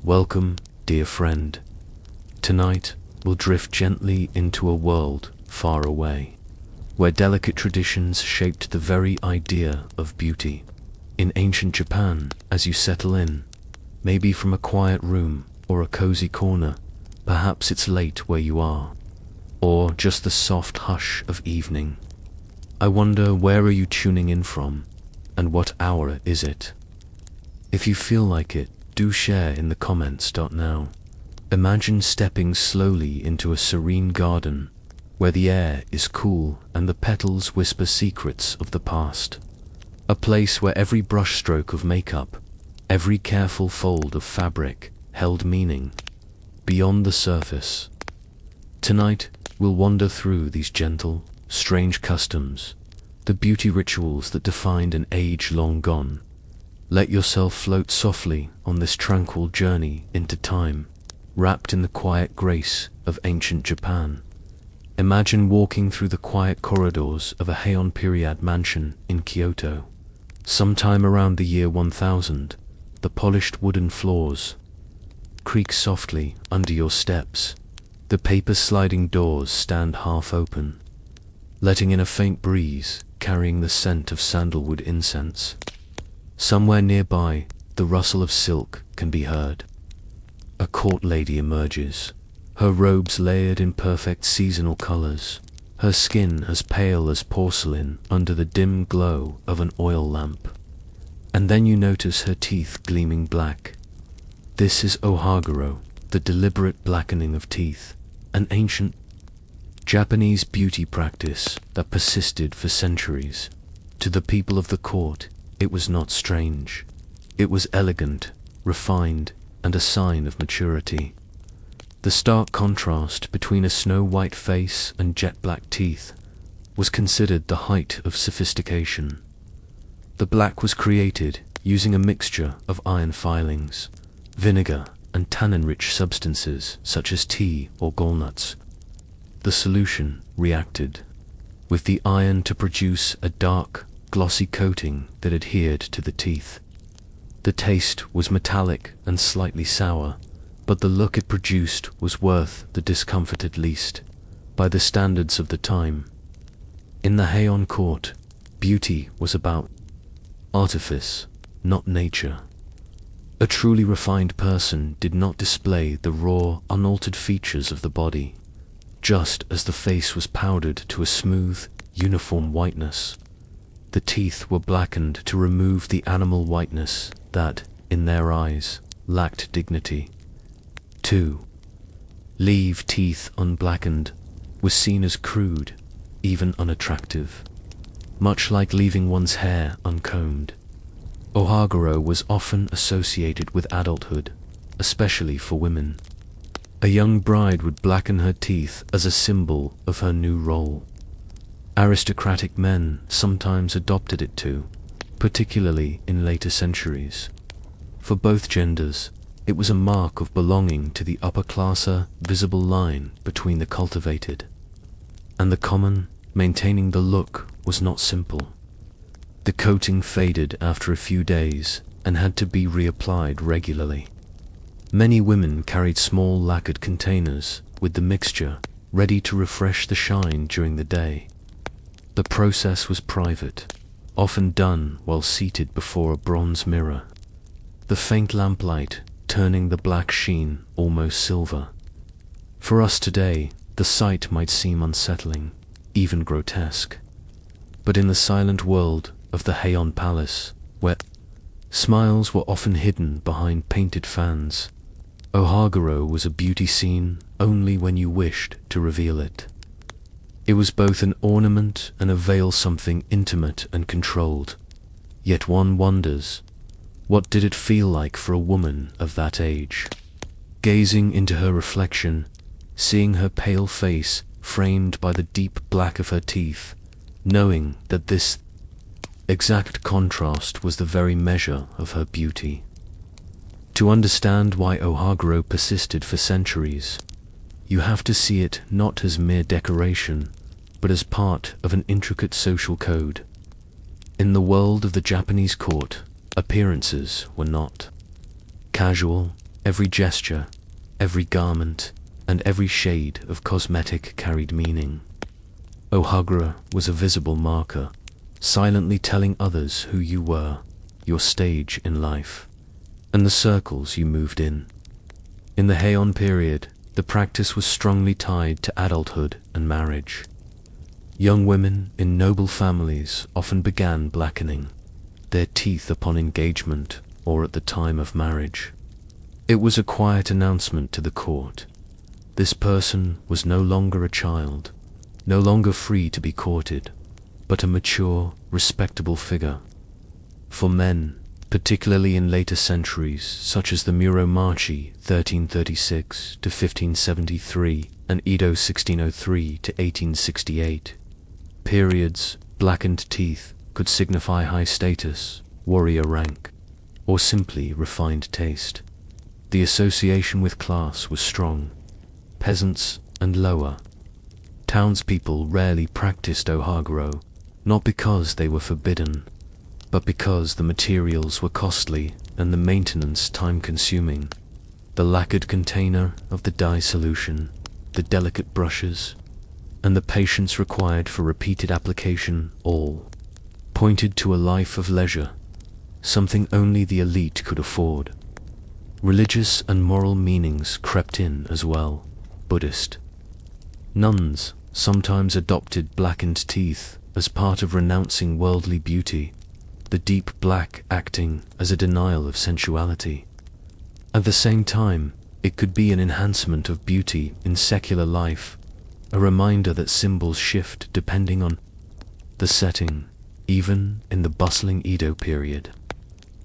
Welcome, dear friend. Tonight, we'll drift gently into a world far away, where delicate traditions shaped the very idea of beauty. In ancient Japan, as you settle in, maybe from a quiet room or a cozy corner, perhaps it's late where you are, or just the soft hush of evening. I wonder, where are you tuning in from, and what hour is it? If you feel like it, do share in the comments. Now, imagine stepping slowly into a serene garden, where the air is cool and the petals whisper secrets of the past. A place where every brushstroke of makeup, every careful fold of fabric, held meaning beyond the surface. Tonight, we'll wander through these gentle, strange customs, the beauty rituals that defined an age long gone. Let yourself float softly on this tranquil journey into time, wrapped in the quiet grace of ancient Japan. Imagine walking through the quiet corridors of a Heian period mansion in Kyoto. Sometime around the year 1000, the polished wooden floors creak softly under your steps. The paper sliding doors stand half open, letting in a faint breeze carrying the scent of sandalwood incense. Somewhere nearby, the rustle of silk can be heard. A court lady emerges, her robes layered in perfect seasonal colors, her skin as pale as porcelain under the dim glow of an oil lamp. And then you notice her teeth gleaming black. This is ohaguro, the deliberate blackening of teeth, an ancient Japanese beauty practice that persisted for centuries. To the people of the court, it was not strange. It was elegant, refined, and a sign of maturity. The stark contrast between a snow-white face and jet-black teeth was considered the height of sophistication. The black was created using a mixture of iron filings, vinegar, and tannin-rich substances such as tea or gallnuts. The solution reacted with the iron to produce a dark, glossy coating that adhered to the teeth. The taste was metallic and slightly sour, but the look it produced was worth the discomfort, at least by the standards of the time. In the Heian court, beauty was about artifice, not nature. A truly refined person did not display the raw, unaltered features of the body, just as the face was powdered to a smooth, uniform whiteness. The teeth were blackened to remove the animal whiteness that, in their eyes, lacked dignity. 2. Leave teeth unblackened was seen as crude, even unattractive, much like leaving one's hair uncombed. Ohaguro was often associated with adulthood, especially for women. A young bride would blacken her teeth as a symbol of her new role. Aristocratic men sometimes adopted it too, particularly in later centuries. For both genders, it was a mark of belonging to the upper class, a visible line between the cultivated and the common. Maintaining the look was not simple. The coating faded after a few days and had to be reapplied regularly. Many women carried small lacquered containers with the mixture, ready to refresh the shine during the day. The process was private, often done while seated before a bronze mirror, the faint lamplight turning the black sheen almost silver. For us today, the sight might seem unsettling, even grotesque. But in the silent world of the Heian Palace, where smiles were often hidden behind painted fans, ohaguro was a beauty scene only when you wished to reveal it. It was both an ornament and a veil, something intimate and controlled. Yet one wonders, what did it feel like for a woman of that age? Gazing into her reflection, seeing her pale face framed by the deep black of her teeth, knowing that this exact contrast was the very measure of her beauty. To understand why ohaguro persisted for centuries, you have to see it not as mere decoration, but as part of an intricate social code. In the world of the Japanese court, appearances were not casual, Every gesture, every garment, and every shade of cosmetic carried meaning. Ohagara was a visible marker, silently telling others who you were, your stage in life, and the circles you moved in. In the Heian period, the practice was strongly tied to adulthood and marriage. Young women in noble families often began blackening their teeth upon engagement or at the time of marriage. It was a quiet announcement to the court. This person was no longer a child, no longer free to be courted, but a mature, respectable figure. For men, particularly in later centuries, such as the Muromachi 1336 to 1573 and Edo 1603 to 1868, periods, blackened teeth could signify high status, warrior rank, or simply refined taste. The association with class was strong. Peasants and lower townspeople rarely practiced ohaguro, not because they were forbidden, but because the materials were costly and the maintenance time-consuming. The lacquered container of the dye solution, the delicate brushes, and the patience required for repeated application all pointed to a life of leisure, something only the elite could afford. Religious and moral meanings crept in as well. Buddhist nuns sometimes adopted blackened teeth as part of renouncing worldly beauty, the deep black acting as a denial of sensuality. At the same time, it could be an enhancement of beauty in secular life, a reminder that symbols shift depending on the setting, even in the bustling Edo period.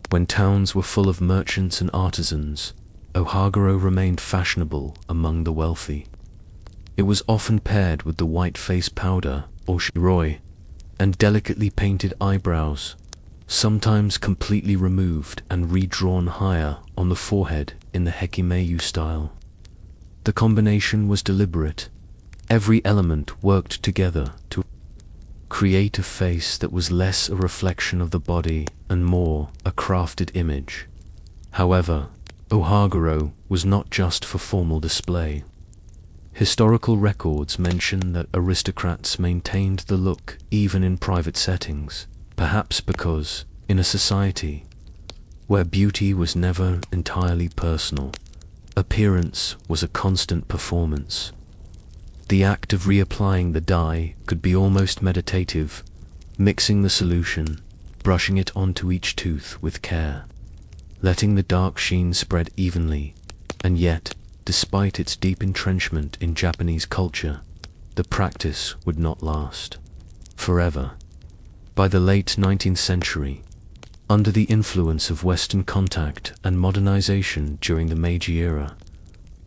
When towns were full of merchants and artisans, ohaguro remained fashionable among the wealthy. It was often paired with the white face powder, or shiroi, and delicately painted eyebrows, sometimes completely removed and redrawn higher on the forehead in the hekimeyu style. The combination was deliberate. Every element worked together to create a face that was less a reflection of the body and more a crafted image. However, ohaguro was not just for formal display. Historical records mention that aristocrats maintained the look even in private settings, perhaps because, in a society where beauty was never entirely personal, appearance was a constant performance. The act of reapplying the dye could be almost meditative, mixing the solution, brushing it onto each tooth with care, letting the dark sheen spread evenly, and yet, despite its deep entrenchment in Japanese culture, the practice would not last forever. By the late 19th century, under the influence of Western contact and modernization during the Meiji era,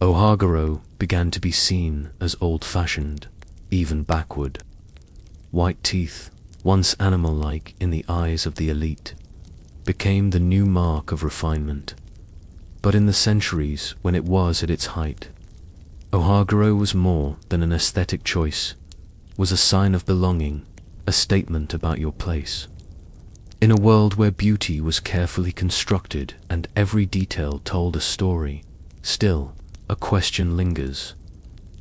ohaguro began to be seen as old-fashioned, even backward. White teeth, once animal-like in the eyes of the elite, became the new mark of refinement. But in the centuries when it was at its height, ohaguro was more than an aesthetic choice, was a sign of belonging, a statement about your place. In a world where beauty was carefully constructed and every detail told a story, still, a question lingers.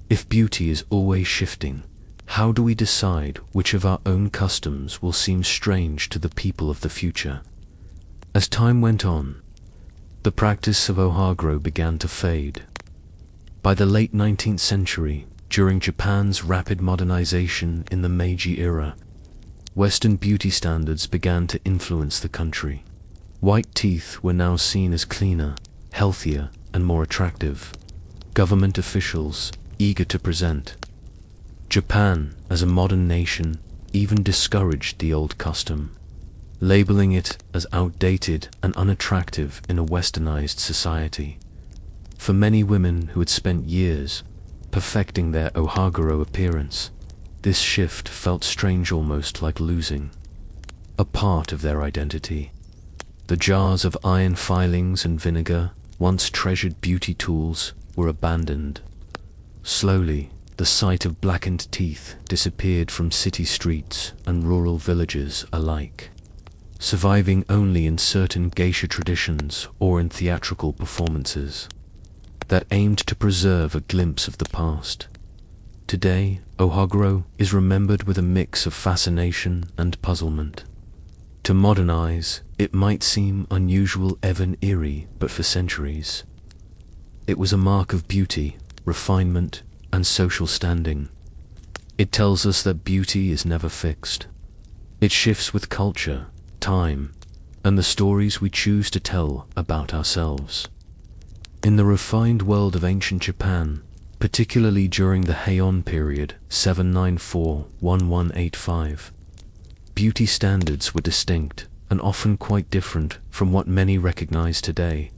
If beauty is always shifting, how do we decide which of our own customs will seem strange to the people of the future? As time went on, the practice of ohaguro began to fade. By the late 19th century, during Japan's rapid modernization in the Meiji era, Western beauty standards began to influence the country. White teeth were now seen as cleaner, healthier, and more attractive. Government officials, eager to present Japan as a modern nation, even discouraged the old custom, labeling it as outdated and unattractive in a westernized society. For many women who had spent years perfecting their ohaguro appearance, this shift felt strange, almost like losing a part of their identity. The jars of iron filings and vinegar, once treasured beauty tools, were abandoned. Slowly, the sight of blackened teeth disappeared from city streets and rural villages alike, surviving only in certain geisha traditions or in theatrical performances. that aimed to preserve a glimpse of the past. Today, ohaguro is remembered with a mix of fascination and puzzlement. To modern eyes, it might seem unusual, even eerie, but for centuries, it was a mark of beauty, refinement, and social standing. It tells us that beauty is never fixed. It shifts with culture, time, and the stories we choose to tell about ourselves. In the refined world of ancient Japan, particularly during the Heian period 794–1185, beauty standards were distinct and often quite different from what many recognize today.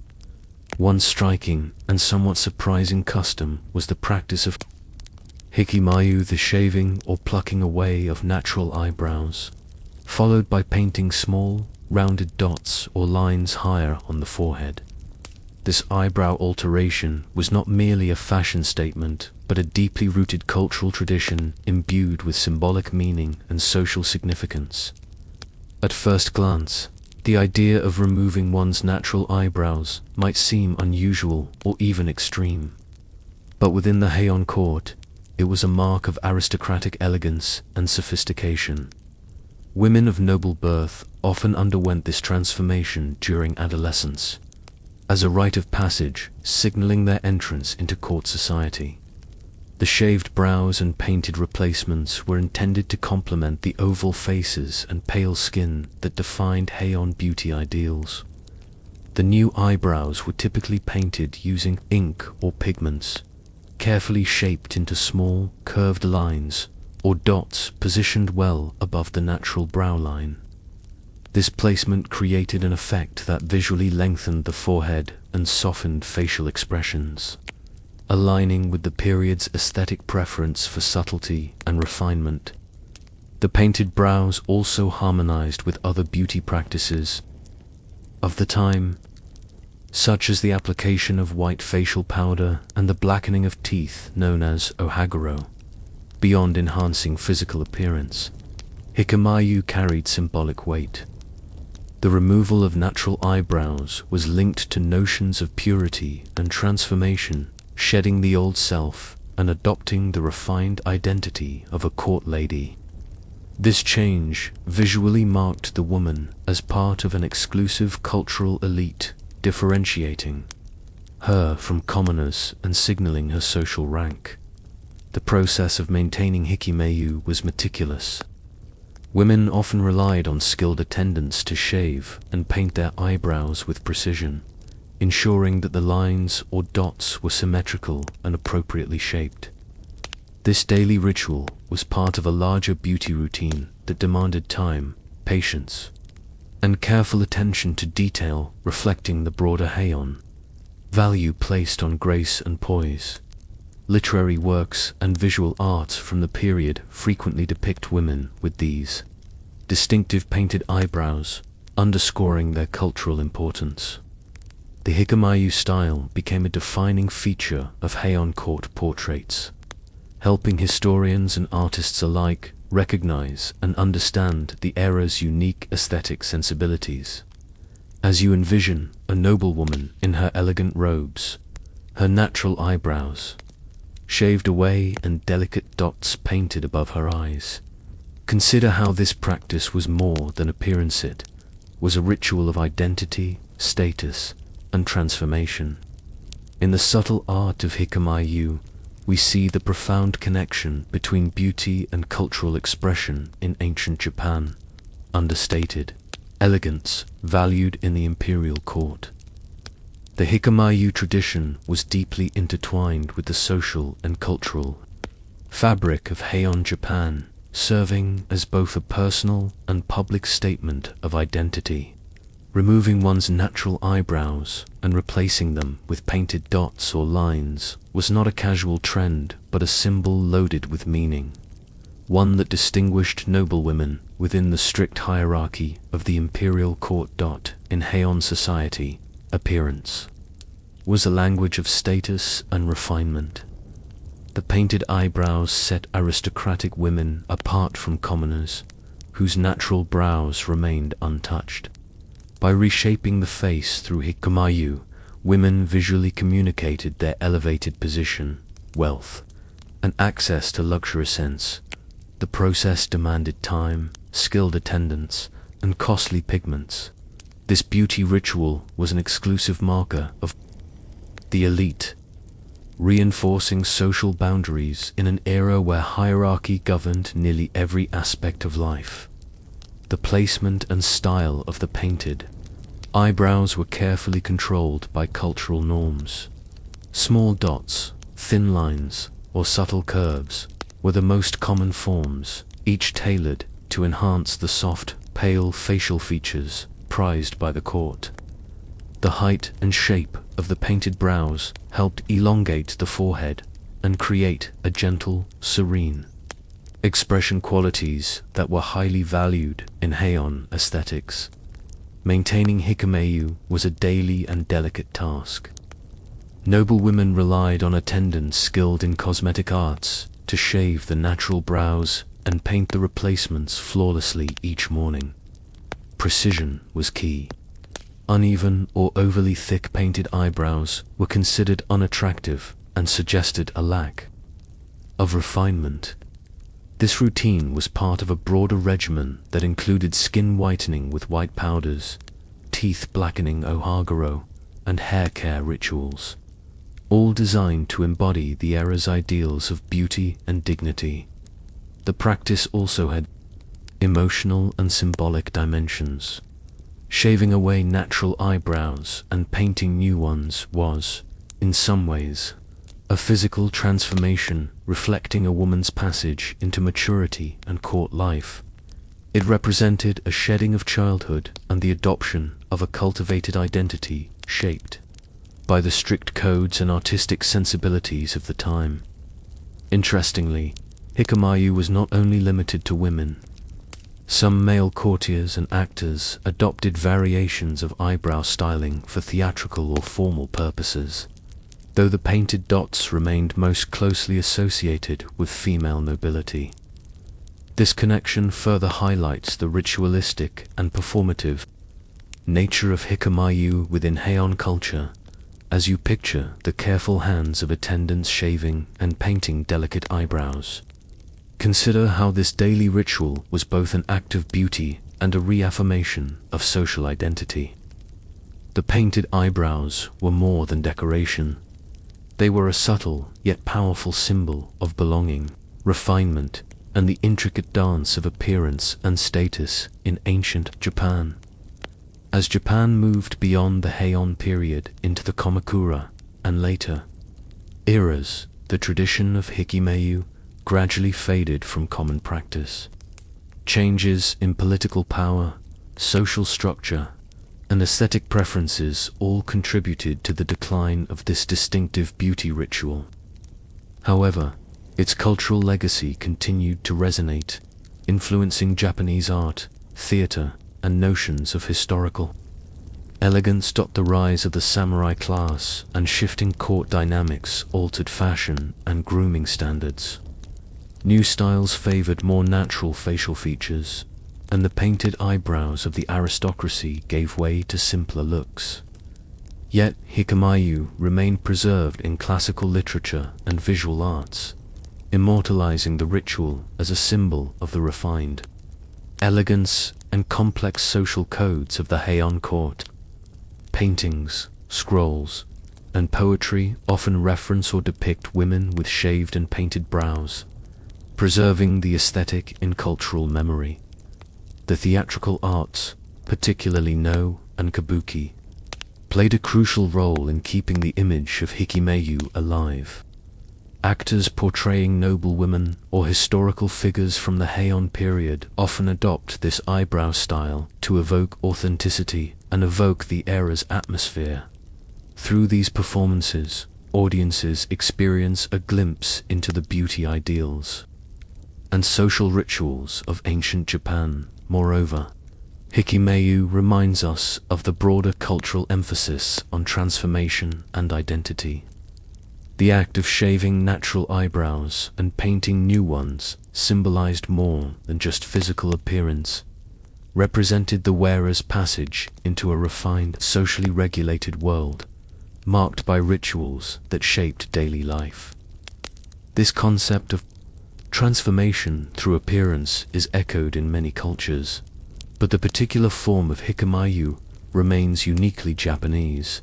One striking and somewhat surprising custom was the practice of hikimayu, the shaving or plucking away of natural eyebrows, followed by painting small, rounded dots or lines higher on the forehead. This eyebrow alteration was not merely a fashion statement, but a deeply rooted cultural tradition imbued with symbolic meaning and social significance. At first glance, the idea of removing one's natural eyebrows might seem unusual or even extreme. But within the Heian court, it was a mark of aristocratic elegance and sophistication. Women of noble birth often underwent this transformation during adolescence, as a rite of passage, signaling their entrance into court society. The shaved brows and painted replacements were intended to complement the oval faces and pale skin that defined Heian beauty ideals. The new eyebrows were typically painted using ink or pigments, carefully shaped into small, curved lines or dots positioned well above the natural brow line. This placement created an effect that visually lengthened the forehead and softened facial expressions, aligning with the period's aesthetic preference for subtlety and refinement. The painted brows also harmonized with other beauty practices of the time, such as the application of white facial powder and the blackening of teeth known as ohaguro. Beyond enhancing physical appearance, hikimayu carried symbolic weight. The removal of natural eyebrows was linked to notions of purity and transformation, shedding the old self and adopting the refined identity of a court lady. This change visually marked the woman as part of an exclusive cultural elite, differentiating her from commoners and signaling her social rank. The process of maintaining hikimayu was meticulous. Women often relied on skilled attendants to shave and paint their eyebrows with precision, ensuring that the lines or dots were symmetrical and appropriately shaped. This daily ritual was part of a larger beauty routine that demanded time, patience, and careful attention to detail, reflecting the broader Heian value placed on grace and poise. Literary works and visual art from the period frequently depict women with these distinctive painted eyebrows, underscoring their cultural importance. The hikimayu style became a defining feature of Heian court portraits, helping historians and artists alike recognize and understand the era's unique aesthetic sensibilities. As you envision a noblewoman in her elegant robes, her natural eyebrows shaved away and delicate dots painted above her eyes, consider how this practice was more than appearance. It was a ritual of identity, status, and transformation. In the subtle art of hikimayu, we see the profound connection between beauty and cultural expression in ancient Japan. Understated elegance valued in the imperial court. The hikimayu tradition was deeply intertwined with the social and cultural fabric of Heian Japan, serving as both a personal and public statement of identity. Removing one's natural eyebrows and replacing them with painted dots or lines was not a casual trend, but a symbol loaded with meaning, one that distinguished noblewomen within the strict hierarchy of the imperial court. In Heian society, appearance was a language of status and refinement. The painted eyebrows set aristocratic women apart from commoners, whose natural brows remained untouched. By reshaping the face through hikimayu, women visually communicated their elevated position, wealth, and access to luxurious sense. The process demanded time, skilled attendants, and costly pigments. This beauty ritual was an exclusive marker of the elite, reinforcing social boundaries in an era where hierarchy governed nearly every aspect of life. The placement and style of the painted eyebrows were carefully controlled by cultural norms. Small dots, thin lines, or subtle curves were the most common forms, each tailored to enhance the soft, pale facial features prized by the court. The height and shape of the painted brows helped elongate the forehead and create a gentle, serene expression, qualities that were highly valued in Heian aesthetics. Maintaining hikamayu was a daily and delicate task. Noble women relied on attendants skilled in cosmetic arts to shave the natural brows and paint the replacements flawlessly each morning. Precision was key. Uneven or overly thick painted eyebrows were considered unattractive and suggested a lack of refinement. This routine was part of a broader regimen that included skin whitening with white powders, teeth blackening ohaguro, and hair care rituals, all designed to embody the era's ideals of beauty and dignity. The practice also had emotional and symbolic dimensions. Shaving away natural eyebrows and painting new ones was, in some ways, a physical transformation reflecting a woman's passage into maturity and court life. It represented a shedding of childhood and the adoption of a cultivated identity shaped by the strict codes and artistic sensibilities of the time. Interestingly, hikamayu was not only limited to women. Some male courtiers and actors adopted variations of eyebrow styling for theatrical or formal purposes, though the painted dots remained most closely associated with female nobility. This connection further highlights the ritualistic and performative nature of hikamayu within Heian culture, as you picture the careful hands of attendants shaving and painting delicate eyebrows. Consider how this daily ritual was both an act of beauty and a reaffirmation of social identity. The painted eyebrows were more than decoration. They were a subtle yet powerful symbol of belonging, refinement, and the intricate dance of appearance and status in ancient Japan. As Japan moved beyond the Heian period into the Kamakura and later eras, the tradition of hikamayu gradually faded from common practice. Changes in political power, social structure, and aesthetic preferences all contributed to the decline of this distinctive beauty ritual. However, its cultural legacy continued to resonate, influencing Japanese art, theater, and notions of historical elegance. The rise of the samurai class and shifting court dynamics altered fashion and grooming standards. New styles favored more natural facial features, and the painted eyebrows of the aristocracy gave way to simpler looks. Yet hikamayu remained preserved in classical literature and visual arts, immortalizing the ritual as a symbol of the refined elegance and complex social codes of the Heian court. Paintings, scrolls, and poetry often reference or depict women with shaved and painted brows, preserving the aesthetic in cultural memory. The theatrical arts, particularly no and kabuki, played a crucial role in keeping the image of hikamayu alive. Actors portraying noble women or historical figures from the Heian period often adopt this eyebrow style to evoke authenticity and evoke the era's atmosphere. Through these performances, audiences experience a glimpse into the beauty ideals and social rituals of ancient Japan. Moreover, hikamayu reminds us of the broader cultural emphasis on transformation and identity. The act of shaving natural eyebrows and painting new ones symbolized more than just physical appearance, represented the wearer's passage into a refined, socially regulated world, marked by rituals that shaped daily life. This concept of transformation through appearance is echoed in many cultures, but the particular form of hikamayu remains uniquely Japanese.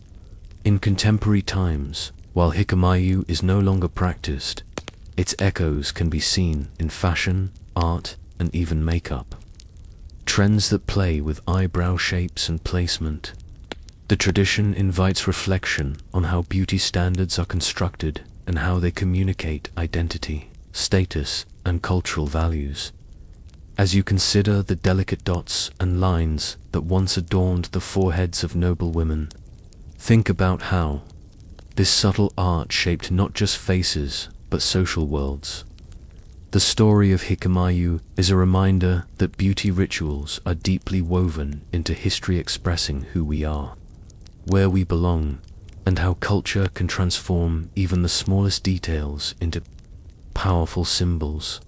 In contemporary times, while hikamayu is no longer practiced, its echoes can be seen in fashion, art, and even makeup. Trends that play with eyebrow shapes and placement. The tradition invites reflection on how beauty standards are constructed and how they communicate identity, status, and cultural values. As you consider the delicate dots and lines that once adorned the foreheads of noble women, think about how this subtle art shaped not just faces, but social worlds. The story of hikamayu is a reminder that beauty rituals are deeply woven into history, expressing who we are, where we belong, and how culture can transform even the smallest details into powerful symbols.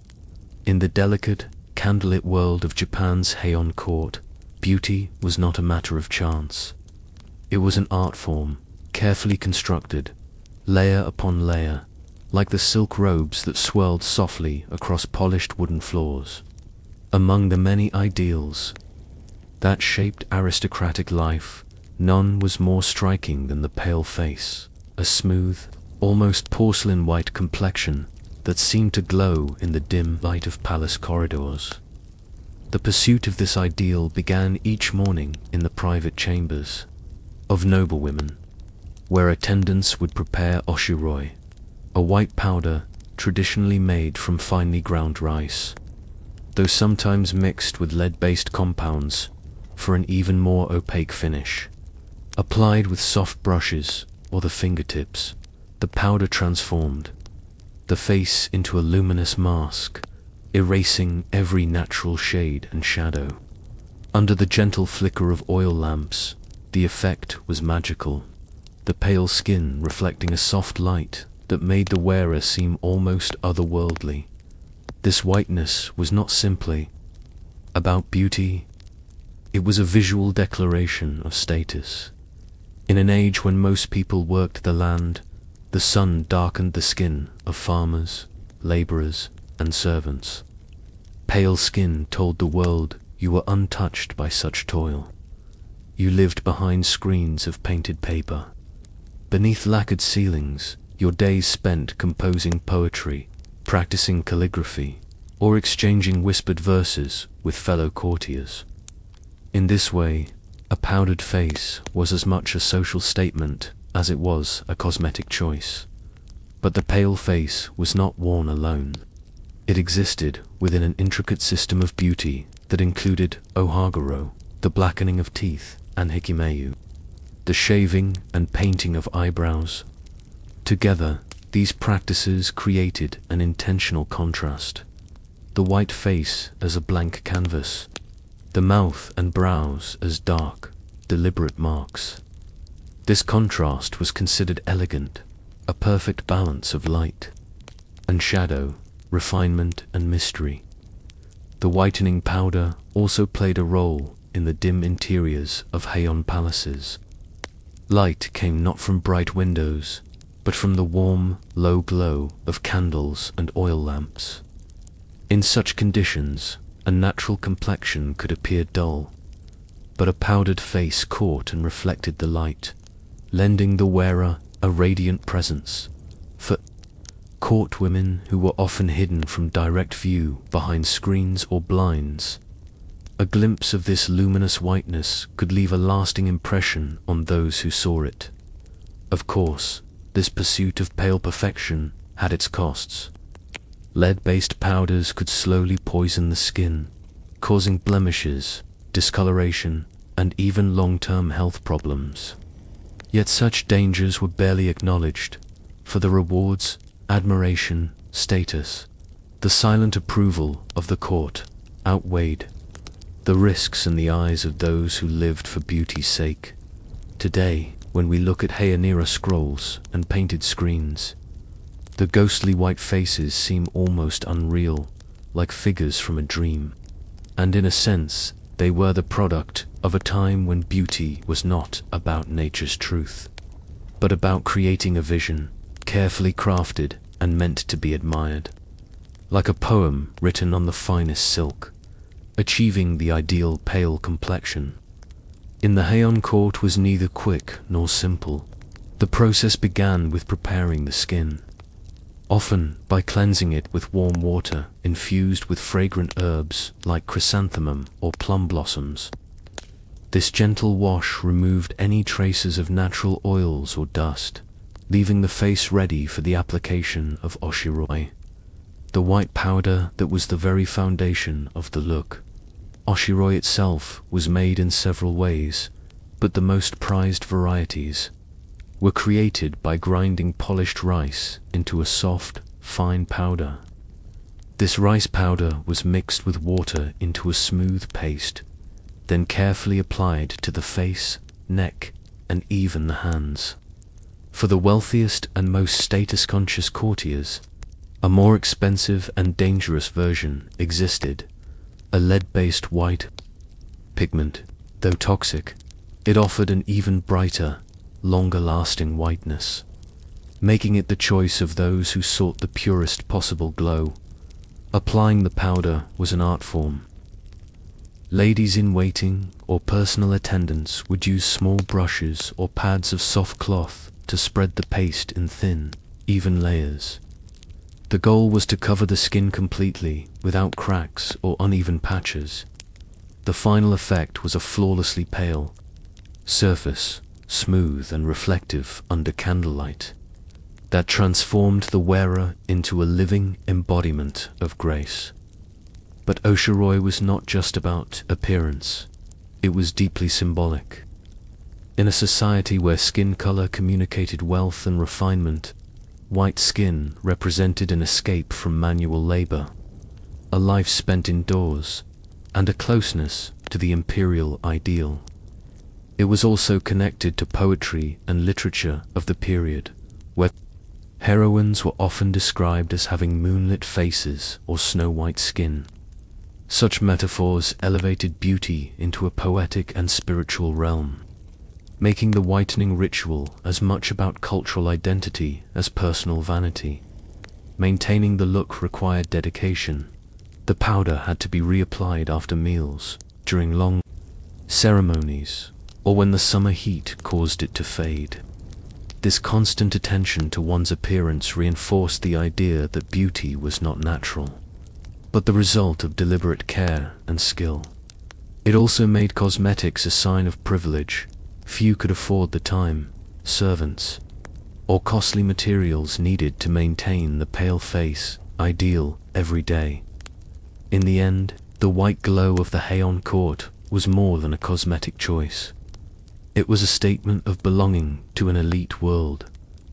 In the delicate, candlelit world of Japan's Heian court, beauty was not a matter of chance. It was an art form, carefully constructed, layer upon layer, like the silk robes that swirled softly across polished wooden floors. Among the many ideals that shaped aristocratic life, none was more striking than the pale face, a smooth, almost porcelain-white complexion that seemed to glow in the dim light of palace corridors. The pursuit of this ideal began each morning in the private chambers of noblewomen, where attendants would prepare oshiroi, a white powder traditionally made from finely ground rice, though sometimes mixed with lead-based compounds for an even more opaque finish. Applied with soft brushes or the fingertips, the powder transformed the face into a luminous mask, erasing every natural shade and shadow. Under the gentle flicker of oil lamps, the effect was magical, the pale skin reflecting a soft light that made the wearer seem almost otherworldly. This whiteness was not simply about beauty, it was a visual declaration of status. In an age when most people worked the land, the sun darkened the skin of farmers, laborers, and servants. Pale skin told the world you were untouched by such toil. You lived behind screens of painted paper. Beneath lacquered ceilings, your days spent composing poetry, practicing calligraphy, or exchanging whispered verses with fellow courtiers. In this way, a powdered face was as much a social statement as it was a cosmetic choice. But the pale face was not worn alone. It existed within an intricate system of beauty that included ohaguro, the blackening of teeth, and hikimayu, the shaving and painting of eyebrows. Together, these practices created an intentional contrast. The white face as a blank canvas, the mouth and brows as dark, deliberate marks. This contrast was considered elegant, a perfect balance of light and shadow, refinement and mystery. The whitening powder also played a role in the dim interiors of Heian palaces. Light came not from bright windows, but from the warm, low glow of candles and oil lamps. In such conditions, a natural complexion could appear dull, but a powdered face caught and reflected the light, lending the wearer a radiant presence. For court women who were often hidden from direct view behind screens or blinds, a glimpse of this luminous whiteness could leave a lasting impression on those who saw it. Of course, this pursuit of pale perfection had its costs. Lead-based powders could slowly poison the skin, causing blemishes, discoloration, and even long-term health problems. Yet such dangers were barely acknowledged, for the rewards, admiration, status, the silent approval of the court outweighed the risks in the eyes of those who lived for beauty's sake. Today, when we look at Heian-era scrolls and painted screens, the ghostly white faces seem almost unreal, like figures from a dream. And in a sense, they were the product of a time when beauty was not about nature's truth. but about creating a vision, carefully crafted and meant to be admired. Like a poem written on the finest silk, achieving the ideal pale complexion. In the Heian court was neither quick nor simple. The process began with preparing the skin, often by cleansing it with warm water infused with fragrant herbs like chrysanthemum or plum blossoms. This gentle wash removed any traces of natural oils or dust, leaving the face ready for the application of oshiroi, the white powder that was the very foundation of the look. Oshiroi itself was made in several ways, but the most prized varieties were created by grinding polished rice into a soft, fine powder. This rice powder was mixed with water into a smooth paste, then carefully applied to the face, neck, and even the hands. For the wealthiest and most status-conscious courtiers, a more expensive and dangerous version existed, a lead-based white pigment. Though toxic, it offered an even brighter, longer-lasting whiteness, making it the choice of those who sought the purest possible glow. Applying the powder was an art form. Ladies in waiting or personal attendants would use small brushes or pads of soft cloth to spread the paste in thin, even layers. The goal was to cover the skin completely without cracks or uneven patches. The final effect was a flawlessly pale surface, smooth and reflective under candlelight, that transformed the wearer into a living embodiment of grace. But oshiroi was not just about appearance, it was deeply symbolic. In a society where skin color communicated wealth and refinement, white skin represented an escape from manual labor, a life spent indoors, and a closeness to the imperial ideal. It was also connected to poetry and literature of the period, where heroines were often described as having moonlit faces or snow-white skin. Such metaphors elevated beauty into a poetic and spiritual realm, making the whitening ritual as much about cultural identity as personal vanity. Maintaining the look required dedication. The powder had to be reapplied after meals, during long ceremonies, or when the summer heat caused it to fade. This constant attention to one's appearance reinforced the idea that beauty was not natural, but the result of deliberate care and skill. It also made cosmetics a sign of privilege. Few could afford the time, servants, or costly materials needed to maintain the pale face ideal every day. In the end, the white glow of the Heian court was more than a cosmetic choice. It was a statement of belonging to an elite world,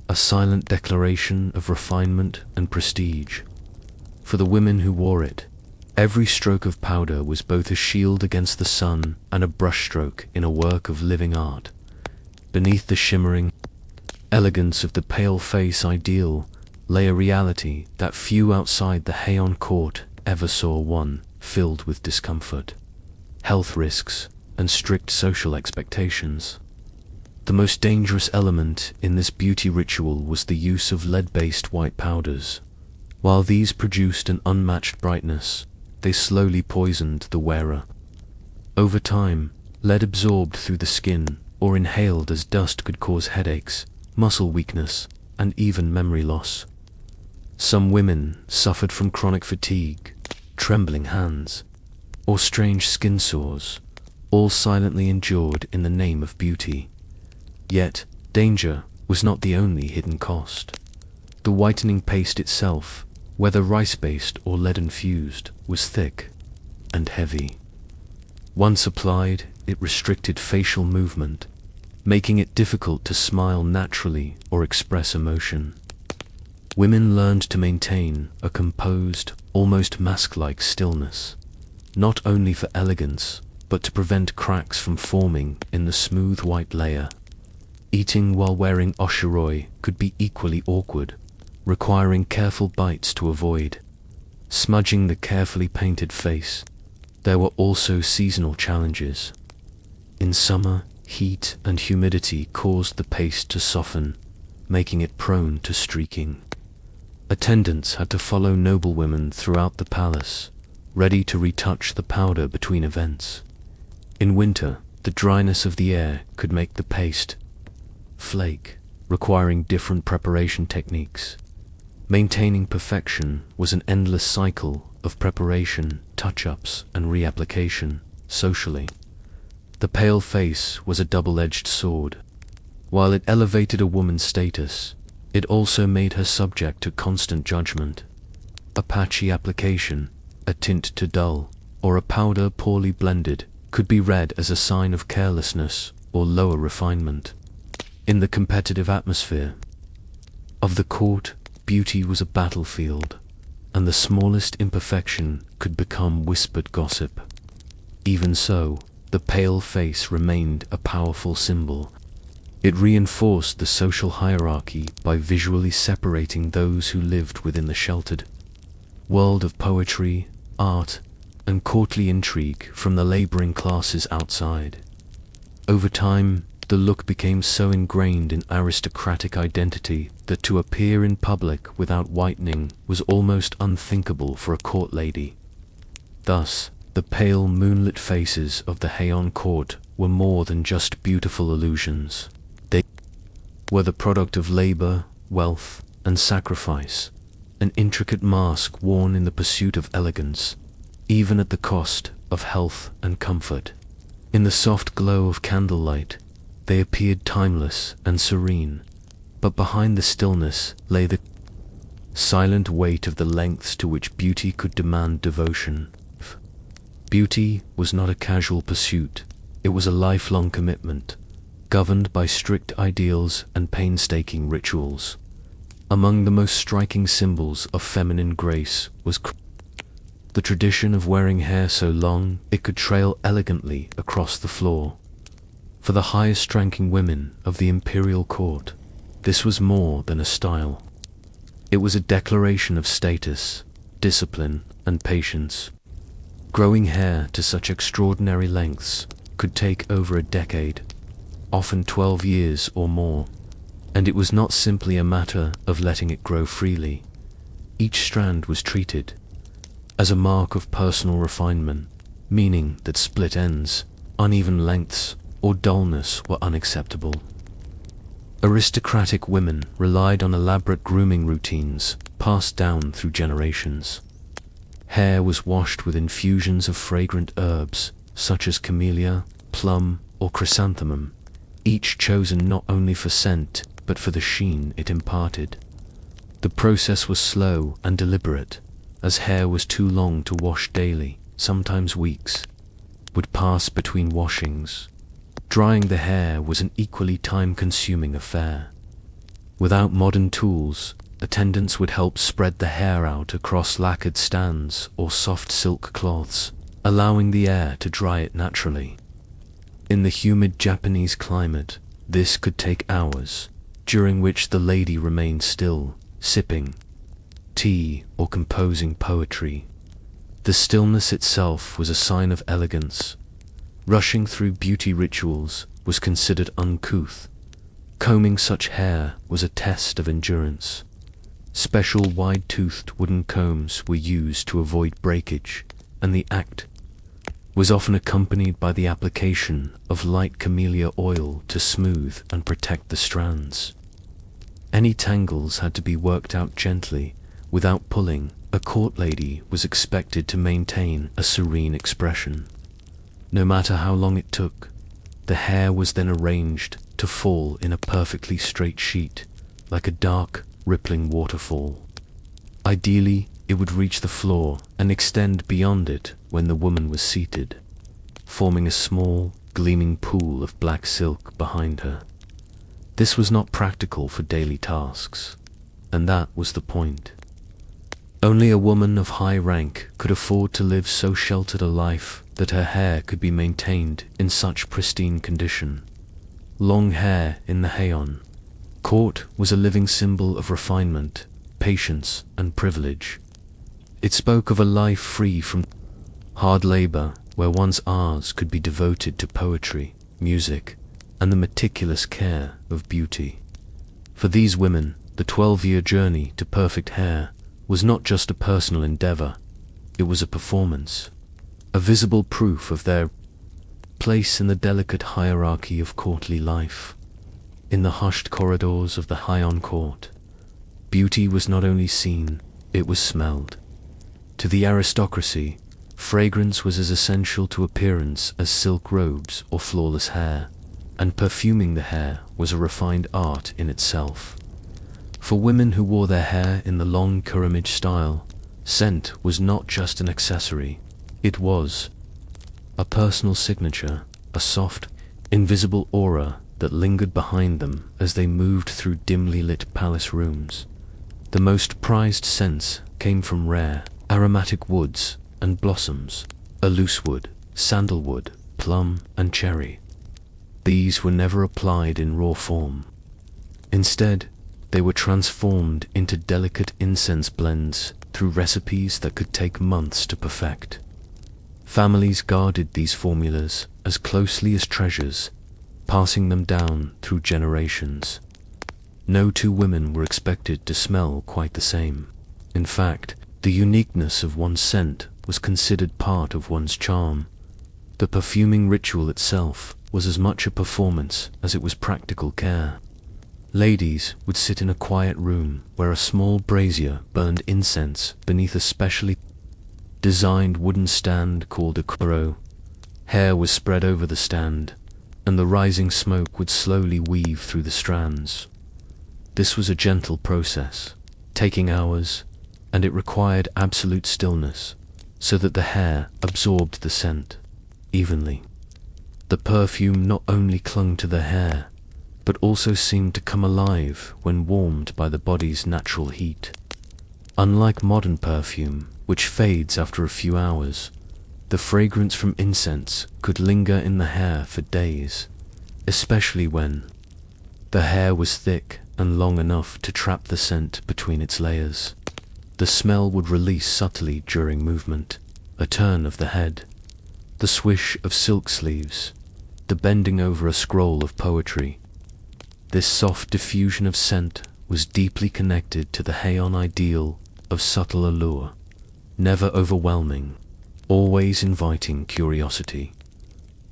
a silent declaration of refinement and prestige. For the women who wore it, every stroke of powder was both a shield against the sun and a brushstroke in a work of living art. Beneath the shimmering elegance of the pale face ideal lay a reality that few outside the Heian court ever saw, one filled with discomfort, health risks, and strict social expectations. The most dangerous element in this beauty ritual was the use of lead-based white powders. While these produced an unmatched brightness, they slowly poisoned the wearer. Over time, lead absorbed through the skin or inhaled as dust could cause headaches, muscle weakness, and even memory loss. Some women suffered from chronic fatigue, trembling hands, or strange skin sores, all silently endured in the name of beauty. Yet, danger was not the only hidden cost. The whitening paste itself, whether rice-based or lead-infused, was thick and heavy. Once applied, it restricted facial movement, making it difficult to smile naturally or express emotion. Women learned to maintain a composed, almost mask-like stillness, not only for elegance, but to prevent cracks from forming in the smooth white layer. Eating while wearing oshiroi could be equally awkward, requiring careful bites to avoid smudging the carefully painted face. There were also seasonal challenges. In summer, heat and humidity caused the paste to soften, making it prone to streaking. Attendants had to follow noblewomen throughout the palace, ready to retouch the powder between events. In winter, the dryness of the air could make the paste flake, requiring different preparation techniques. Maintaining perfection was an endless cycle of preparation, touch-ups, and reapplication. Socially, the pale face was a double-edged sword. While it elevated a woman's status, it also made her subject to constant judgment. A patchy application, a tint too dull, or a powder poorly blended could be read as a sign of carelessness or lower refinement. In the competitive atmosphere of the court, beauty was a battlefield, and the smallest imperfection could become whispered gossip. Even so, the pale face remained a powerful symbol. It reinforced the social hierarchy by visually separating those who lived within the sheltered world of poetry, art, and courtly intrigue from the laboring classes outside. Over time, the look became so ingrained in aristocratic identity that to appear in public without whitening was almost unthinkable for a court lady. Thus, the pale moonlit faces of the Heian court were more than just beautiful illusions. They were the product of labor, wealth, and sacrifice, an intricate mask worn in the pursuit of elegance, even at the cost of health and comfort. In the soft glow of candlelight, they appeared timeless and serene, but behind the stillness lay the silent weight of the lengths to which beauty could demand devotion. Beauty was not a casual pursuit, it was a lifelong commitment, governed by strict ideals and painstaking rituals. Among the most striking symbols of feminine grace was the tradition of wearing hair so long it could trail elegantly across the floor. For the highest-ranking women of the imperial court, this was more than a style. It was a declaration of status, discipline, and patience. Growing hair to such extraordinary lengths could take over a decade, often 12 years or more, and it was not simply a matter of letting it grow freely. Each strand was treated as a mark of personal refinement, meaning that split ends, uneven lengths, or dullness were unacceptable. Aristocratic women relied on elaborate grooming routines passed down through generations. Hair was washed with infusions of fragrant herbs such as camellia, plum, or chrysanthemum, each chosen not only for scent but for the sheen it imparted. The process was slow and deliberate, as hair was too long to wash daily, sometimes weeks would pass between washings. Drying the hair was an equally time-consuming affair. Without modern tools, attendants would help spread the hair out across lacquered stands or soft silk cloths, allowing the air to dry it naturally. In the humid Japanese climate, this could take hours, during which the lady remained still, sipping tea or composing poetry. The stillness itself was a sign of elegance. Rushing through beauty rituals was considered uncouth. Combing such hair was a test of endurance. Special wide-toothed wooden combs were used to avoid breakage, and the act was often accompanied by the application of light camellia oil to smooth and protect the strands. Any tangles had to be worked out gently, without pulling. A court lady was expected to maintain a serene expression. No matter how long it took, the hair was then arranged to fall in a perfectly straight sheet, like a dark, rippling waterfall. Ideally, it would reach the floor and extend beyond it when the woman was seated, forming a small, gleaming pool of black silk behind her. This was not practical for daily tasks, and that was the point. Only a woman of high rank could afford to live so sheltered a life that her hair could be maintained in such pristine condition. Long hair in the Heian court was a living symbol of refinement, patience, and privilege. It spoke of a life free from hard labor, where one's hours could be devoted to poetry, music, and the meticulous care of beauty. For these women, the 12-year journey to perfect hair was not just a personal endeavor, it was a performance, a visible proof of their place in the delicate hierarchy of courtly life. In the hushed corridors of the Heian court, beauty was not only seen, it was smelled. To the aristocracy, fragrance was as essential to appearance as silk robes or flawless hair, and perfuming the hair was a refined art in itself. For women who wore their hair in the long Kuramage style, scent was not just an accessory, it was a personal signature, a soft, invisible aura that lingered behind them as they moved through dimly lit palace rooms. The most prized scents came from rare, aromatic woods and blossoms, a loosewood, sandalwood, plum, and cherry. These were never applied in raw form. Instead, they were transformed into delicate incense blends through recipes that could take months to perfect. Families guarded these formulas as closely as treasures, passing them down through generations. No two women were expected to smell quite the same. In fact, the uniqueness of one's scent was considered part of one's charm. The perfuming ritual itself was as much a performance as it was practical care. Ladies would sit in a quiet room where a small brazier burned incense beneath a specially designed wooden stand called a kuro. Hair was spread over the stand, and the rising smoke would slowly weave through the strands. This was a gentle process, taking hours, and it required absolute stillness, so that the hair absorbed the scent evenly. The perfume not only clung to the hair, but also seemed to come alive when warmed by the body's natural heat. Unlike modern perfume, which fades after a few hours, the fragrance from incense could linger in the hair for days, especially when the hair was thick and long enough to trap the scent between its layers. The smell would release subtly during movement, a turn of the head, the swish of silk sleeves, the bending over a scroll of poetry. This soft diffusion of scent was deeply connected to the Heian ideal of subtle allure, never overwhelming, always inviting curiosity.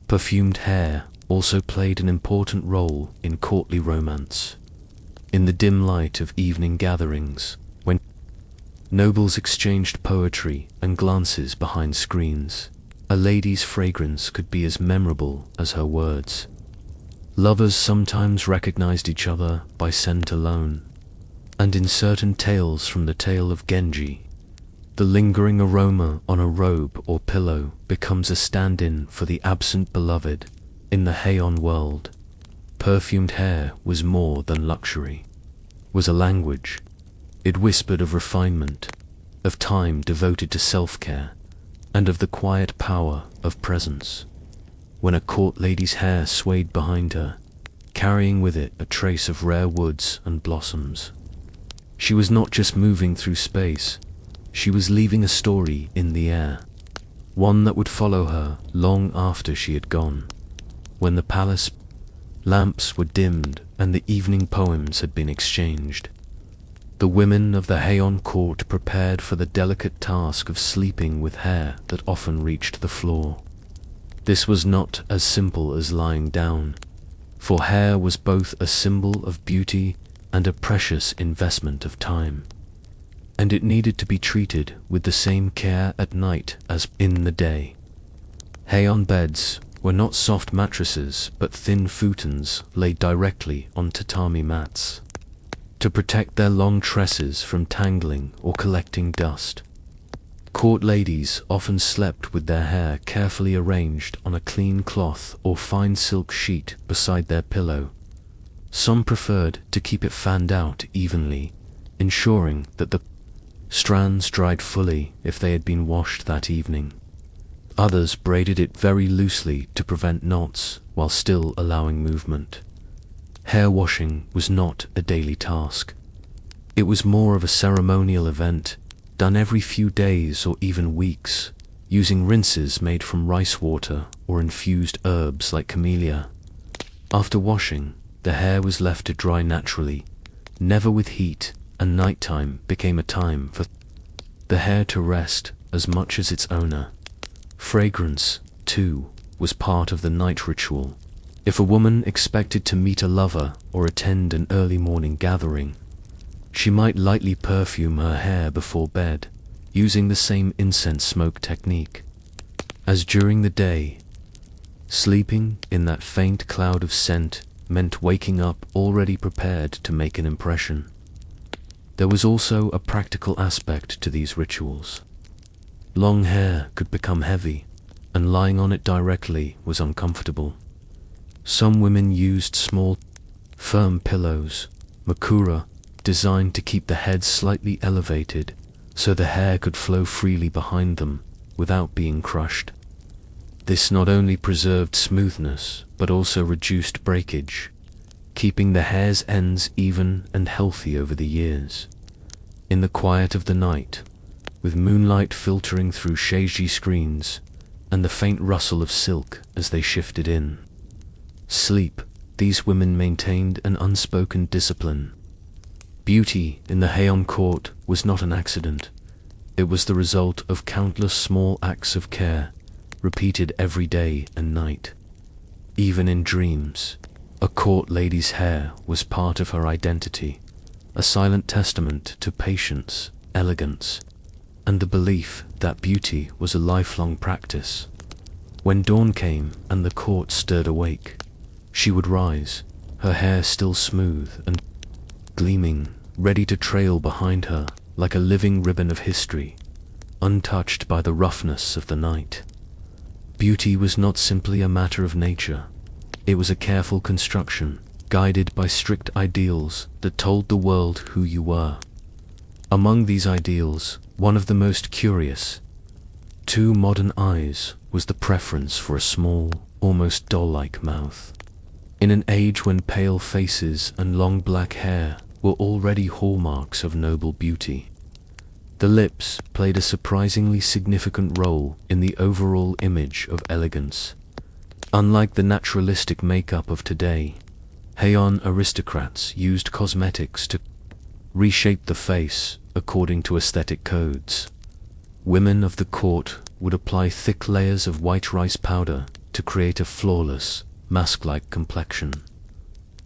Perfumed hair also played an important role in courtly romance. In the dim light of evening gatherings, when nobles exchanged poetry and glances behind screens, a lady's fragrance could be as memorable as her words. Lovers sometimes recognized each other by scent alone, and in certain tales from the tale of Genji, the lingering aroma on a robe or pillow becomes a stand-in for the absent beloved. In the Heian world, perfumed hair was more than luxury, was a language. It whispered of refinement, of time devoted to self-care, and of the quiet power of presence. When a court lady's hair swayed behind her, carrying with it a trace of rare woods and blossoms, she was not just moving through space, she was leaving a story in the air, one that would follow her long after she had gone. When the palace lamps were dimmed and the evening poems had been exchanged, the women of the Heian court prepared for the delicate task of sleeping with hair that often reached the floor. This was not as simple as lying down, for hair was both a symbol of beauty and a precious investment of time, and it needed to be treated with the same care at night as in the day. Heian beds were not soft mattresses but thin futons laid directly on tatami mats, to protect their long tresses from tangling or collecting dust. Court ladies often slept with their hair carefully arranged on a clean cloth or fine silk sheet beside their pillow. Some preferred to keep it fanned out evenly, ensuring that the strands dried fully if they had been washed that evening. Others braided it very loosely to prevent knots while still allowing movement. Hair washing was not a daily task. It was more of a ceremonial event, done every few days or even weeks, using rinses made from rice water or infused herbs like camellia. After washing, the hair was left to dry naturally, never with heat, and nighttime became a time for the hair to rest as much as its owner. Fragrance, too, was part of the night ritual. If a woman expected to meet a lover or attend an early morning gathering, she might lightly perfume her hair before bed, using the same incense smoke technique. As during the day, sleeping in that faint cloud of scent meant waking up already prepared to make an impression. There was also a practical aspect to these rituals. Long hair could become heavy, and lying on it directly was uncomfortable. Some women used small, firm pillows, makura, designed to keep the head slightly elevated so the hair could flow freely behind them without being crushed. This not only preserved smoothness but also reduced breakage, keeping the hair's ends even and healthy over the years. In the quiet of the night, with moonlight filtering through shaggy screens and the faint rustle of silk as they shifted in sleep, these women maintained an unspoken discipline. Beauty in the Heian court was not an accident. It was the result of countless small acts of care, repeated every day and night. Even in dreams, a court lady's hair was part of her identity, a silent testament to patience, elegance, and the belief that beauty was a lifelong practice. When dawn came and the court stirred awake, she would rise, her hair still smooth and gleaming, ready to trail behind her like a living ribbon of history, untouched by the roughness of the night. Beauty was not simply a matter of nature. It was a careful construction, guided by strict ideals that told the world who you were. Among these ideals, one of the most curious to modern eyes was the preference for a small, almost doll-like mouth. In an age when pale faces and long black hair were already hallmarks of noble beauty, the lips played a surprisingly significant role in the overall image of elegance. Unlike the naturalistic makeup of today, Heian aristocrats used cosmetics to reshape the face according to aesthetic codes. Women of the court would apply thick layers of white rice powder to create a flawless, mask-like complexion.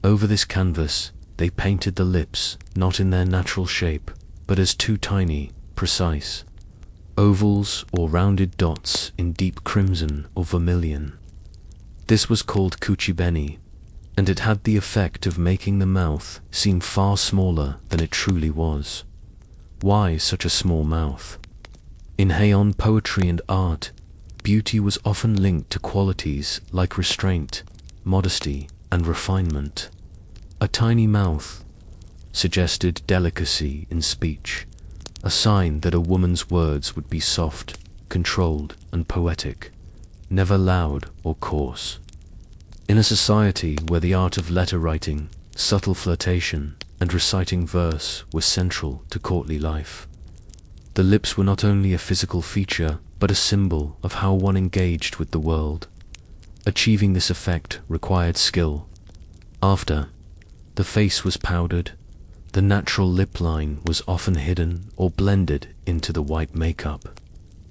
Over this canvas, they painted the lips not in their natural shape, but as two tiny, precise ovals or rounded dots in deep crimson or vermilion. This was called kuchibeni, and it had the effect of making the mouth seem far smaller than it truly was. Why such a small mouth? In Heian poetry and art, beauty was often linked to qualities like restraint, modesty, and refinement. A tiny mouth suggested delicacy in speech, a sign that a woman's words would be soft, controlled, and poetic, never loud or coarse. In a society where the art of letter writing, subtle flirtation, and reciting verse were central to courtly life, the lips were not only a physical feature, but a symbol of how one engaged with the world. Achieving this effect required skill. After the face was powdered, the natural lip line was often hidden or blended into the white makeup.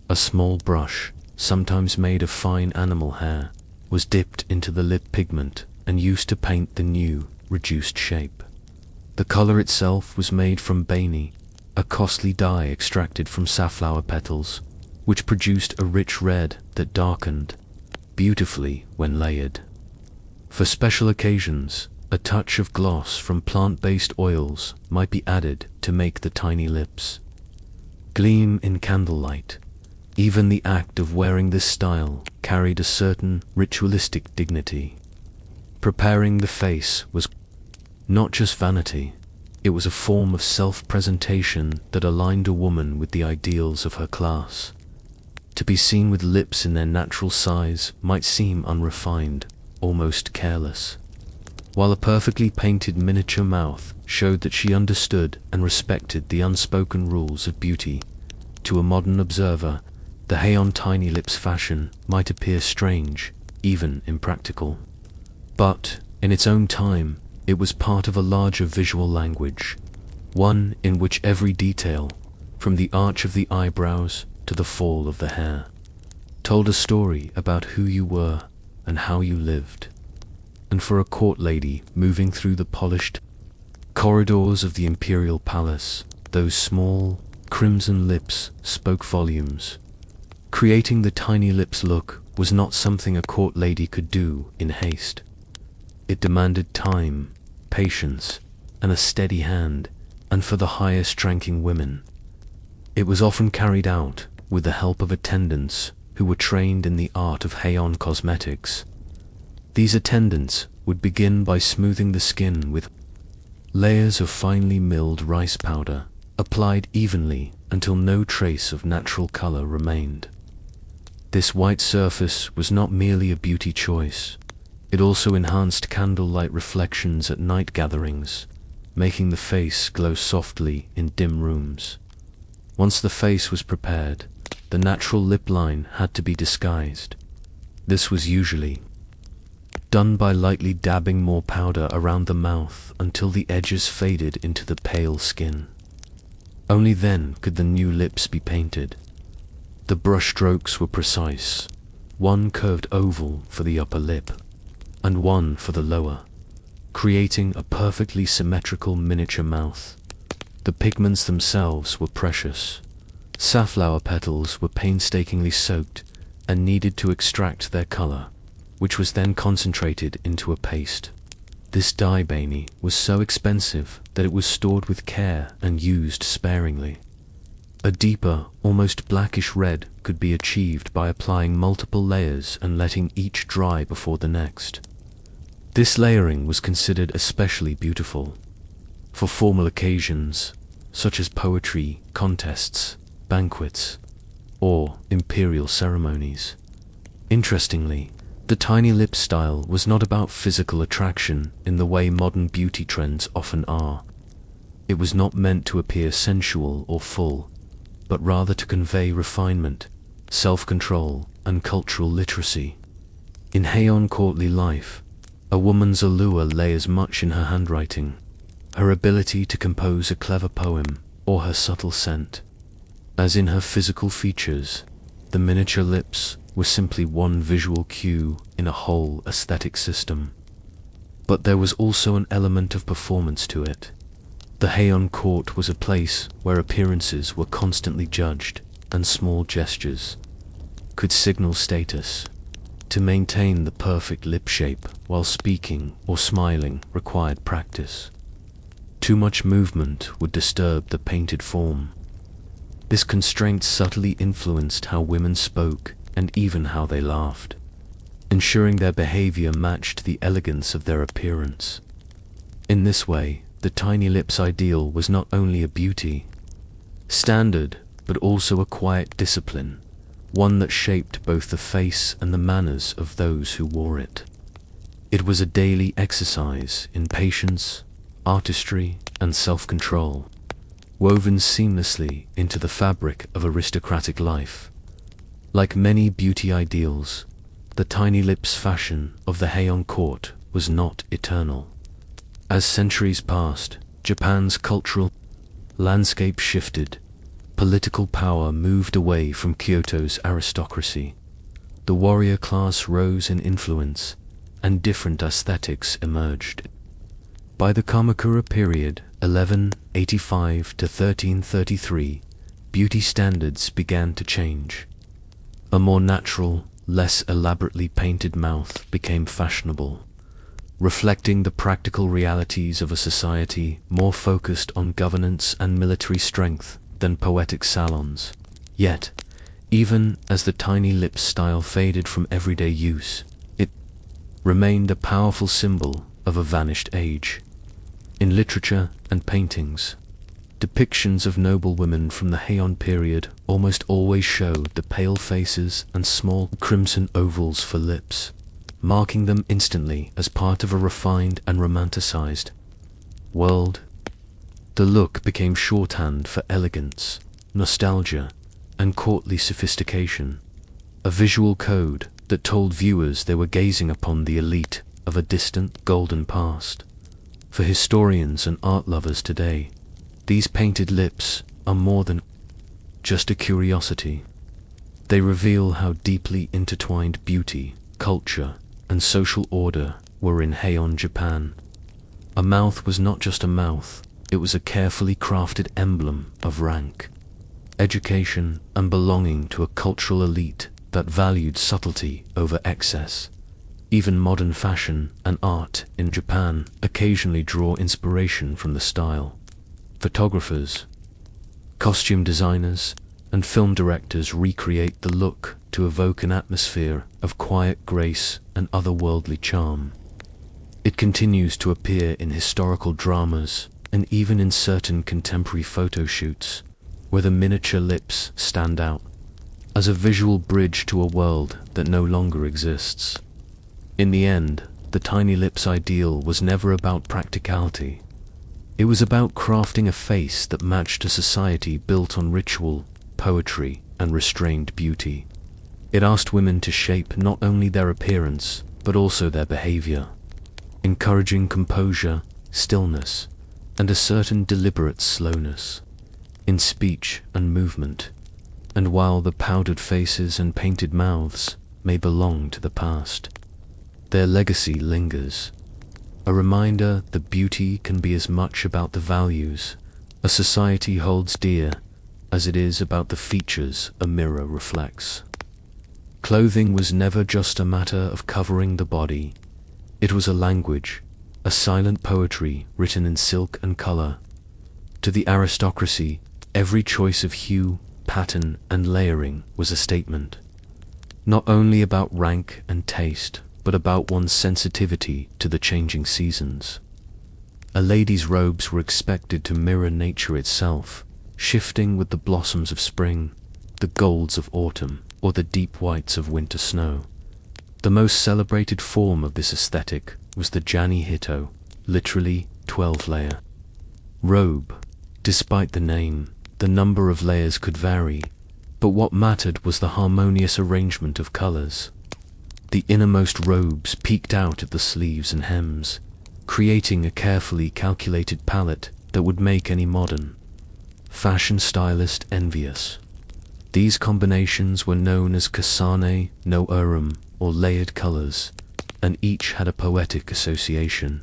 A small brush, sometimes made of fine animal hair, was dipped into the lip pigment and used to paint the new, reduced shape. The color itself was made from bani, a costly dye extracted from safflower petals, which produced a rich red that darkened beautifully when layered. For special occasions, a touch of gloss from plant-based oils might be added to make the tiny lips gleam in candlelight. Even the act of wearing this style carried a certain ritualistic dignity. Preparing the face was not just vanity, it was a form of self-presentation that aligned a woman with the ideals of her class. To be seen with lips in their natural size might seem unrefined, almost careless, while a perfectly painted miniature mouth showed that she understood and respected the unspoken rules of beauty. To a modern observer, the Heian tiny lips fashion might appear strange, even impractical. But In its own time, it was part of a larger visual language, one in which every detail, from the arch of the eyebrows to the fall of the hair, told a story about who you were and how you lived. And for a court lady moving through the polished corridors of the imperial palace, those small, crimson lips spoke volumes. Creating the tiny lips look was not something a court lady could do in haste. It demanded time, patience, and a steady hand, and for the highest-ranking women, it was often carried out with the help of attendants who were trained in the art of Heian cosmetics. These attendants would begin by smoothing the skin with layers of finely milled rice powder, applied evenly until no trace of natural color remained. This white surface was not merely a beauty choice, it also enhanced candlelight reflections at night gatherings, making the face glow softly in dim rooms. Once the face was prepared, the natural lip line had to be disguised. This was usually done by lightly dabbing more powder around the mouth until the edges faded into the pale skin. Only then could the new lips be painted. The brush strokes were precise, one curved oval for the upper lip, and one for the lower, creating a perfectly symmetrical miniature mouth. The pigments themselves were precious. Safflower petals were painstakingly soaked and needed to extract their color, which was then concentrated into a paste. This dye bany was so expensive that it was stored with care and used sparingly. A deeper, almost blackish red could be achieved by applying multiple layers and letting each dry before the next. This layering was considered especially beautiful for formal occasions, such as poetry, contests, banquets, or imperial ceremonies. Interestingly, the tiny lip style was not about physical attraction in the way modern beauty trends often are. It was not meant to appear sensual or full, but rather to convey refinement, self-control, and cultural literacy. In Heian courtly life, a woman's allure lay as much in her handwriting, her ability to compose a clever poem, or her subtle scent, as in her physical features. The miniature lips were simply one visual cue in a whole aesthetic system. But there was also an element of performance to it. The Heian court was a place where appearances were constantly judged, and small gestures could signal status. To maintain the perfect lip shape while speaking or smiling required practice. Too much movement would disturb the painted form. This constraint subtly influenced how women spoke and even how they laughed, ensuring their behavior matched the elegance of their appearance. In this way, the tiny lips ideal was not only a beauty standard, but also a quiet discipline, one that shaped both the face and the manners of those who wore it. It was a daily exercise in patience, artistry, and self-control, woven seamlessly into the fabric of aristocratic life. Like many beauty ideals, the tiny lips fashion of the Heian court was not eternal. As centuries passed, Japan's cultural landscape shifted. Political power moved away from Kyoto's aristocracy. The warrior class rose in influence, and different aesthetics emerged. By the Kamakura period, 1185 to 1333, beauty standards began to change. A more natural, less elaborately painted mouth became fashionable, reflecting the practical realities of a society more focused on governance and military strength than poetic salons. Yet, even as the tiny lips style faded from everyday use, it remained a powerful symbol of a vanished age. In literature and paintings, depictions of noble women from the Heian period almost always showed the pale faces and small crimson ovals for lips, marking them instantly as part of a refined and romanticized world. The look became shorthand for elegance, nostalgia, and courtly sophistication, a visual code that told viewers they were gazing upon the elite of a distant golden past. For historians and art lovers today, these painted lips are more than just a curiosity. They reveal how deeply intertwined beauty, culture, and social order were in Heian, Japan. A mouth was not just a mouth, it was a carefully crafted emblem of rank, education, and belonging to a cultural elite that valued subtlety over excess. Even modern fashion and art in Japan occasionally draw inspiration from the style. Photographers, costume designers, and film directors recreate the look to evoke an atmosphere of quiet grace and otherworldly charm. It continues to appear in historical dramas and even in certain contemporary photo shoots, where the miniature lips stand out as a visual bridge to a world that no longer exists. In the end, the tiny lips ideal was never about practicality. It was about crafting a face that matched a society built on ritual, poetry, and restrained beauty. It asked women to shape not only their appearance, but also their behavior, encouraging composure, stillness, and a certain deliberate slowness in speech and movement. And while the powdered faces and painted mouths may belong to the past, their legacy lingers, a reminder that beauty can be as much about the values a society holds dear as it is about the features a mirror reflects. Clothing was never just a matter of covering the body. It was a language, a silent poetry written in silk and color. To the aristocracy, every choice of hue, pattern, and layering was a statement, not only about rank and taste, but about one's sensitivity to the changing seasons. A lady's robes were expected to mirror nature itself, shifting with the blossoms of spring, the golds of autumn, or the deep whites of winter snow. The most celebrated form of this aesthetic was the Jani Hito, literally 12-layer robe. Despite the name, the number of layers could vary, but what mattered was the harmonious arrangement of colors. The innermost robes peeked out at the sleeves and hems, creating a carefully calculated palette that would make any modern fashion stylist envious. These combinations were known as kasane no urum, or layered colors, and each had a poetic association.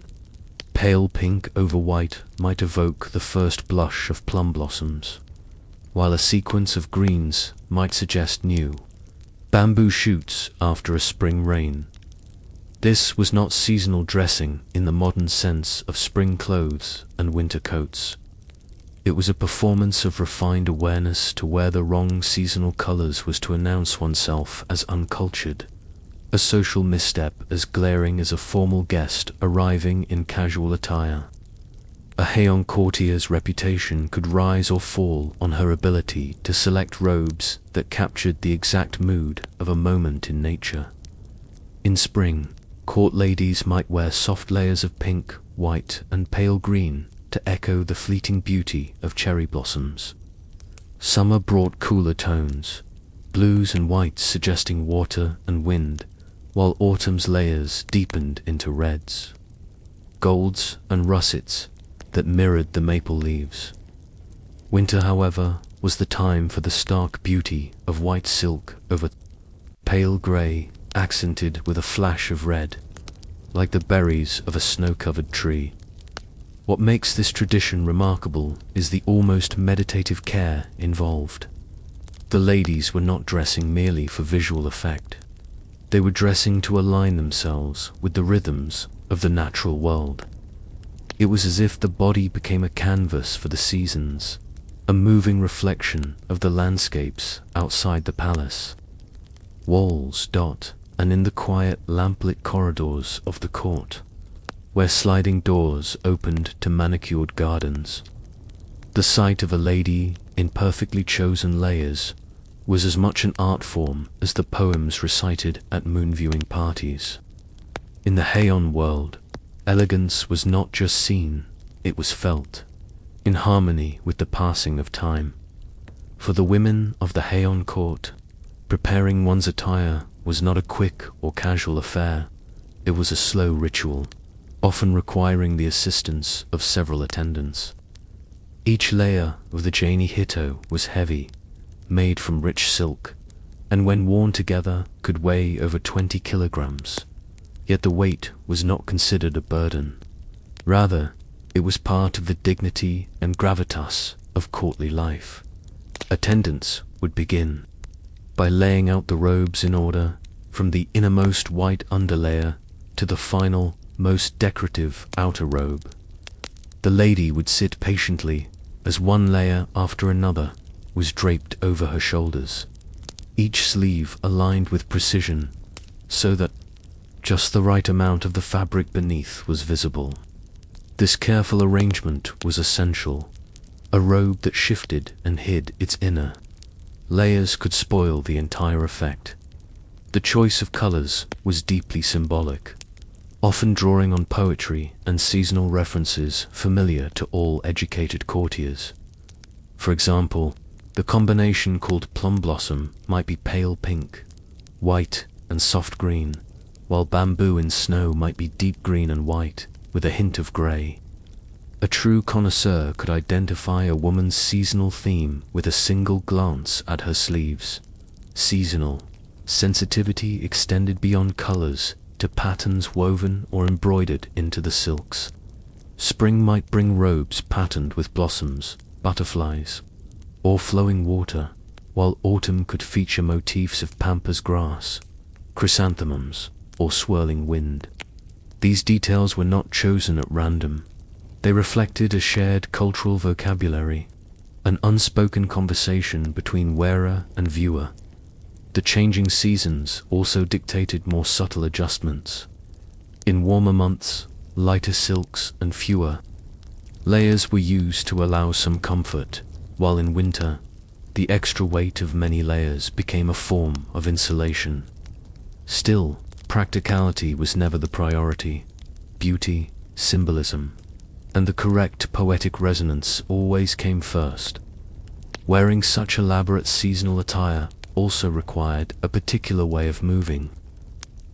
Pale pink over white might evoke the first blush of plum blossoms, while a sequence of greens might suggest new bamboo shoots after a spring rain. This was not seasonal dressing in the modern sense of spring clothes and winter coats. It was a performance of refined awareness to wear the wrong seasonal colors was to announce oneself as uncultured, a social misstep as glaring as a formal guest arriving in casual attire. A Heian courtier's reputation could rise or fall on her ability to select robes that captured the exact mood of a moment in nature. In spring, court ladies might wear soft layers of pink, white, and pale green to echo the fleeting beauty of cherry blossoms. Summer brought cooler tones, blues and whites suggesting water and wind, while autumn's layers deepened into reds, golds, and russets that mirrored the maple leaves. Winter, however, was the time for the stark beauty of white silk over pale grey, accented with a flash of red, like the berries of a snow-covered tree. What makes this tradition remarkable is the almost meditative care involved. The ladies were not dressing merely for visual effect. They were dressing to align themselves with the rhythms of the natural world. It was as if the body became a canvas for the seasons, a moving reflection of the landscapes outside the palace. Walls dot, and in the quiet lamplit corridors of the court, where sliding doors opened to manicured gardens, the sight of a lady in perfectly chosen layers was as much an art form as the poems recited at moon-viewing parties. In the Heian world, elegance was not just seen, it was felt, in harmony with the passing of time. For the women of the Heian court, preparing one's attire was not a quick or casual affair. It was a slow ritual, often requiring the assistance of several attendants. Each layer of the Jani Hito was heavy, made from rich silk, and when worn together could weigh over 20 kilograms. Yet the weight was not considered a burden. Rather, it was part of the dignity and gravitas of courtly life. Attendants would begin by laying out the robes in order, from the innermost white underlayer to the final, most decorative outer robe. The lady would sit patiently as one layer after another was draped over her shoulders, each sleeve aligned with precision so that just the right amount of the fabric beneath was visible. This careful arrangement was essential. A robe that shifted and hid its inner layers could spoil the entire effect. The choice of colors was deeply symbolic, often drawing on poetry and seasonal references familiar to all educated courtiers. For example, the combination called plum blossom might be pale pink, white, and soft green, while bamboo in snow might be deep green and white, with a hint of gray. A true connoisseur could identify a woman's seasonal theme with a single glance at her sleeves. Seasonal sensitivity extended beyond colors to patterns woven or embroidered into the silks. Spring might bring robes patterned with blossoms, butterflies, or flowing water, while autumn could feature motifs of pampas grass, chrysanthemums, or swirling wind. These details were not chosen at random. They reflected a shared cultural vocabulary, an unspoken conversation between wearer and viewer. The changing seasons also dictated more subtle adjustments. In warmer months, lighter silks and fewer layers were used to allow some comfort, while in winter, the extra weight of many layers became a form of insulation. Still, practicality was never the priority. Beauty, symbolism, and the correct poetic resonance always came first. Wearing such elaborate seasonal attire also required a particular way of moving.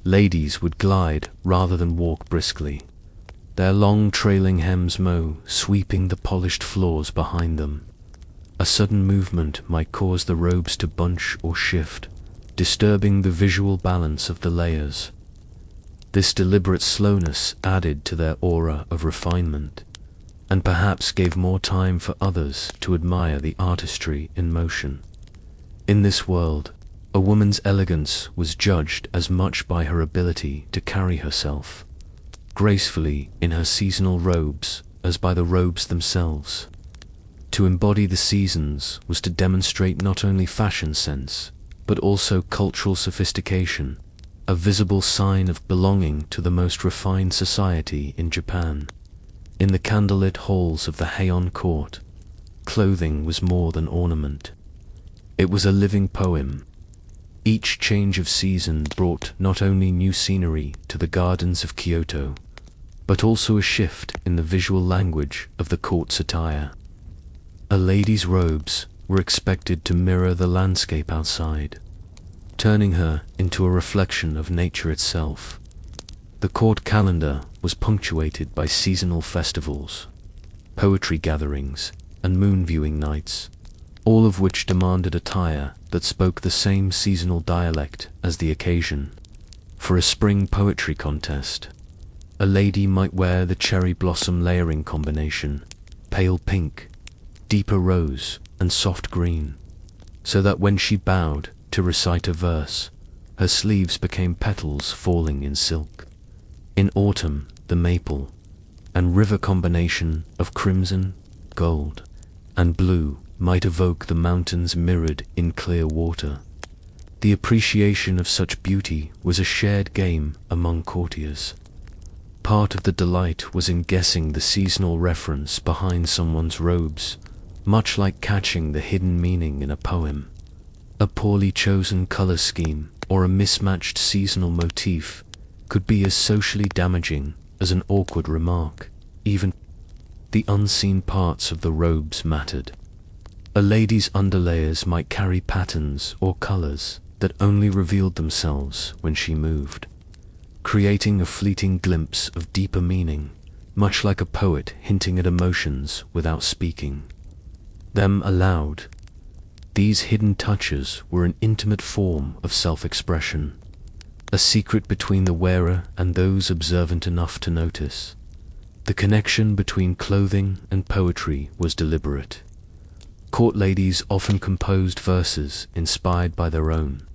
Ladies would glide rather than walk briskly, their long trailing hems sweeping the polished floors behind them. A sudden movement might cause the robes to bunch or shift, disturbing the visual balance of the layers. This deliberate slowness added to their aura of refinement, and perhaps gave more time for others to admire the artistry in motion. In this world, a woman's elegance was judged as much by her ability to carry herself gracefully in her seasonal robes as by the robes themselves. To embody the seasons was to demonstrate not only fashion sense, but also cultural sophistication, a visible sign of belonging to the most refined society in Japan. In the candlelit halls of the Heian court, clothing was more than ornament. It was a living poem. Each change of season brought not only new scenery to the gardens of Kyoto, but also a shift in the visual language of the court's attire. A lady's robes were expected to mirror the landscape outside, turning her into a reflection of nature itself. The court calendar was punctuated by seasonal festivals, poetry gatherings, and moon viewing nights, all of which demanded attire that spoke the same seasonal dialect as the occasion. For a spring poetry contest, a lady might wear the cherry blossom layering combination, pale pink, deeper rose, and soft green, so that when she bowed to recite a verse, her sleeves became petals falling in silk. In autumn, the maple and river combination of crimson, gold, and blue might evoke the mountains mirrored in clear water. The appreciation of such beauty was a shared game among courtiers. Part of the delight was in guessing the seasonal reference behind someone's robes, much like catching the hidden meaning in a poem. A poorly chosen color scheme or a mismatched seasonal motif could be as socially damaging as an awkward remark. Even the unseen parts of the robes mattered. A lady's underlayers might carry patterns or colors that only revealed themselves when she moved. creating a fleeting glimpse of deeper meaning, much like a poet hinting at emotions without speaking them aloud. These hidden touches were an intimate form of self-expression, a secret between the wearer and those observant enough to notice. The connection between clothing and poetry was deliberate. Court ladies often composed verses inspired by their own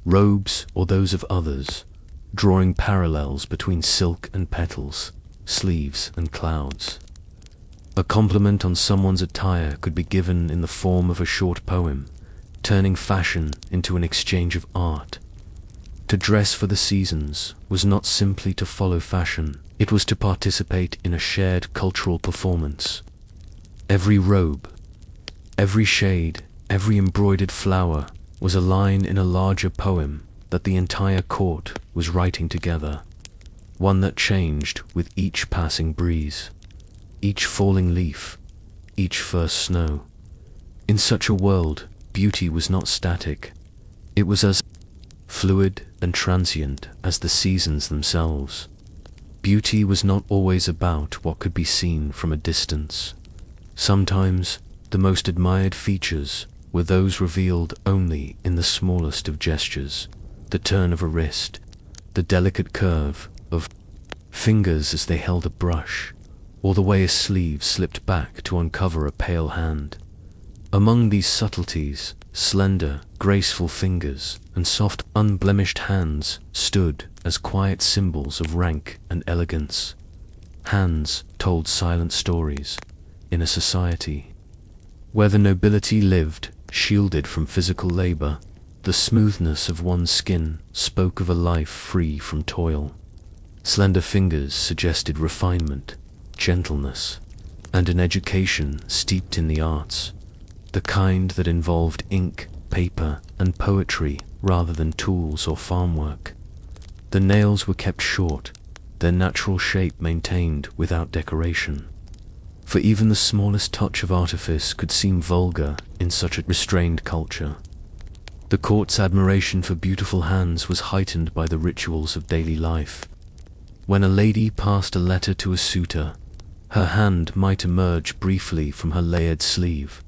robes or those of others, drawing parallels between silk and petals, sleeves and clouds. A compliment on someone's attire could be given in the form of a short poem, turning fashion into an exchange of art. To dress for the seasons was not simply to follow fashion, it was to participate in a shared cultural performance. Every robe, every shade, every embroidered flower was a line in a larger poem that the entire court was writing together, one that changed with each passing breeze, each falling leaf, each first snow. In such a world, beauty was not static. It was as fluid and transient as the seasons themselves. Beauty was not always about what could be seen from a distance. Sometimes, the most admired features were those revealed only in the smallest of gestures, the turn of a wrist, the delicate curve of fingers as they held a brush, or the way a sleeve slipped back to uncover a pale hand. Among these subtleties, slender, graceful fingers and soft, unblemished hands stood as quiet symbols of rank and elegance. Hands told silent stories in a society where the nobility lived, shielded from physical labor. The smoothness of one's skin spoke of a life free from toil. Slender fingers suggested refinement, gentleness, and an education steeped in the arts, the kind that involved ink, paper, and poetry rather than tools or farm work. The nails were kept short, their natural shape maintained without decoration, for even the smallest touch of artifice could seem vulgar in such a restrained culture. The court's admiration for beautiful hands was heightened by the rituals of daily life. When a lady passed a letter to a suitor, her hand might emerge briefly from her layered sleeve,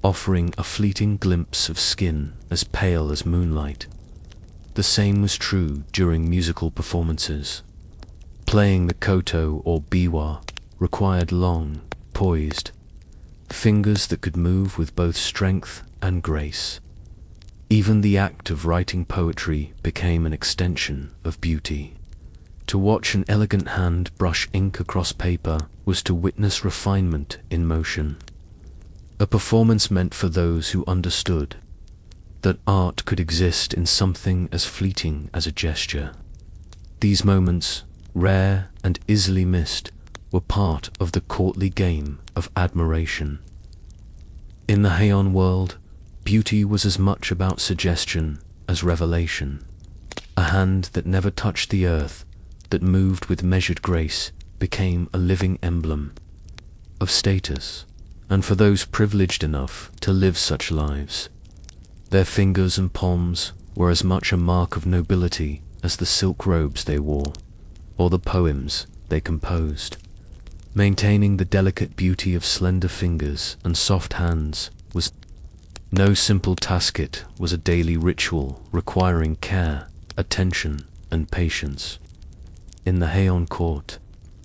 offering a fleeting glimpse of skin as pale as moonlight. The same was true during musical performances. Playing the koto or biwa required long, poised fingers that could move with both strength and grace. Even the act of writing poetry became an extension of beauty. To watch an elegant hand brush ink across paper was to witness refinement in motion. A performance meant for those who understood that art could exist in something as fleeting as a gesture. These moments, rare and easily missed, were part of the courtly game of admiration. In the Heian world, beauty was as much about suggestion as revelation. A hand that never touched the earth, that moved with measured grace, became a living emblem of status, and for those privileged enough to live such lives, their fingers and palms were as much a mark of nobility as the silk robes they wore, or the poems they composed. Maintaining the delicate beauty of slender fingers and soft hands was no simple task. It was a daily ritual requiring care, attention, and patience. In the Heian court,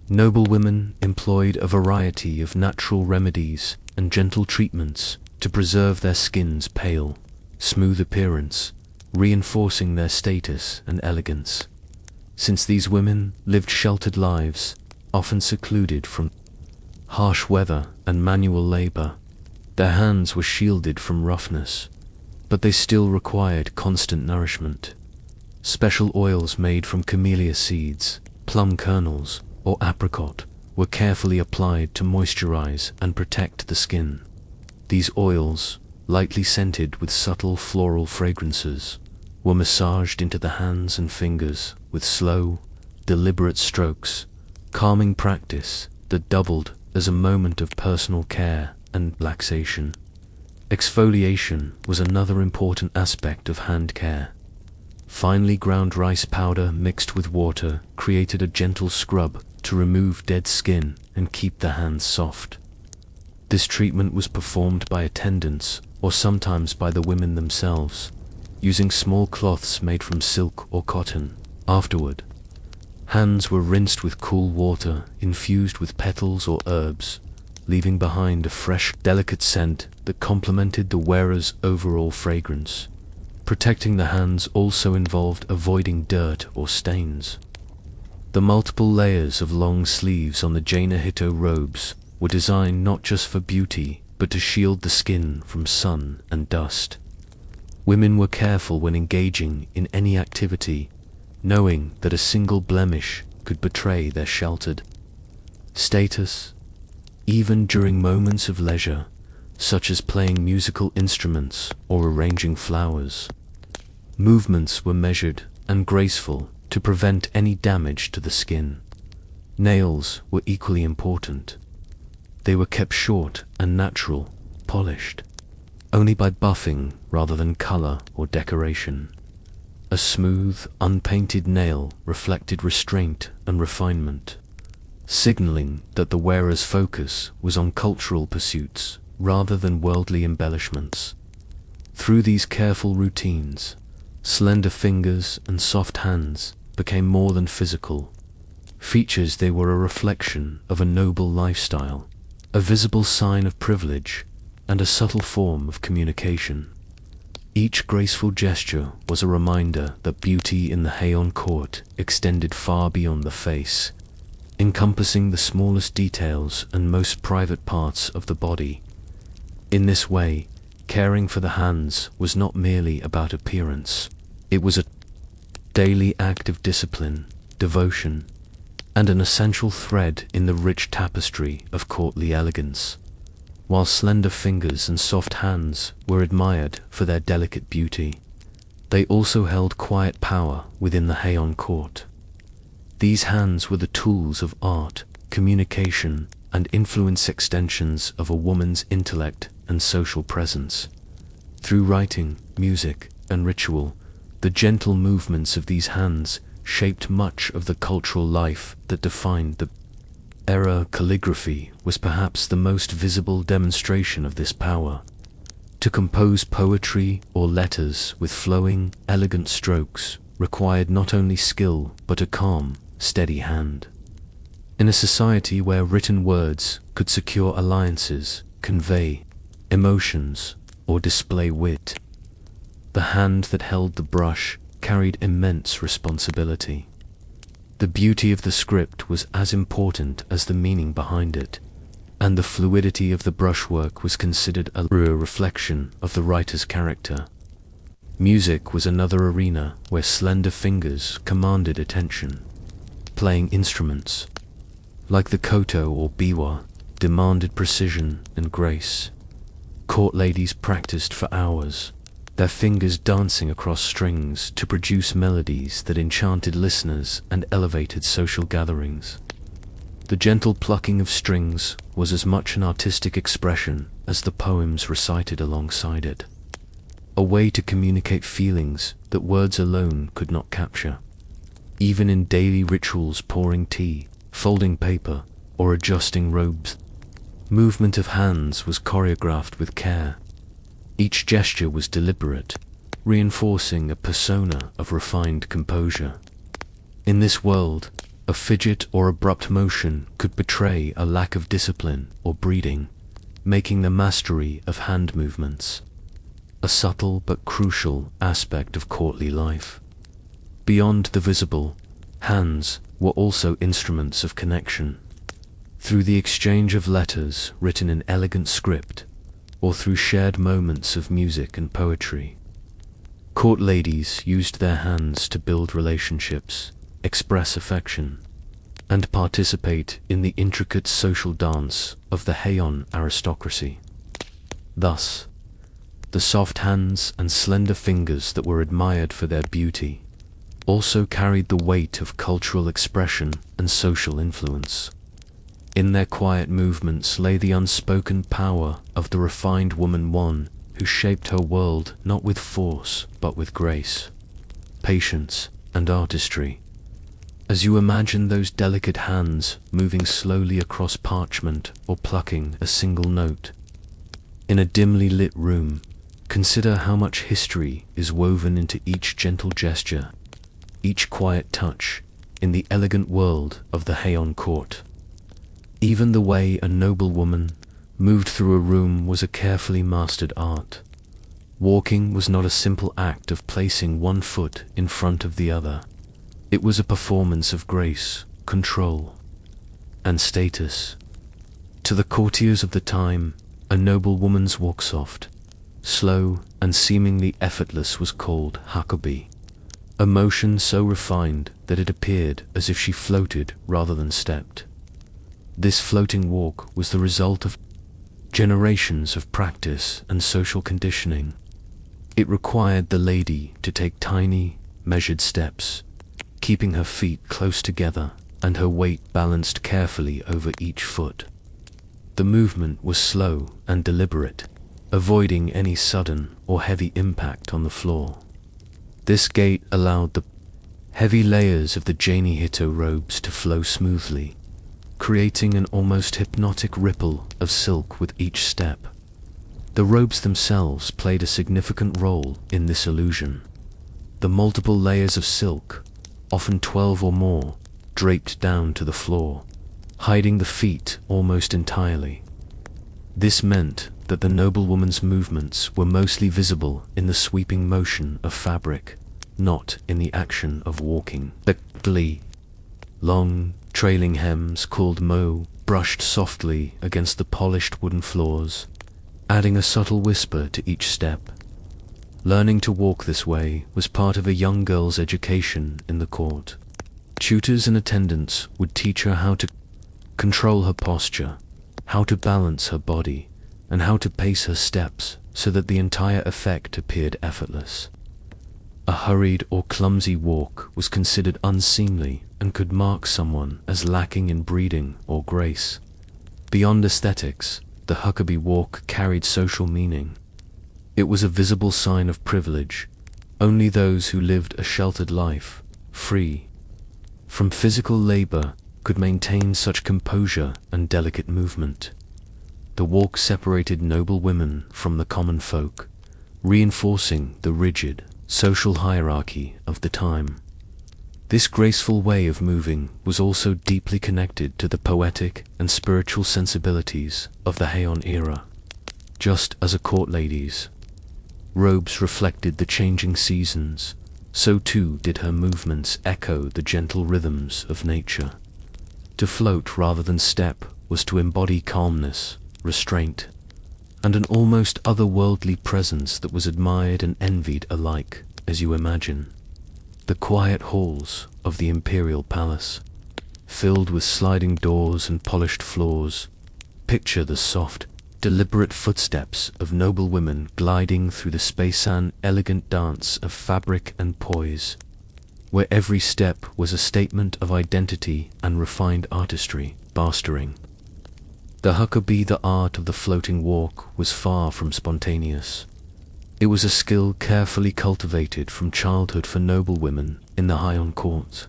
noblewomen employed a variety of natural remedies and gentle treatments to preserve their skin's pale, smooth appearance, reinforcing their status and elegance. Since these women lived sheltered lives, often secluded from harsh weather and manual labor, their hands were shielded from roughness, but they still required constant nourishment. Special oils made from camellia seeds, plum kernels, or apricot were carefully applied to moisturize and protect the skin. These oils, lightly scented with subtle floral fragrances, were massaged into the hands and fingers with slow, deliberate strokes, calming practice that doubled as a moment of personal care and relaxation. Exfoliation was another important aspect of hand care. Finely ground rice powder mixed with water created a gentle scrub to remove dead skin and keep the hands soft. This treatment was performed by attendants or sometimes by the women themselves, using small cloths made from silk or cotton. Afterward, hands were rinsed with cool water infused with petals or herbs, leaving behind a fresh, delicate scent that complemented the wearer's overall fragrance. Protecting the hands also involved avoiding dirt or stains. The multiple layers of long sleeves on the Jainahito robes were designed not just for beauty, but to shield the skin from sun and dust. Women were careful when engaging in any activity, knowing that a single blemish could betray their sheltered status. Even during moments of leisure, such as playing musical instruments or arranging flowers, movements were measured and graceful to prevent any damage to the skin. Nails were equally important. They were kept short and natural, polished only by buffing rather than color or decoration. A smooth, unpainted nail reflected restraint and refinement, signaling that the wearer's focus was on cultural pursuits rather than worldly embellishments. Through these careful routines, slender fingers and soft hands became more than physical features. They were a reflection of a noble lifestyle, a visible sign of privilege, and a subtle form of communication. Each graceful gesture was a reminder that beauty in the Heian court extended far beyond the face, encompassing the smallest details and most private parts of the body. In this way, caring for the hands was not merely about appearance. It was a daily act of discipline, devotion, and an essential thread in the rich tapestry of courtly elegance. While slender fingers and soft hands were admired for their delicate beauty, they also held quiet power within the Heian court. These hands were the tools of art, communication, and influence, extensions of a woman's intellect and social presence. Through writing, music, and ritual, the gentle movements of these hands shaped much of the cultural life that defined the era. Calligraphy was perhaps the most visible demonstration of this power. To compose poetry or letters with flowing, elegant strokes required not only skill but a calm, steady hand. In a society where written words could secure alliances, convey emotions, or display wit, the hand that held the brush carried immense responsibility. The beauty of the script was as important as the meaning behind it, and the fluidity of the brushwork was considered a reflection of the writer's character. Music was another arena where slender fingers commanded attention. Playing instruments, like the koto or biwa, demanded precision and grace. Court ladies practiced for hours, their fingers dancing across strings to produce melodies that enchanted listeners and elevated social gatherings. The gentle plucking of strings was as much an artistic expression as the poems recited alongside it, a way to communicate feelings that words alone could not capture. Even in daily rituals, pouring tea, folding paper, or adjusting robes, movement of hands was choreographed with care. Each gesture was deliberate, reinforcing a persona of refined composure. In this world, a fidget or abrupt motion could betray a lack of discipline or breeding, making the mastery of hand movements a subtle but crucial aspect of courtly life. Beyond the visible, hands were also instruments of connection. Through the exchange of letters written in elegant script, or through shared moments of music and poetry, court ladies used their hands to build relationships, express affection, and participate in the intricate social dance of the Heian aristocracy. Thus, the soft hands and slender fingers that were admired for their beauty also carried the weight of cultural expression and social influence. In their quiet movements lay the unspoken power of the refined woman, one who shaped her world not with force but with grace. patience, and artistry. As you imagine those delicate hands moving slowly across parchment or plucking a single note, in a dimly lit room, consider how much history is woven into each gentle gesture, each quiet touch, in the elegant world of the Heian court. Even the way a noble woman moved through a room was a carefully mastered art. Walking was not a simple act of placing one foot in front of the other. It was a performance of grace, control, and status. To the courtiers of the time, a noble woman's walk soft, slow, and seemingly effortless was called hakubi, a motion so refined that it appeared as if she floated rather than stepped. This floating walk was the result of generations of practice and social conditioning. It required the lady to take tiny, measured steps, keeping her feet close together and her weight balanced carefully over each foot. The movement was slow and deliberate, avoiding any sudden or heavy impact on the floor. This gait allowed the heavy layers of the Hito robes to flow smoothly, creating an almost hypnotic ripple of silk with each step. The robes themselves played a significant role in this illusion. The multiple layers of silk, often 12 or more, draped down to the floor, hiding the feet almost entirely. This meant that the noblewoman's movements were mostly visible in the sweeping motion of fabric, not in the action of walking. The long, trailing hems called mo brushed softly against the polished wooden floors, adding a subtle whisper to each step. Learning to walk this way was part of a young girl's education in the court. Tutors and attendants would teach her how to control her posture, how to balance her body, and how to pace her steps so that the entire effect appeared effortless. A hurried or clumsy walk was considered unseemly and could mark someone as lacking in breeding or grace. Beyond aesthetics, the huckabee walk carried social meaning. It was a visible sign of privilege. Only those who lived a sheltered life, free from physical labor, could maintain such composure and delicate movement. The walk separated noble women from the common folk, reinforcing the rigid social hierarchy of the time. This graceful way of moving was also deeply connected to the poetic and spiritual sensibilities of the Heian era. Just as a court lady's robes reflected the changing seasons, so too did her movements echo the gentle rhythms of nature. To float rather than step was to embody calmness, restraint, and an almost otherworldly presence that was admired and envied alike, as you imagine. The quiet halls of the imperial palace, filled with sliding doors and polished floors. Picture the soft, deliberate footsteps of noble women gliding through the space-an elegant dance of fabric and poise, where every step was a statement of identity and refined artistry, mastering. The huckabee, the art of the floating walk, was far from spontaneous. It was a skill carefully cultivated from childhood for noble women in the Heian court.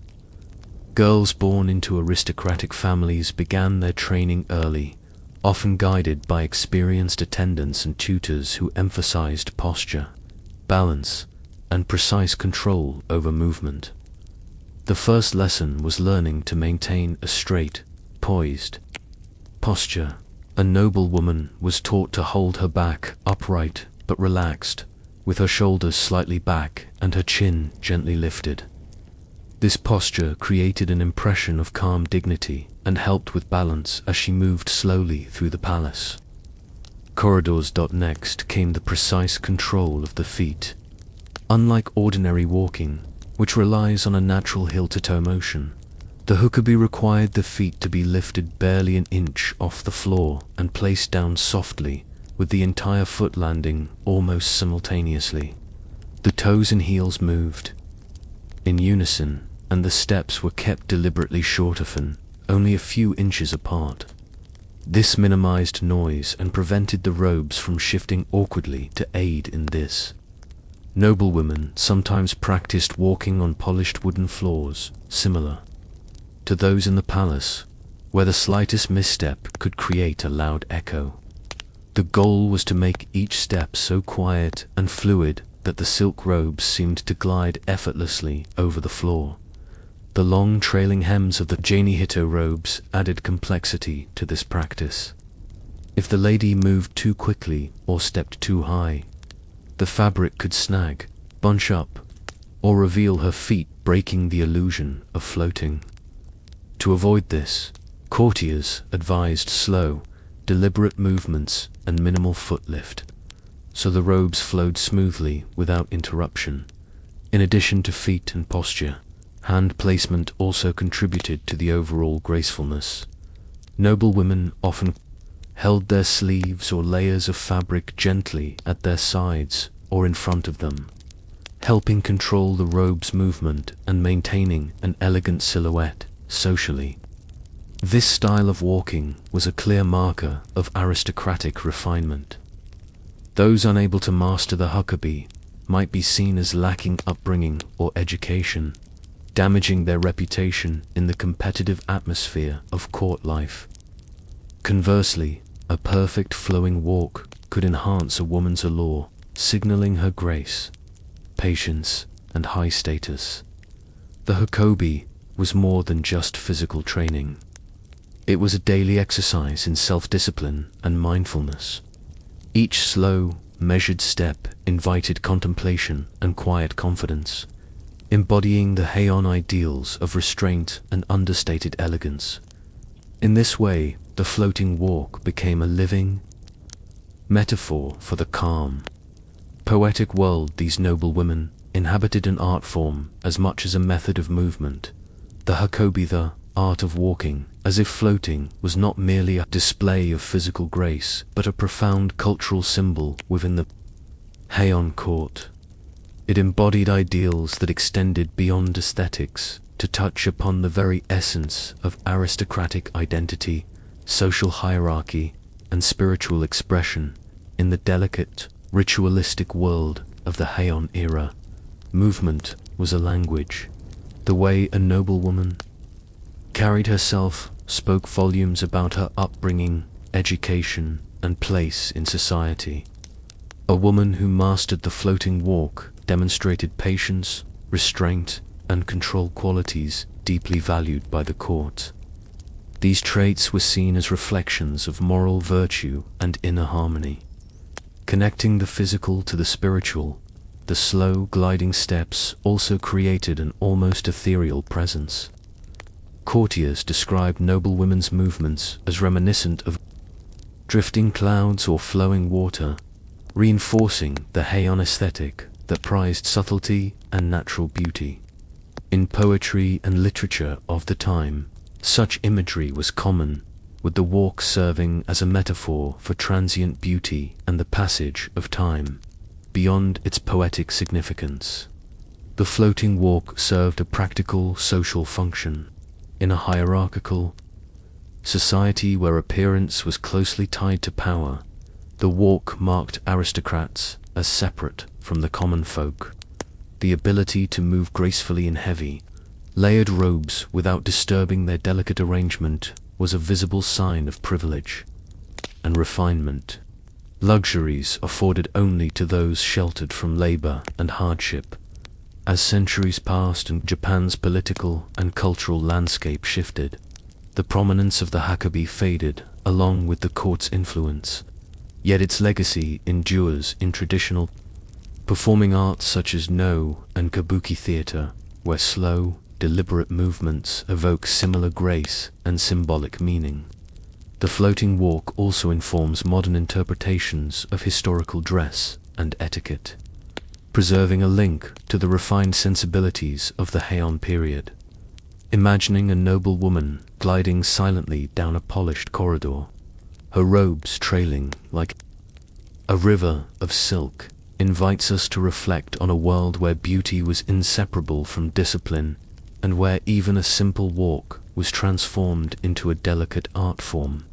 Girls born into aristocratic families began their training early, often guided by experienced attendants and tutors who emphasized posture, balance, and precise control over movement. The first lesson was learning to maintain a straight, poised posture. A noble woman was taught to hold her back upright but relaxed, with her shoulders slightly back and her chin gently lifted. This posture created an impression of calm dignity and helped with balance as she moved slowly through the palace. Corridors. Next came the precise control of the feet. Unlike ordinary walking, which relies on a natural heel-to-toe motion, the huckabee required the feet to be lifted barely an inch off the floor and placed down softly, with the entire foot landing almost simultaneously. The toes and heels moved in unison, and the steps were kept deliberately short, often only a few inches apart. This minimized noise and prevented the robes from shifting awkwardly to aid in this. Noblewomen sometimes practiced walking on polished wooden floors, similar to those in the palace, where the slightest misstep could create a loud echo. The goal was to make each step so quiet and fluid that the silk robes seemed to glide effortlessly over the floor. The long trailing hems of the Janihito robes added complexity to this practice. If the lady moved too quickly or stepped too high, the fabric could snag, bunch up, or reveal her feet, breaking the illusion of floating. To avoid this, courtiers advised slow, deliberate movements and minimal foot lift, so the robes flowed smoothly without interruption. In addition to feet and posture, hand placement also contributed to the overall gracefulness. Noblewomen often held their sleeves or layers of fabric gently at their sides or in front of them, helping control the robe's movement and maintaining an elegant silhouette socially. This style of walking was a clear marker of aristocratic refinement. Those unable to master the huckabee might be seen as lacking upbringing or education, damaging their reputation in the competitive atmosphere of court life. Conversely, a perfect flowing walk could enhance a woman's allure, signaling her grace, patience, and high status. The huckabee was more than just physical training. It was a daily exercise in self-discipline and mindfulness. Each slow, measured step invited contemplation and quiet confidence, embodying the Heian ideals of restraint and understated elegance. In this way, the floating walk became a living metaphor for the calm, poetic world these noble women inhabited, an art form as much as a method of movement. The huckabee, the art of walking as if floating, was not merely a display of physical grace, but a profound cultural symbol within the Heian court. It embodied ideals that extended beyond aesthetics to touch upon the very essence of aristocratic identity, social hierarchy, and spiritual expression. In the delicate, ritualistic world of the Heian era, movement was a language. The way a noblewoman carried herself spoke volumes about her upbringing, education, and place in society. A woman who mastered the floating walk demonstrated patience, restraint, and control, qualities deeply valued by the court. These traits were seen as reflections of moral virtue and inner harmony. Connecting the physical to the spiritual, the slow, gliding steps also created an almost ethereal presence. Courtiers described noblewomen's movements as reminiscent of drifting clouds or flowing water, reinforcing the Heian aesthetic that prized subtlety and natural beauty. In poetry and literature of the time, such imagery was common, with the walk serving as a metaphor for transient beauty and the passage of time. Beyond its poetic significance, the floating walk served a practical social function. In a hierarchical society where appearance was closely tied to power, the walk marked aristocrats as separate from the common folk. The ability to move gracefully in heavy, layered robes without disturbing their delicate arrangement was a visible sign of privilege and refinement, luxuries afforded only to those sheltered from labor and hardship. As centuries passed and Japan's political and cultural landscape shifted, the prominence of the huckabee faded along with the court's influence. Yet its legacy endures in traditional performing arts such as no and kabuki theater, where slow, deliberate movements evoke similar grace and symbolic meaning. The floating walk also informs modern interpretations of historical dress and etiquette, preserving a link to the refined sensibilities of the Heian period. Imagining a noble woman gliding silently down a polished corridor, her robes trailing like a river of silk, invites us to reflect on a world where beauty was inseparable from discipline, and where even a simple walk was transformed into a delicate art form.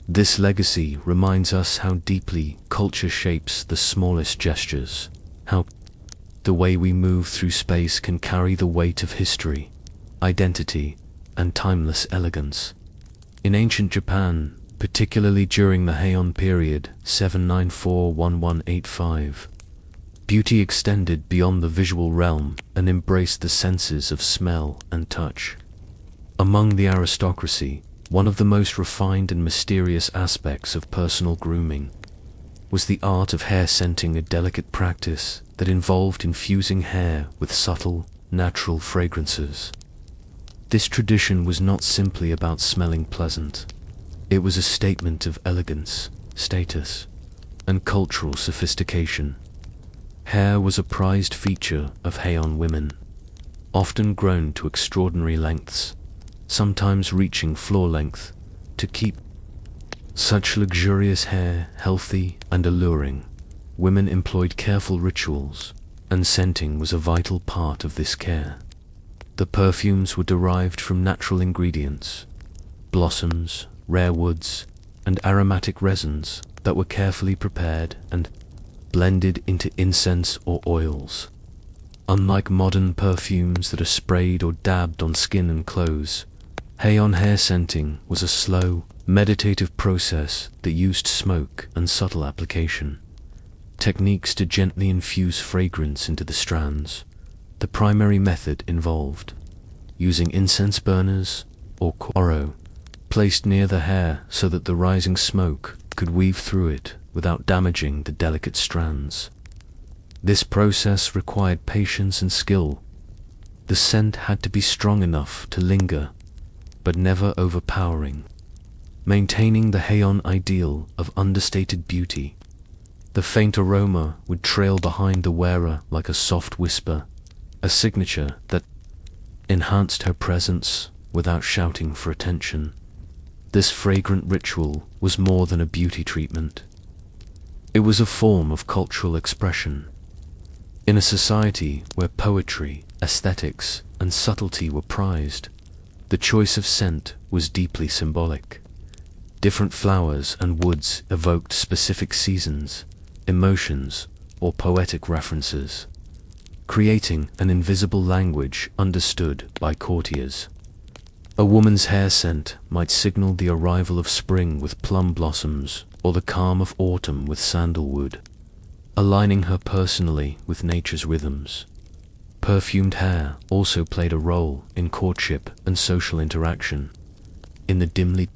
This legacy reminds us how deeply culture shapes the smallest gestures, how The way we move through space can carry the weight of history, identity, and timeless elegance. In ancient Japan, particularly during the Heian period 794–1185, beauty extended beyond the visual realm and embraced the senses of smell and touch. Among the aristocracy, one of the most refined and mysterious aspects of personal grooming was the art of hair scenting, a delicate practice that involved infusing hair with subtle, natural fragrances. This tradition was not simply about smelling pleasant. It was a statement of elegance, status, and cultural sophistication. Hair was a prized feature of Heian women, often grown to extraordinary lengths, sometimes reaching floor length, to keep such luxurious hair healthy and alluring. Women employed careful rituals, and scenting was a vital part of this care. The perfumes were derived from natural ingredients, blossoms, rare woods, and aromatic resins that were carefully prepared and blended into incense or oils. Unlike modern perfumes that are sprayed or dabbed on skin and clothes, Heian hair scenting was a slow, meditative process that used smoke and subtle application techniques to gently infuse fragrance into the strands. The primary method involved using incense burners or koro placed near the hair so that the rising smoke could weave through it without damaging the delicate strands. This process required patience and skill. The scent had to be strong enough to linger, but never overpowering, maintaining the Heian ideal of understated beauty. The faint aroma would trail behind the wearer like a soft whisper, a signature that enhanced her presence without shouting for attention. This fragrant ritual was more than a beauty treatment. It was a form of cultural expression. In a society where poetry, aesthetics, and subtlety were prized, the choice of scent was deeply symbolic. Different flowers and woods evoked specific seasons, emotions, or poetic references, creating an invisible language understood by courtiers. A woman's hair scent might signal the arrival of spring with plum blossoms, or the calm of autumn with sandalwood, aligning her personally with nature's rhythms. Perfumed hair also played a role in courtship and social interaction. In the dimly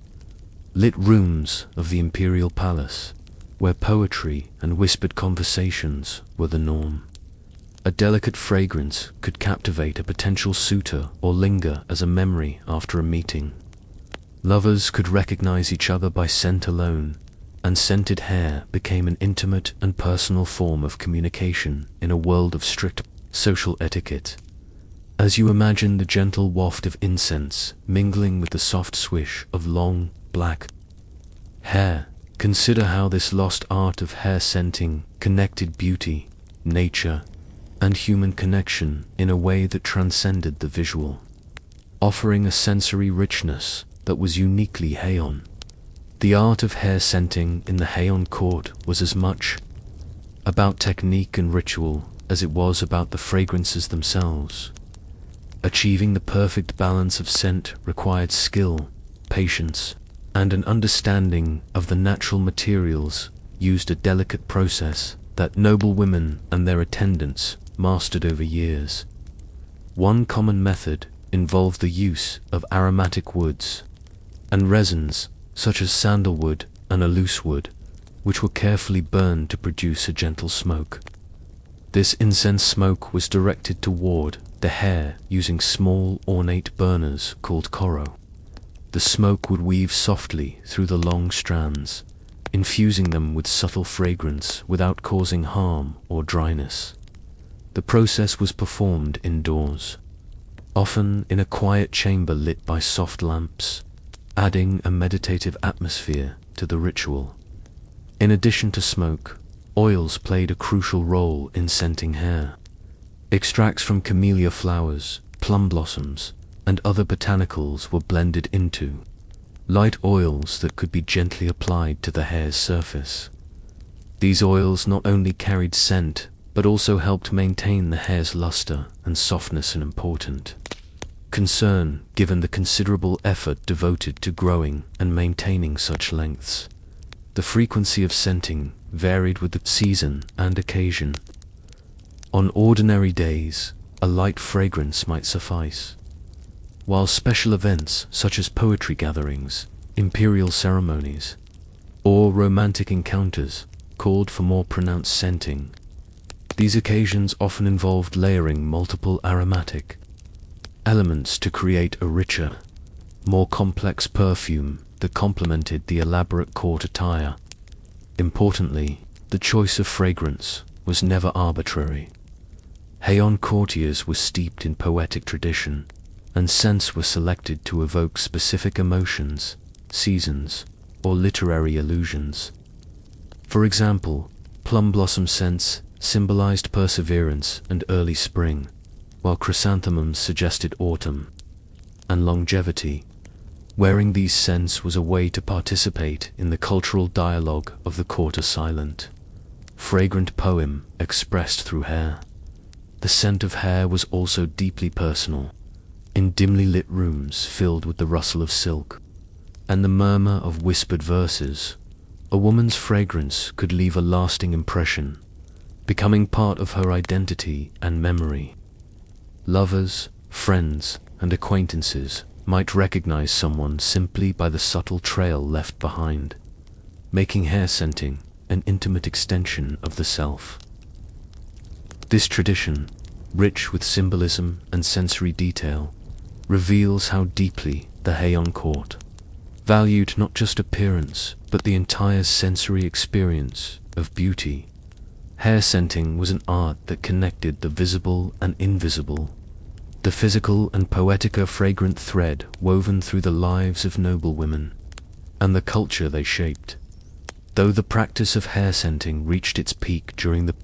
lit rooms of the imperial palace, where poetry and whispered conversations were the norm, a delicate fragrance could captivate a potential suitor or linger as a memory after a meeting. Lovers could recognize each other by scent alone, and scented hair became an intimate and personal form of communication in a world of strict social etiquette. As you imagine the gentle waft of incense mingling with the soft swish of long, black hair, consider how this lost art of hair scenting connected beauty, nature, and human connection in a way that transcended the visual, offering a sensory richness that was uniquely Heian. The art of hair scenting in the Heian court was as much about technique and ritual as it was about the fragrances themselves. Achieving the perfect balance of scent required skill, patience, and an understanding of the natural materials used, a delicate process that noble women and their attendants mastered over years. One common method involved the use of aromatic woods and resins such as sandalwood and aloes wood, which were carefully burned to produce a gentle smoke. This incense smoke was directed toward the hair using small ornate burners called koro. The smoke would weave softly through the long strands, infusing them with subtle fragrance without causing harm or dryness. The process was performed indoors, often in a quiet chamber lit by soft lamps, adding a meditative atmosphere to the ritual. In addition to smoke, oils played a crucial role in scenting hair. Extracts from camellia flowers, plum blossoms, and other botanicals were blended into light oils that could be gently applied to the hair's surface. These oils not only carried scent, but also helped maintain the hair's luster and softness, an important concern given the considerable effort devoted to growing and maintaining such lengths. The frequency of scenting varied with the season and occasion. On ordinary days, a light fragrance might suffice, while special events such as poetry gatherings, imperial ceremonies, or romantic encounters called for more pronounced scenting. These occasions often involved layering multiple aromatic elements to create a richer, more complex perfume that complemented the elaborate court attire. Importantly, the choice of fragrance was never arbitrary. Heian courtiers were steeped in poetic tradition, and scents were selected to evoke specific emotions, seasons, or literary allusions. For example, plum blossom scents symbolized perseverance and early spring, while chrysanthemums suggested autumn and longevity. Wearing these scents was a way to participate in the cultural dialogue of the court, a silent, fragrant poem expressed through hair. The scent of hair was also deeply personal. In dimly lit rooms filled with the rustle of silk and the murmur of whispered verses, a woman's fragrance could leave a lasting impression, becoming part of her identity and memory. Lovers, friends, and acquaintances might recognize someone simply by the subtle trail left behind, making hair scenting an intimate extension of the self. This tradition, rich with symbolism and sensory detail, reveals how deeply the Heian court valued not just appearance but the entire sensory experience of beauty. Hair scenting was an art that connected the visible and invisible, the physical and poetic, a fragrant thread woven through the lives of noble women and the culture they shaped. Though the practice of hair scenting reached its peak during the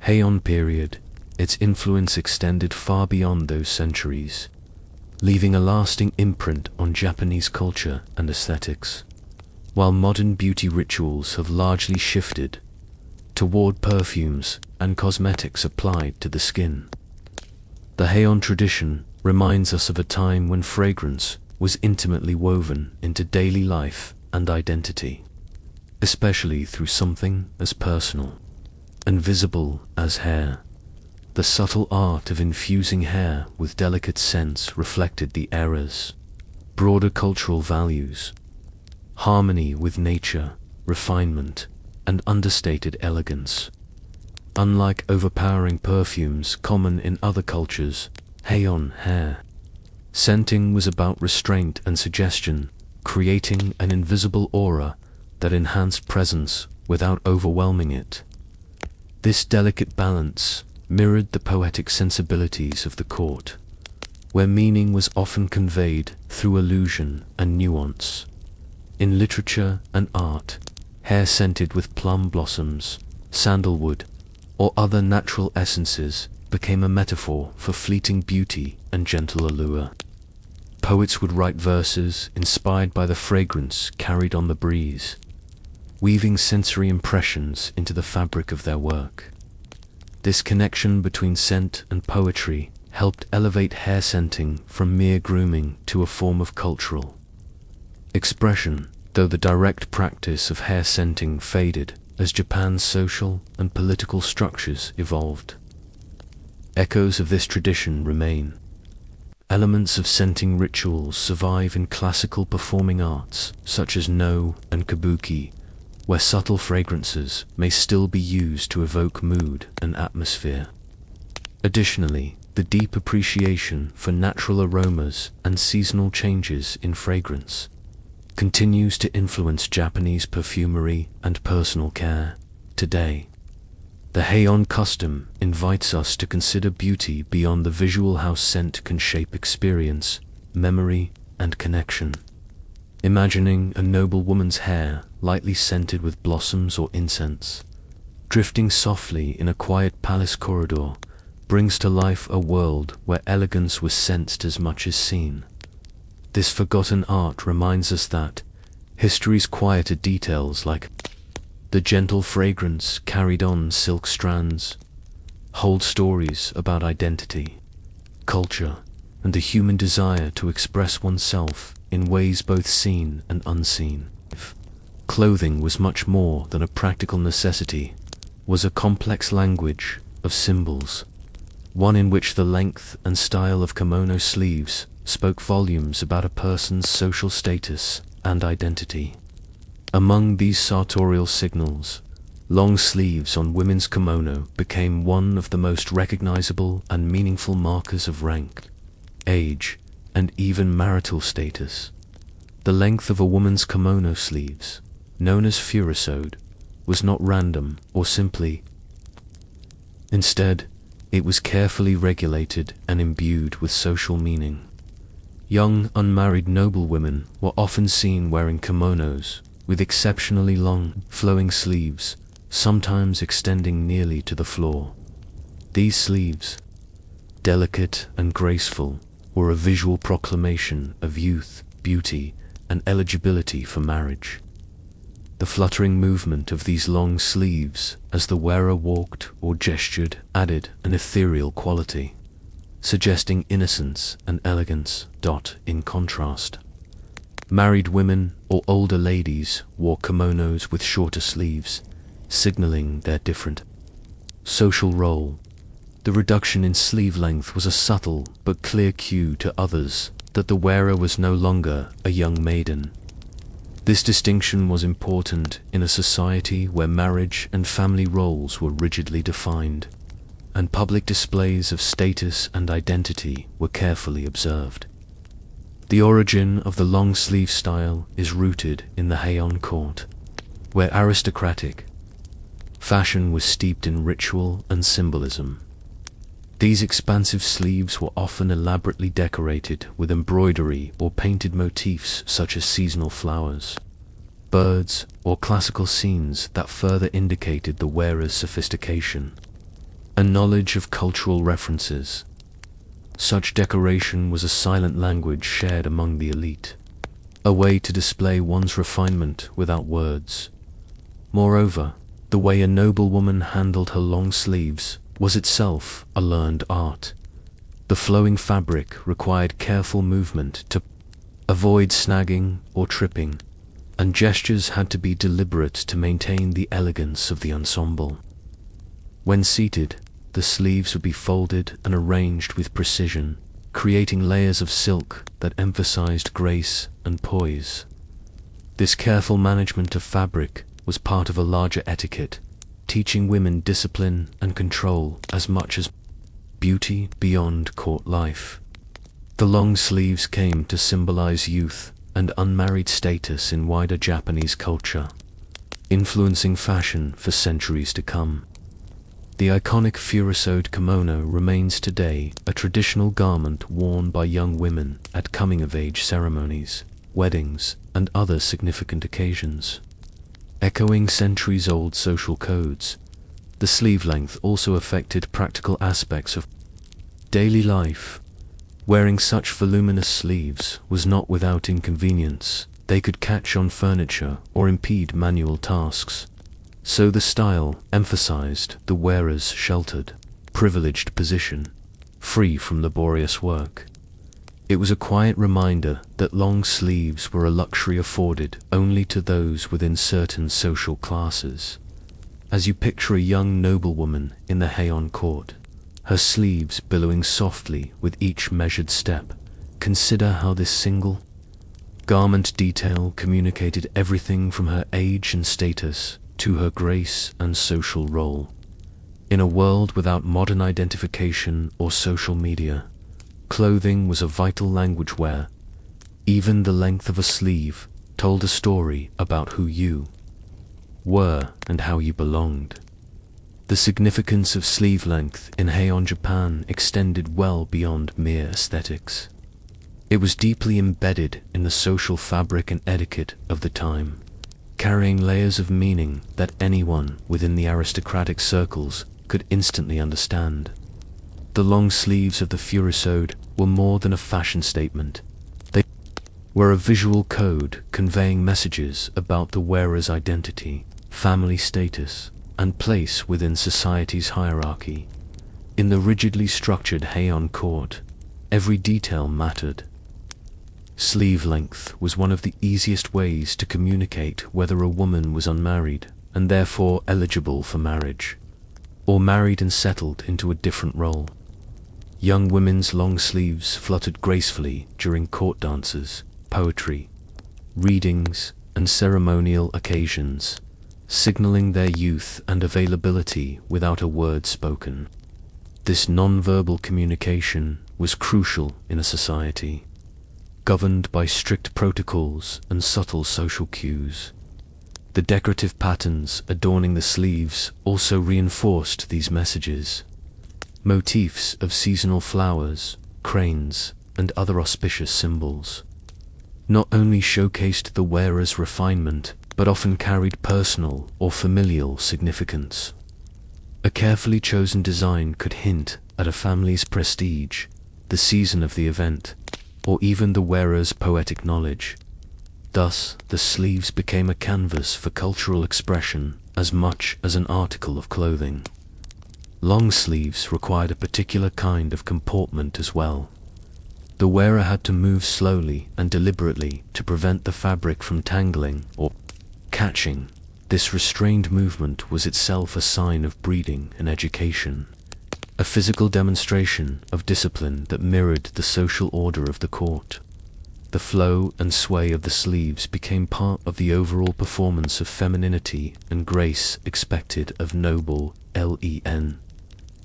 Heian period, its influence extended far beyond those centuries, leaving a lasting imprint on Japanese culture and aesthetics. While modern beauty rituals have largely shifted toward perfumes and cosmetics applied to the skin, the Heian tradition reminds us of a time when fragrance was intimately woven into daily life and identity, especially through something as personal and visible as hair. The subtle art of infusing hair with delicate scents reflected the era's broader cultural values: harmony with nature, refinement, and understated elegance. Unlike overpowering perfumes common in other cultures, Heian hair scenting was about restraint and suggestion, creating an invisible aura that enhanced presence without overwhelming it. This delicate balance mirrored the poetic sensibilities of the court, where meaning was often conveyed through allusion and nuance. In literature and art, hair scented with plum blossoms, sandalwood, or other natural essences became a metaphor for fleeting beauty and gentle allure. Poets would write verses inspired by the fragrance carried on the breeze, weaving sensory impressions into the fabric of their work. This connection between scent and poetry helped elevate hair scenting from mere grooming to a form of cultural expression, though the direct practice of hair scenting faded as Japan's social and political structures evolved. Echoes of this tradition remain. Elements of scenting rituals survive in classical performing arts such as no and kabuki, where subtle fragrances may still be used to evoke mood and atmosphere. Additionally, the deep appreciation for natural aromas and seasonal changes in fragrance continues to influence Japanese perfumery and personal care. Today, the Heian custom invites us to consider beauty beyond the visual. How scent can shape experience, memory, and connection. Imagining a noble woman's hair lightly scented with blossoms or incense, drifting softly in a quiet palace corridor, brings to life a world where elegance was sensed as much as seen. This forgotten art reminds us that history's quieter details, like the gentle fragrance carried on silk strands, hold stories about identity, culture, and the human desire to express oneself in ways both seen and unseen. Clothing was much more than a practical necessity, was a complex language of symbols, one in which the length and style of kimono sleeves spoke volumes about a person's social status and identity. Among these sartorial signals, long sleeves on women's kimono became one of the most recognizable and meaningful markers of rank, age, and even marital status. The length of a woman's kimono sleeves, known as furosode, was not random or simply. Instead, it was carefully regulated and imbued with social meaning. Young, unmarried noblewomen were often seen wearing kimonos with exceptionally long, flowing sleeves, sometimes extending nearly to the floor. These sleeves, delicate and graceful, were a visual proclamation of youth, beauty, and eligibility for marriage. The fluttering movement of these long sleeves as the wearer walked or gestured added an ethereal quality, suggesting innocence and elegance. In contrast, married women or older ladies wore kimonos with shorter sleeves, signaling their different social role. The reduction in sleeve length was a subtle but clear cue to others that the wearer was no longer a young maiden. This distinction was important in a society where marriage and family roles were rigidly defined, and public displays of status and identity were carefully observed. The origin of the long sleeve style is rooted in the Heian court, where aristocratic fashion was steeped in ritual and symbolism. These expansive sleeves were often elaborately decorated with embroidery or painted motifs such as seasonal flowers, birds, or classical scenes that further indicated the wearer's sophistication and knowledge of cultural references. Such decoration was a silent language shared among the elite, a way to display one's refinement without words. Moreover, the way a noblewoman handled her long sleeves was itself a learned art. The flowing fabric required careful movement to avoid snagging or tripping, and gestures had to be deliberate to maintain the elegance of the ensemble. When seated, the sleeves would be folded and arranged with precision, creating layers of silk that emphasized grace and poise. This careful management of fabric was part of a larger etiquette, teaching women discipline and control as much as beauty beyond court life. The long sleeves came to symbolize youth and unmarried status in wider Japanese culture, influencing fashion for centuries to come. The iconic furosode kimono remains today a traditional garment worn by young women at coming-of-age ceremonies, weddings, and other significant occasions. Echoing centuries-old social codes, the sleeve length also affected practical aspects of daily life. Wearing such voluminous sleeves was not without inconvenience. They could catch on furniture or impede manual tasks. So the style emphasized the wearer's sheltered, privileged position, free from laborious work. It was a quiet reminder that long sleeves were a luxury afforded only to those within certain social classes. As you picture a young noblewoman in the Heian court, her sleeves billowing softly with each measured step, consider how this single garment detail communicated everything from her age and status to her grace and social role. In a world without modern identification or social media, clothing was a vital language where even the length of a sleeve told a story about who you were and how you belonged. The significance of sleeve length in Heian Japan extended well beyond mere aesthetics. It was deeply embedded in the social fabric and etiquette of the time, carrying layers of meaning that anyone within the aristocratic circles could instantly understand. The long sleeves of the furosode were more than a fashion statement. They were a visual code conveying messages about the wearer's identity, family status, and place within society's hierarchy. In the rigidly structured Heian court, every detail mattered. Sleeve length was one of the easiest ways to communicate whether a woman was unmarried and therefore eligible for marriage, or married and settled into a different role. Young women's long sleeves fluttered gracefully during court dances, poetry, readings, and ceremonial occasions, signaling their youth and availability without a word spoken. This non-verbal communication was crucial in a society governed by strict protocols and subtle social cues. The decorative patterns adorning the sleeves also reinforced these messages. Motifs of seasonal flowers, cranes, and other auspicious symbols not only showcased the wearer's refinement, but often carried personal or familial significance. A carefully chosen design could hint at a family's prestige, the season of the event, or even the wearer's poetic knowledge. Thus, the sleeves became a canvas for cultural expression as much as an article of clothing. Long sleeves required a particular kind of comportment as well. The wearer had to move slowly and deliberately to prevent the fabric from tangling or catching. This restrained movement was itself a sign of breeding and education, a physical demonstration of discipline that mirrored the social order of the court. The flow and sway of the sleeves became part of the overall performance of femininity and grace expected of noble len.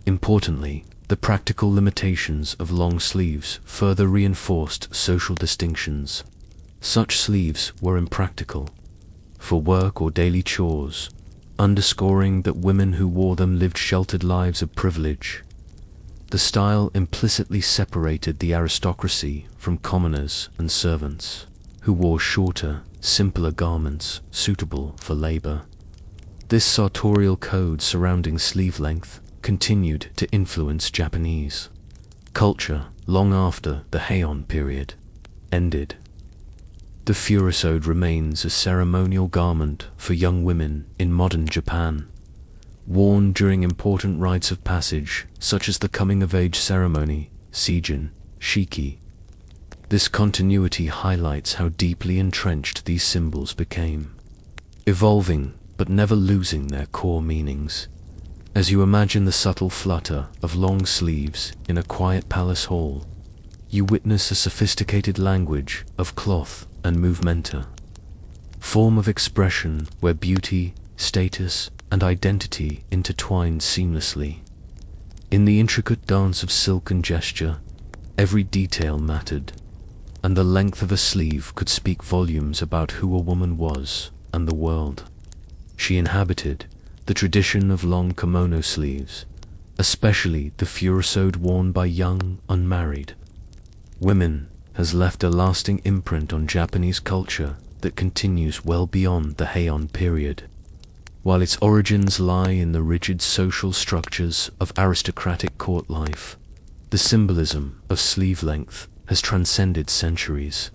Importantly, the practical limitations of long sleeves further reinforced social distinctions. Such sleeves were impractical for work or daily chores, underscoring that women who wore them lived sheltered lives of privilege. The style implicitly separated the aristocracy from commoners and servants, who wore shorter, simpler garments suitable for labor. This sartorial code surrounding sleeve length continued to influence Japanese culture long after the Heian period ended. The furisode remains a ceremonial garment for young women in modern Japan, worn during important rites of passage such as the coming-of-age ceremony, seijin, shiki. This continuity highlights how deeply entrenched these symbols became, evolving but never losing their core meanings. As you imagine the subtle flutter of long sleeves in a quiet palace hall, you witness a sophisticated language of cloth and movementa, form of expression where beauty, status, and identity intertwined seamlessly. In the intricate dance of silk and gesture, every detail mattered, and the length of a sleeve could speak volumes about who a woman was and the world she inhabited. The tradition of long kimono sleeves, especially the furisode worn by young, unmarried women, has left a lasting imprint on Japanese culture that continues well beyond the Heian period. While its origins lie in the rigid social structures of aristocratic court life, the symbolism of sleeve length has transcended centuries,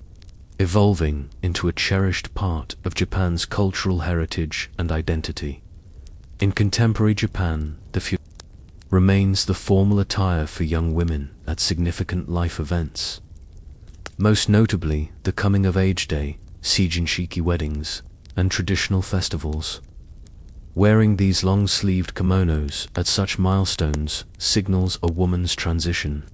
evolving into a cherished part of Japan's cultural heritage and identity. In contemporary Japan, the furisode remains the formal attire for young women at significant life events, most notably the coming-of-age day, seijin shiki weddings, and traditional festivals. Wearing these long-sleeved kimonos at such milestones signals a woman's transition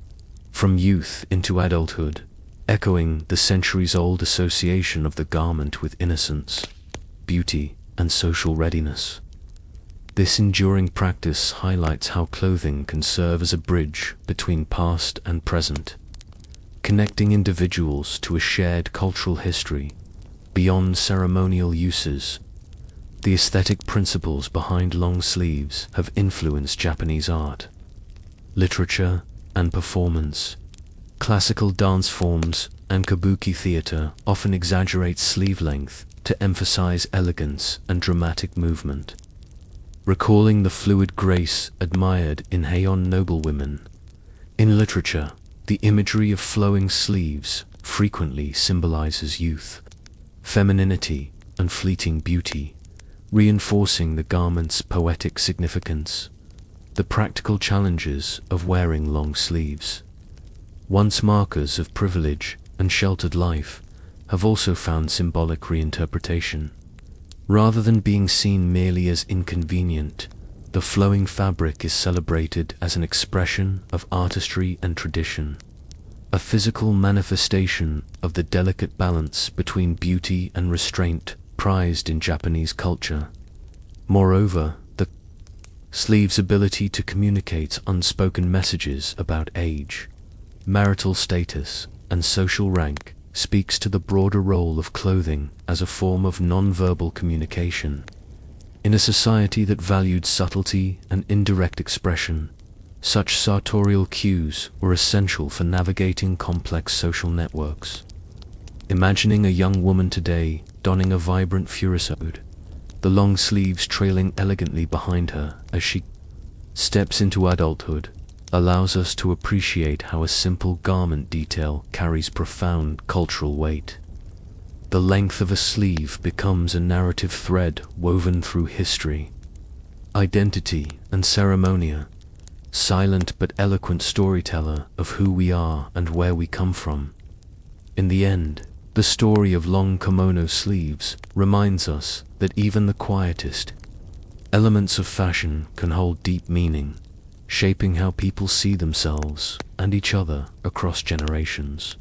from youth into adulthood, echoing the centuries-old association of the garment with innocence, beauty, and social readiness. This enduring practice highlights how clothing can serve as a bridge between past and present, connecting individuals to a shared cultural history beyond ceremonial uses. The aesthetic principles behind long sleeves have influenced Japanese art, literature, and performance. Classical dance forms and kabuki theater often exaggerate sleeve length to emphasize elegance and dramatic movement, recalling the fluid grace admired in Heian noblewomen. In literature, the imagery of flowing sleeves frequently symbolizes youth, femininity, and fleeting beauty, reinforcing the garment's poetic significance. The practical challenges of wearing long sleeves, once markers of privilege and sheltered life, have also found symbolic reinterpretation. Rather than being seen merely as inconvenient, the flowing fabric is celebrated as an expression of artistry and tradition, a physical manifestation of the delicate balance between beauty and restraint prized in Japanese culture. Moreover, the sleeve's ability to communicate unspoken messages about age, marital status, and social rank speaks to the broader role of clothing as a form of non-verbal communication. In a society that valued subtlety and indirect expression, such sartorial cues were essential for navigating complex social networks. Imagining a young woman today donning a vibrant furisode, the long sleeves trailing elegantly behind her as she steps into adulthood, allows us to appreciate how a simple garment detail carries profound cultural weight. The length of a sleeve becomes a narrative thread woven through history, identity, and ceremony, silent but eloquent storyteller of who we are and where we come from. In the end, the story of long kimono sleeves reminds us that even the quietest elements of fashion can hold deep meaning, shaping how people see themselves and each other across generations.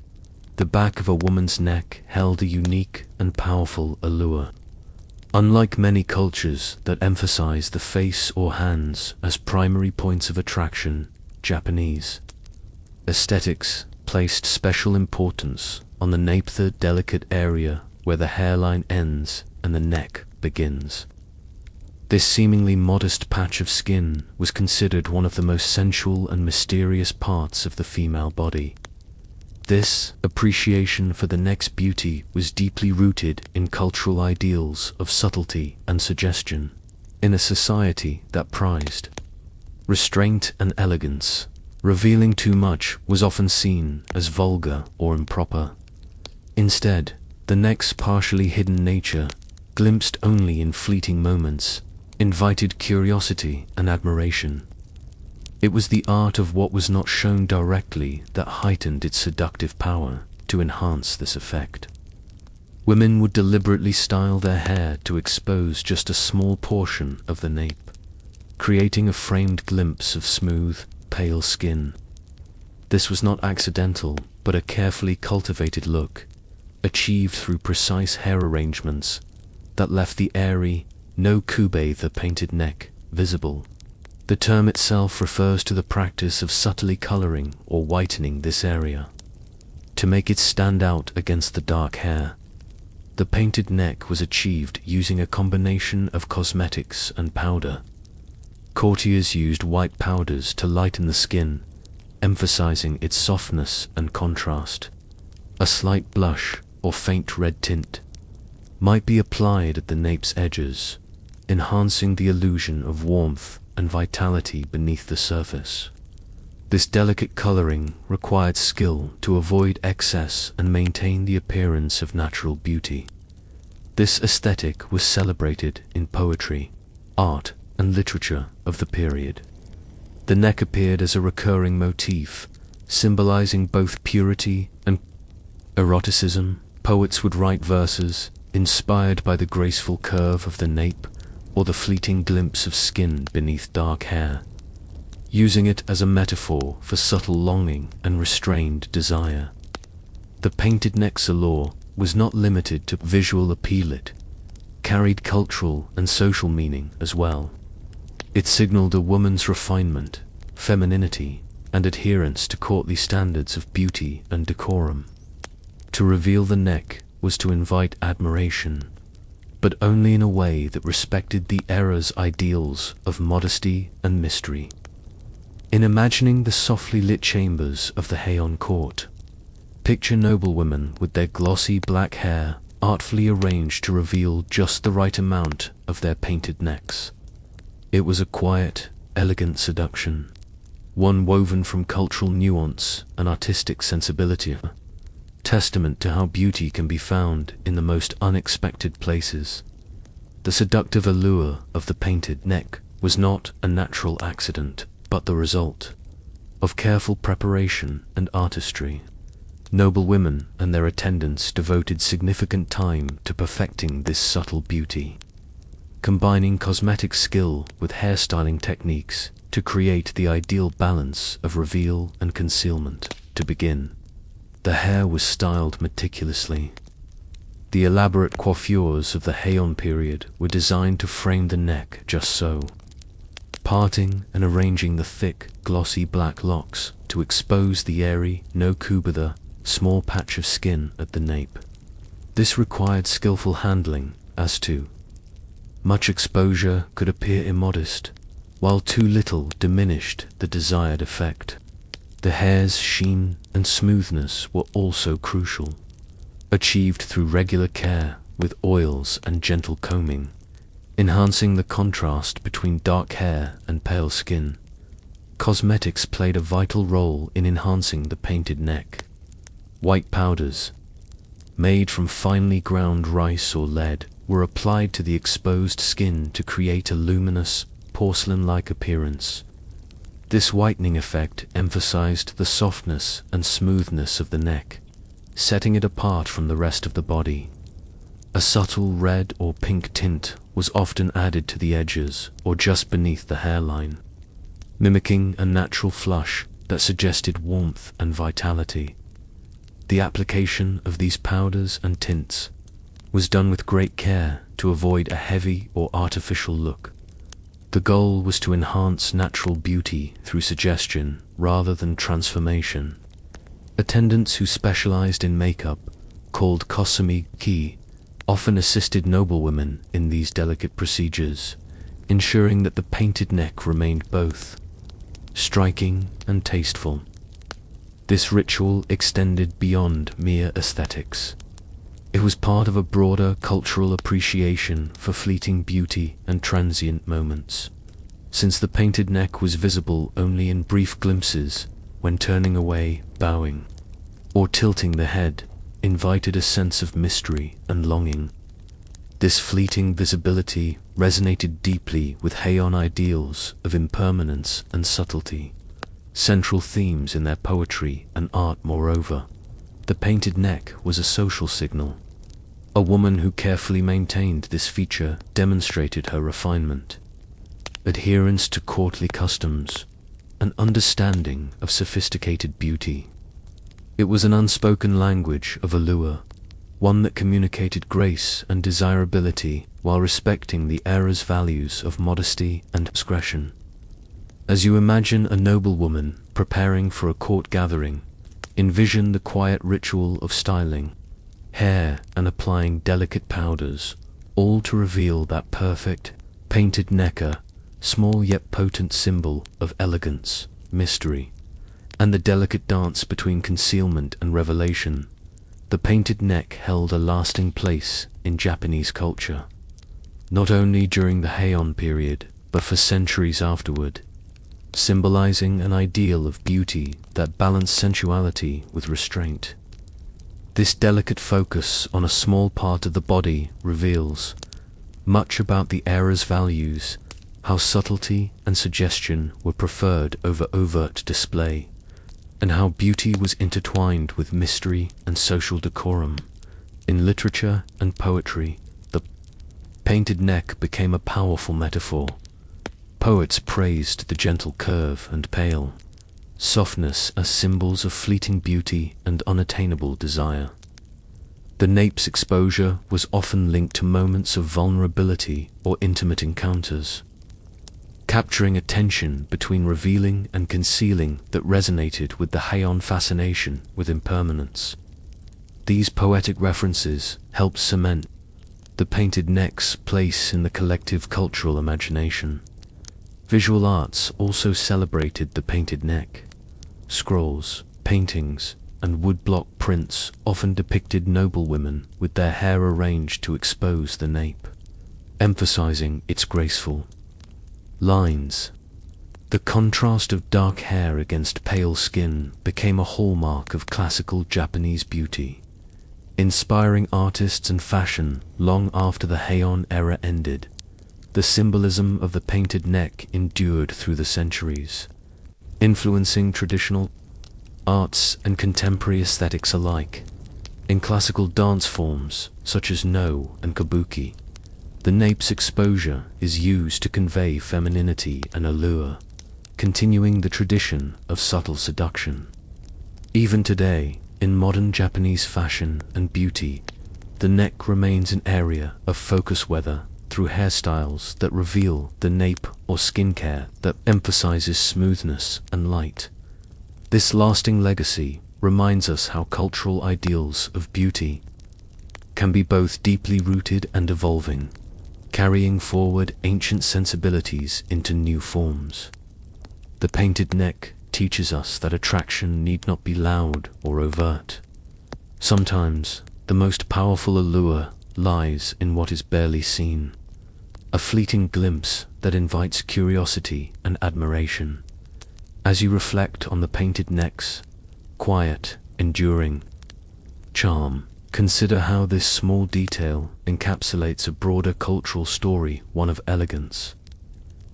The back of a woman's neck held a unique and powerful allure. Unlike many cultures that emphasize the face or hands as primary points of attraction, Japanese aesthetics placed special importance on the nape, the delicate area where the hairline ends and the neck begins. This seemingly modest patch of skin was considered one of the most sensual and mysterious parts of the female body. This appreciation for the neck's beauty was deeply rooted in cultural ideals of subtlety and suggestion. In a society that prized restraint and elegance, revealing too much was often seen as vulgar or improper. Instead, the neck's partially hidden nature, glimpsed only in fleeting moments, invited curiosity and admiration. It was the art of what was not shown directly that heightened its seductive power to enhance this effect. Women would deliberately style their hair to expose just a small portion of the nape, creating a framed glimpse of smooth, pale skin. This was not accidental, but a carefully cultivated look, achieved through precise hair arrangements that left the airy, no kube, the painted neck, visible. The term itself refers to the practice of subtly coloring or whitening this area to make it stand out against the dark hair. The painted neck was achieved using a combination of cosmetics and powder. Courtiers used white powders to lighten the skin, emphasizing its softness and contrast. A slight blush or faint red tint might be applied at the nape's edges, enhancing the illusion of warmth and vitality beneath the surface. This delicate coloring required skill to avoid excess and maintain the appearance of natural beauty. This aesthetic was celebrated in poetry, art, and literature of the period. The neck appeared as a recurring motif, symbolizing both purity and eroticism. Poets would write verses inspired by the graceful curve of the nape or the fleeting glimpse of skin beneath dark hair, using it as a metaphor for subtle longing and restrained desire. The painted neck's allure was not limited to visual appeal, it carried cultural and social meaning as well. It signaled a woman's refinement, femininity, and adherence to courtly standards of beauty and decorum. To reveal the neck was to invite admiration, but only in a way that respected the era's ideals of modesty and mystery. In imagining the softly lit chambers of the Heian court, picture noblewomen with their glossy black hair artfully arranged to reveal just the right amount of their painted necks. It was a quiet, elegant seduction, one woven from cultural nuance and artistic sensibility, testament to how beauty can be found in the most unexpected places. The seductive allure of the painted neck was not a natural accident, but the result of careful preparation and artistry. Noble women and their attendants devoted significant time to perfecting this subtle beauty, combining cosmetic skill with hairstyling techniques to create the ideal balance of reveal and concealment. To begin, the hair was styled meticulously. The elaborate coiffures of the Heian period were designed to frame the neck just so, parting and arranging the thick, glossy black locks to expose the airy, no-kubother, small patch of skin at the nape. This required skillful handling, as too much exposure could appear immodest, while too little diminished the desired effect. The hair's sheen and smoothness were also crucial, achieved through regular care with oils and gentle combing, enhancing the contrast between dark hair and pale skin. Cosmetics played a vital role in enhancing the painted neck. White powders, made from finely ground rice or lead, were applied to the exposed skin to create a luminous, porcelain-like appearance. This whitening effect emphasized the softness and smoothness of the neck, setting it apart from the rest of the body. A subtle red or pink tint was often added to the edges or just beneath the hairline, mimicking a natural flush that suggested warmth and vitality. The application of these powders and tints was done with great care to avoid a heavy or artificial look. The goal was to enhance natural beauty through suggestion rather than transformation. Attendants who specialized in makeup, called kosumi-ki, often assisted noblewomen in these delicate procedures, ensuring that the painted neck remained both striking and tasteful. This ritual extended beyond mere aesthetics. It was part of a broader cultural appreciation for fleeting beauty and transient moments. Since the painted neck was visible only in brief glimpses, when turning away, bowing, or tilting the head, invited a sense of mystery and longing. This fleeting visibility resonated deeply with Heian ideals of impermanence and subtlety, central themes in their poetry and art. Moreover, the painted neck was a social signal. A woman who carefully maintained this feature demonstrated her refinement, adherence to courtly customs, an understanding of sophisticated beauty. It was an unspoken language of allure, one that communicated grace and desirability while respecting the era's values of modesty and discretion. As you imagine a noblewoman preparing for a court gathering, envision the quiet ritual of styling hair and applying delicate powders, all to reveal that perfect, painted neck, a small yet potent symbol of elegance, mystery, and the delicate dance between concealment and revelation. The painted neck held a lasting place in Japanese culture, not only during the Heian period, but for centuries afterward, symbolizing an ideal of beauty that balanced sensuality with restraint. This delicate focus on a small part of the body reveals much about the era's values, how subtlety and suggestion were preferred over overt display, and how beauty was intertwined with mystery and social decorum. In literature and poetry, the painted neck became a powerful metaphor. Poets praised the gentle curve and pale softness as symbols of fleeting beauty and unattainable desire. The nape's exposure was often linked to moments of vulnerability or intimate encounters, capturing a tension between revealing and concealing that resonated with the Heian fascination with impermanence. These poetic references helped cement the painted neck's place in the collective cultural imagination. Visual arts also celebrated the painted neck. Scrolls, paintings, and woodblock prints often depicted noblewomen with their hair arranged to expose the nape, emphasizing its graceful lines. The contrast of dark hair against pale skin became a hallmark of classical Japanese beauty, inspiring artists and fashion long after the Heian era ended. The symbolism of the painted neck endured through the centuries, influencing traditional arts and contemporary aesthetics alike. In classical dance forms, such as No and Kabuki, the nape's exposure is used to convey femininity and allure, continuing the tradition of subtle seduction. Even today, in modern Japanese fashion and beauty, the neck remains an area of focus, whether through hairstyles that reveal the nape or skincare that emphasizes smoothness and light. This lasting legacy reminds us how cultural ideals of beauty can be both deeply rooted and evolving, carrying forward ancient sensibilities into new forms. The painted neck teaches us that attraction need not be loud or overt. Sometimes, the most powerful allure lies in what is barely seen, a fleeting glimpse that invites curiosity and admiration. As you reflect on the painted neck's quiet, enduring charm, consider how this small detail encapsulates a broader cultural story, one of elegance,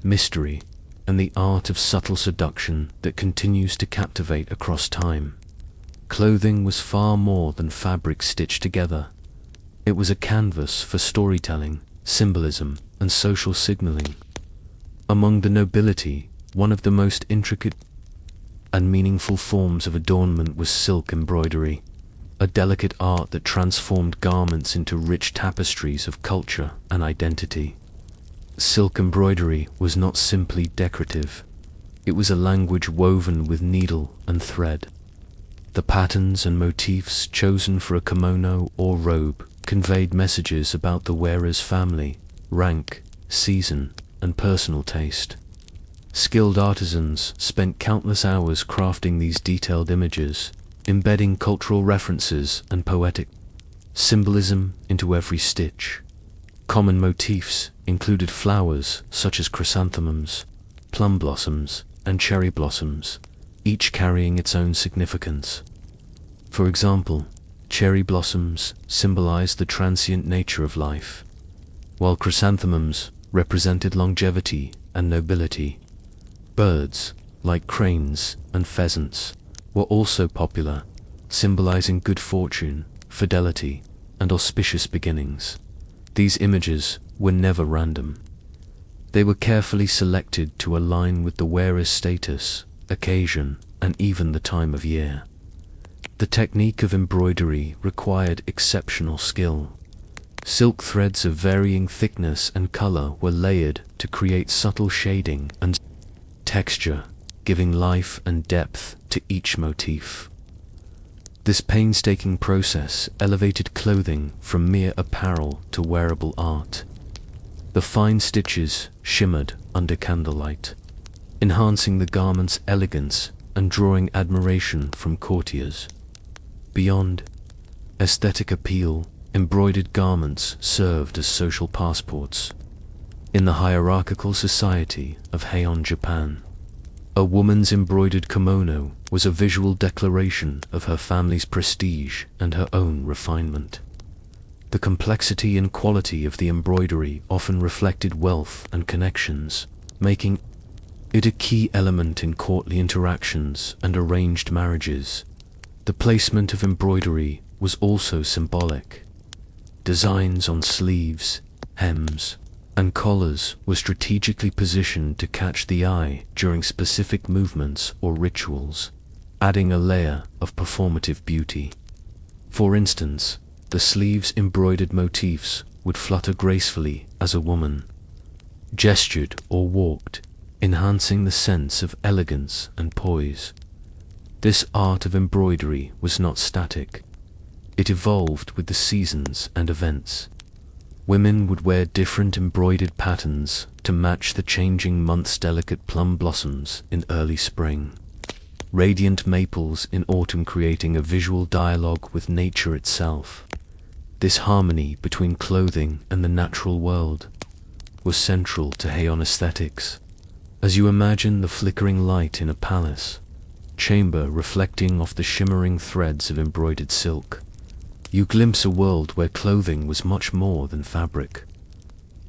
mystery, and the art of subtle seduction that continues to captivate across time. Clothing was far more than fabric stitched together. It was a canvas for storytelling, symbolism, and social signaling. Among the nobility, one of the most intricate and meaningful forms of adornment was silk embroidery, a delicate art that transformed garments into rich tapestries of culture and identity. Silk embroidery was not simply decorative. It was a language woven with needle and thread. The patterns and motifs chosen for a kimono or robe conveyed messages about the wearer's family, rank, season, and personal taste. Skilled artisans spent countless hours crafting these detailed images, embedding cultural references and poetic symbolism into every stitch. Common motifs included flowers such as chrysanthemums, plum blossoms, and cherry blossoms, each carrying its own significance. For example, cherry blossoms symbolized the transient nature of life, while chrysanthemums represented longevity and nobility. Birds, like cranes and pheasants, were also popular, symbolizing good fortune, fidelity, and auspicious beginnings. These images were never random. They were carefully selected to align with the wearer's status, occasion, and even the time of year. The technique of embroidery required exceptional skill. Silk threads of varying thickness and color were layered to create subtle shading and texture, giving life and depth to each motif. This painstaking process elevated clothing from mere apparel to wearable art. The fine stitches shimmered under candlelight, enhancing the garment's elegance and drawing admiration from courtiers. Beyond aesthetic appeal, embroidered garments served as social passports. In the hierarchical society of Heian, Japan, a woman's embroidered kimono was a visual declaration of her family's prestige and her own refinement. The complexity and quality of the embroidery often reflected wealth and connections, making it a key element in courtly interactions and arranged marriages. The placement of embroidery was also symbolic. Designs on sleeves, hems, and collars were strategically positioned to catch the eye during specific movements or rituals, adding a layer of performative beauty. For instance, the sleeves' embroidered motifs would flutter gracefully as a woman gestured or walked, enhancing the sense of elegance and poise. This art of embroidery was not static. It evolved with the seasons and events. Women would wear different embroidered patterns to match the changing months, delicate plum blossoms in early spring, radiant maples in autumn, creating a visual dialogue with nature itself. This harmony between clothing and the natural world was central to Heian aesthetics. As you imagine the flickering light in a palace chamber reflecting off the shimmering threads of embroidered silk, you glimpse a world where clothing was much more than fabric.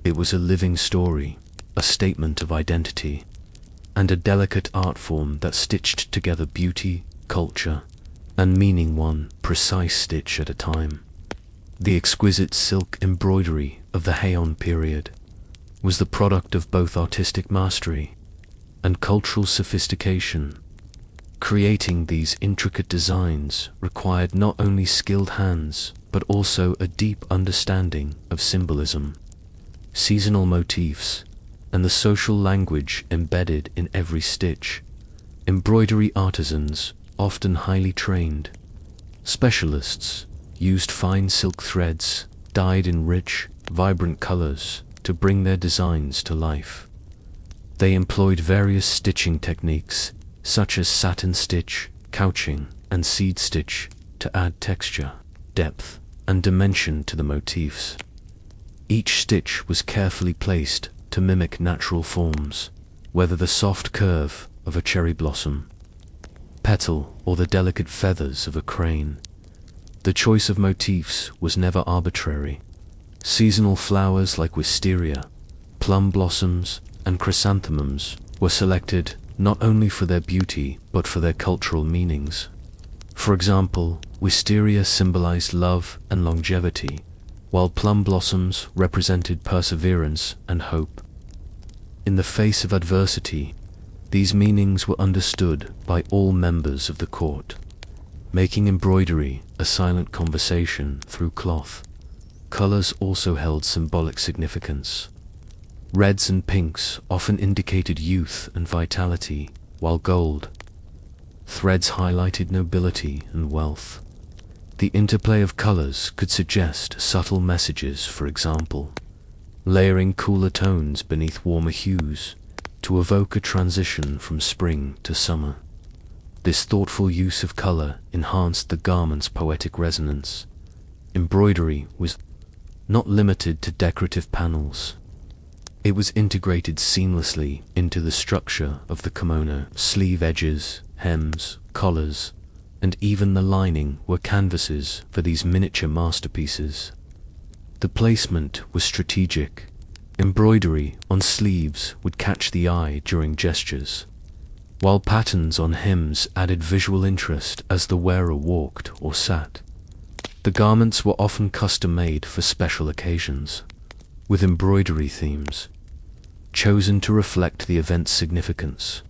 It was a living story, a statement of identity, and a delicate art form that stitched together beauty, culture, and meaning one precise stitch at a time. The exquisite silk embroidery of the Heian period was the product of both artistic mastery and cultural sophistication. Creating these intricate designs required not only skilled hands, but also a deep understanding of symbolism, seasonal motifs, and the social language embedded in every stitch. Embroidery artisans, often highly trained specialists, used fine silk threads dyed in rich, vibrant colors to bring their designs to life. They employed various stitching techniques, such as satin stitch, couching, and seed stitch, to add texture, depth, and dimension to the motifs. Each stitch was carefully placed to mimic natural forms, whether the soft curve of a cherry blossom, petal, or the delicate feathers of a crane. The choice of motifs was never arbitrary. Seasonal flowers like wisteria, plum blossoms, and chrysanthemums were selected not only for their beauty but for their cultural meanings. For example, wisteria symbolized love and longevity, while plum blossoms represented perseverance and hope. In the face of adversity, these meanings were understood by all members of the court, making embroidery a silent conversation through cloth. Colors also held symbolic significance. Reds and pinks often indicated youth and vitality, while gold threads highlighted nobility and wealth. The interplay of colors could suggest subtle messages, for example, layering cooler tones beneath warmer hues to evoke a transition from spring to summer. This thoughtful use of color enhanced the garment's poetic resonance. Embroidery was not limited to decorative panels. It was integrated seamlessly into the structure of the kimono. Sleeve edges, hems, collars, and even the lining were canvases for these miniature masterpieces. The placement was strategic. Embroidery on sleeves would catch the eye during gestures, while patterns on hems added visual interest as the wearer walked or sat. The garments were often custom-made for special occasions, with embroidery themes chosen to reflect the event's significance.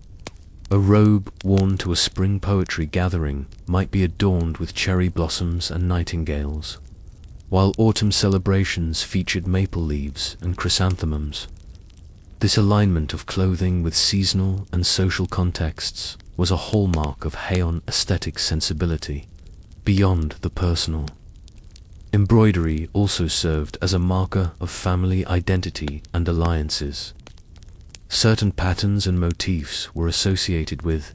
A robe worn to a spring poetry gathering might be adorned with cherry blossoms and nightingales, while autumn celebrations featured maple leaves and chrysanthemums. This alignment of clothing with seasonal and social contexts was a hallmark of Heian aesthetic sensibility, beyond the personal. Embroidery also served as a marker of family identity and alliances. Certain patterns and motifs were associated with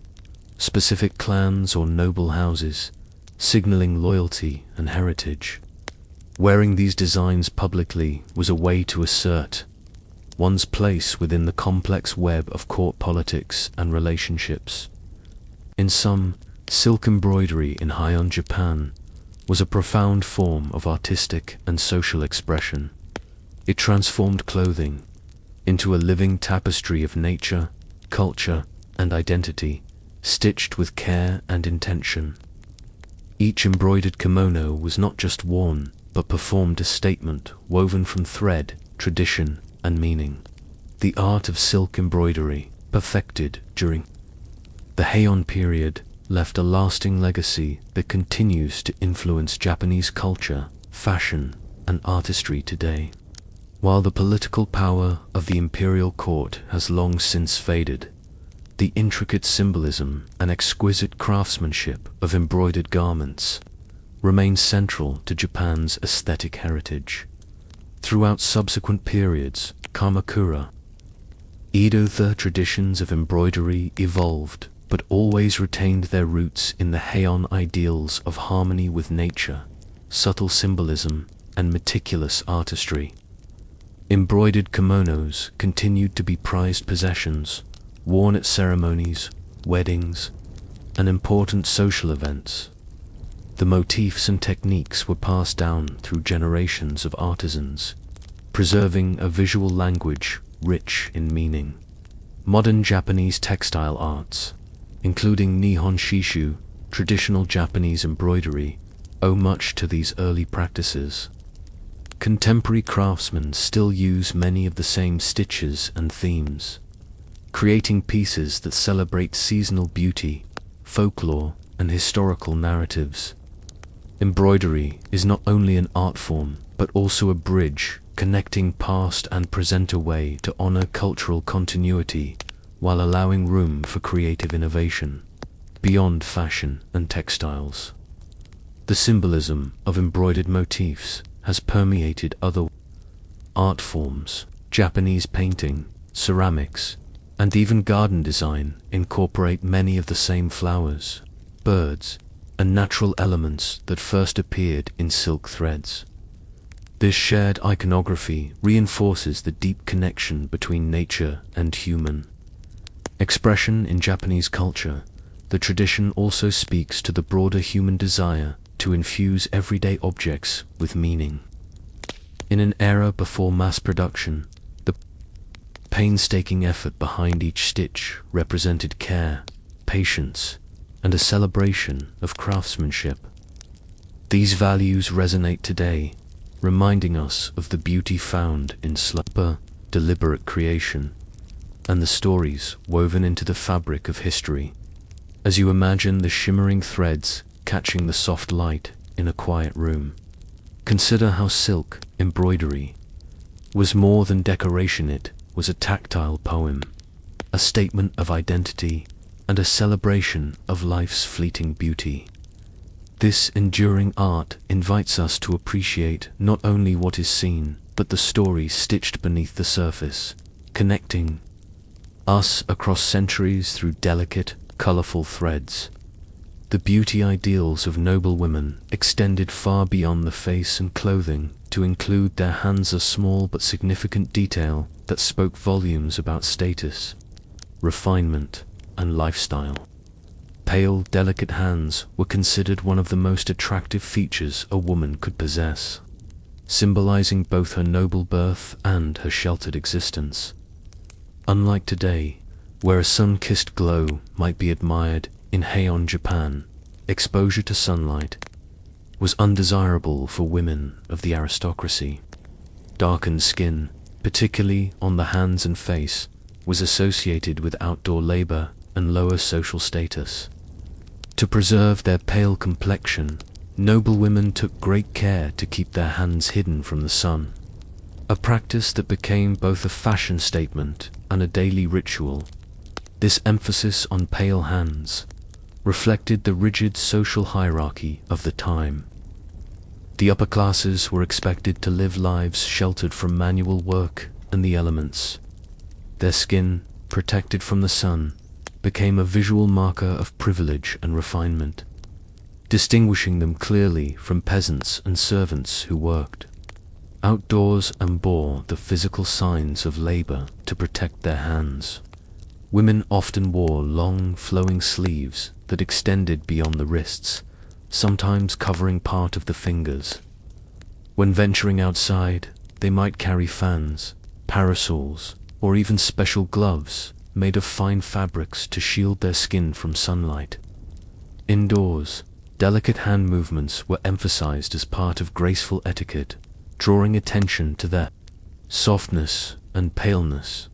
specific clans or noble houses, signaling loyalty and heritage. Wearing these designs publicly was a way to assert one's place within the complex web of court politics and relationships. In sum, silk embroidery in Heian Japan was a profound form of artistic and social expression. It transformed clothing into a living tapestry of nature, culture, and identity, stitched with care and intention. Each embroidered kimono was not just worn, but performed a statement woven from thread, tradition, and meaning. The art of silk embroidery, perfected during the Heian period, left a lasting legacy that continues to influence Japanese culture, fashion, and artistry today. While the political power of the imperial court has long since faded, the intricate symbolism and exquisite craftsmanship of embroidered garments remain central to Japan's aesthetic heritage. Throughout subsequent periods, Kamakura, Edo, the traditions of embroidery evolved, but always retained their roots in the Heian ideals of harmony with nature, subtle symbolism, and meticulous artistry. Embroidered kimonos continued to be prized possessions, worn at ceremonies, weddings, and important social events. The motifs and techniques were passed down through generations of artisans, preserving a visual language rich in meaning. Modern Japanese textile arts, including Nihon Shishu, traditional Japanese embroidery, owe much to these early practices. Contemporary craftsmen still use many of the same stitches and themes, creating pieces that celebrate seasonal beauty, folklore, and historical narratives. Embroidery is not only an art form, but also a bridge connecting past and present, a way to honor cultural continuity while allowing room for creative innovation beyond fashion and textiles. The symbolism of embroidered motifs has permeated other art forms. Japanese painting, ceramics, and even garden design incorporate many of the same flowers, birds, and natural elements that first appeared in silk threads. This shared iconography reinforces the deep connection between nature and human expression in Japanese culture. The tradition also speaks to the broader human desire to infuse everyday objects with meaning. In an era before mass production, the painstaking effort behind each stitch represented care, patience, and a celebration of craftsmanship. These values resonate today, reminding us of the beauty found in slow, deliberate creation, and the stories woven into the fabric of history. As you imagine the shimmering threads catching the soft light in a quiet room, consider how silk embroidery was more than decoration. It was a tactile poem, a statement of identity, and a celebration of life's fleeting beauty. This enduring art invites us to appreciate not only what is seen, but the stories stitched beneath the surface, connecting us across centuries through delicate, colorful threads. The beauty ideals of noble women extended far beyond the face and clothing to include their hands, a small but significant detail that spoke volumes about status, refinement, and lifestyle. Pale, delicate hands were considered one of the most attractive features a woman could possess, symbolizing both her noble birth and her sheltered existence. Unlike today, where a sun-kissed glow might be admired in Heian, Japan, exposure to sunlight was undesirable for women of the aristocracy. Darkened skin, particularly on the hands and face, was associated with outdoor labor and lower social status. To preserve their pale complexion, noble women took great care to keep their hands hidden from the sun, a practice that became both a fashion statement and a daily ritual. This emphasis on pale hands reflected the rigid social hierarchy of the time. The upper classes were expected to live lives sheltered from manual work and the elements. Their skin, protected from the sun, became a visual marker of privilege and refinement, distinguishing them clearly from peasants and servants who worked outdoors and bore the physical signs of labor to protect their hands. Women often wore long, flowing sleeves that extended beyond the wrists, sometimes covering part of the fingers. When venturing outside, they might carry fans, parasols, or even special gloves made of fine fabrics to shield their skin from sunlight. Indoors, delicate hand movements were emphasized as part of graceful etiquette, drawing attention to their softness and paleness.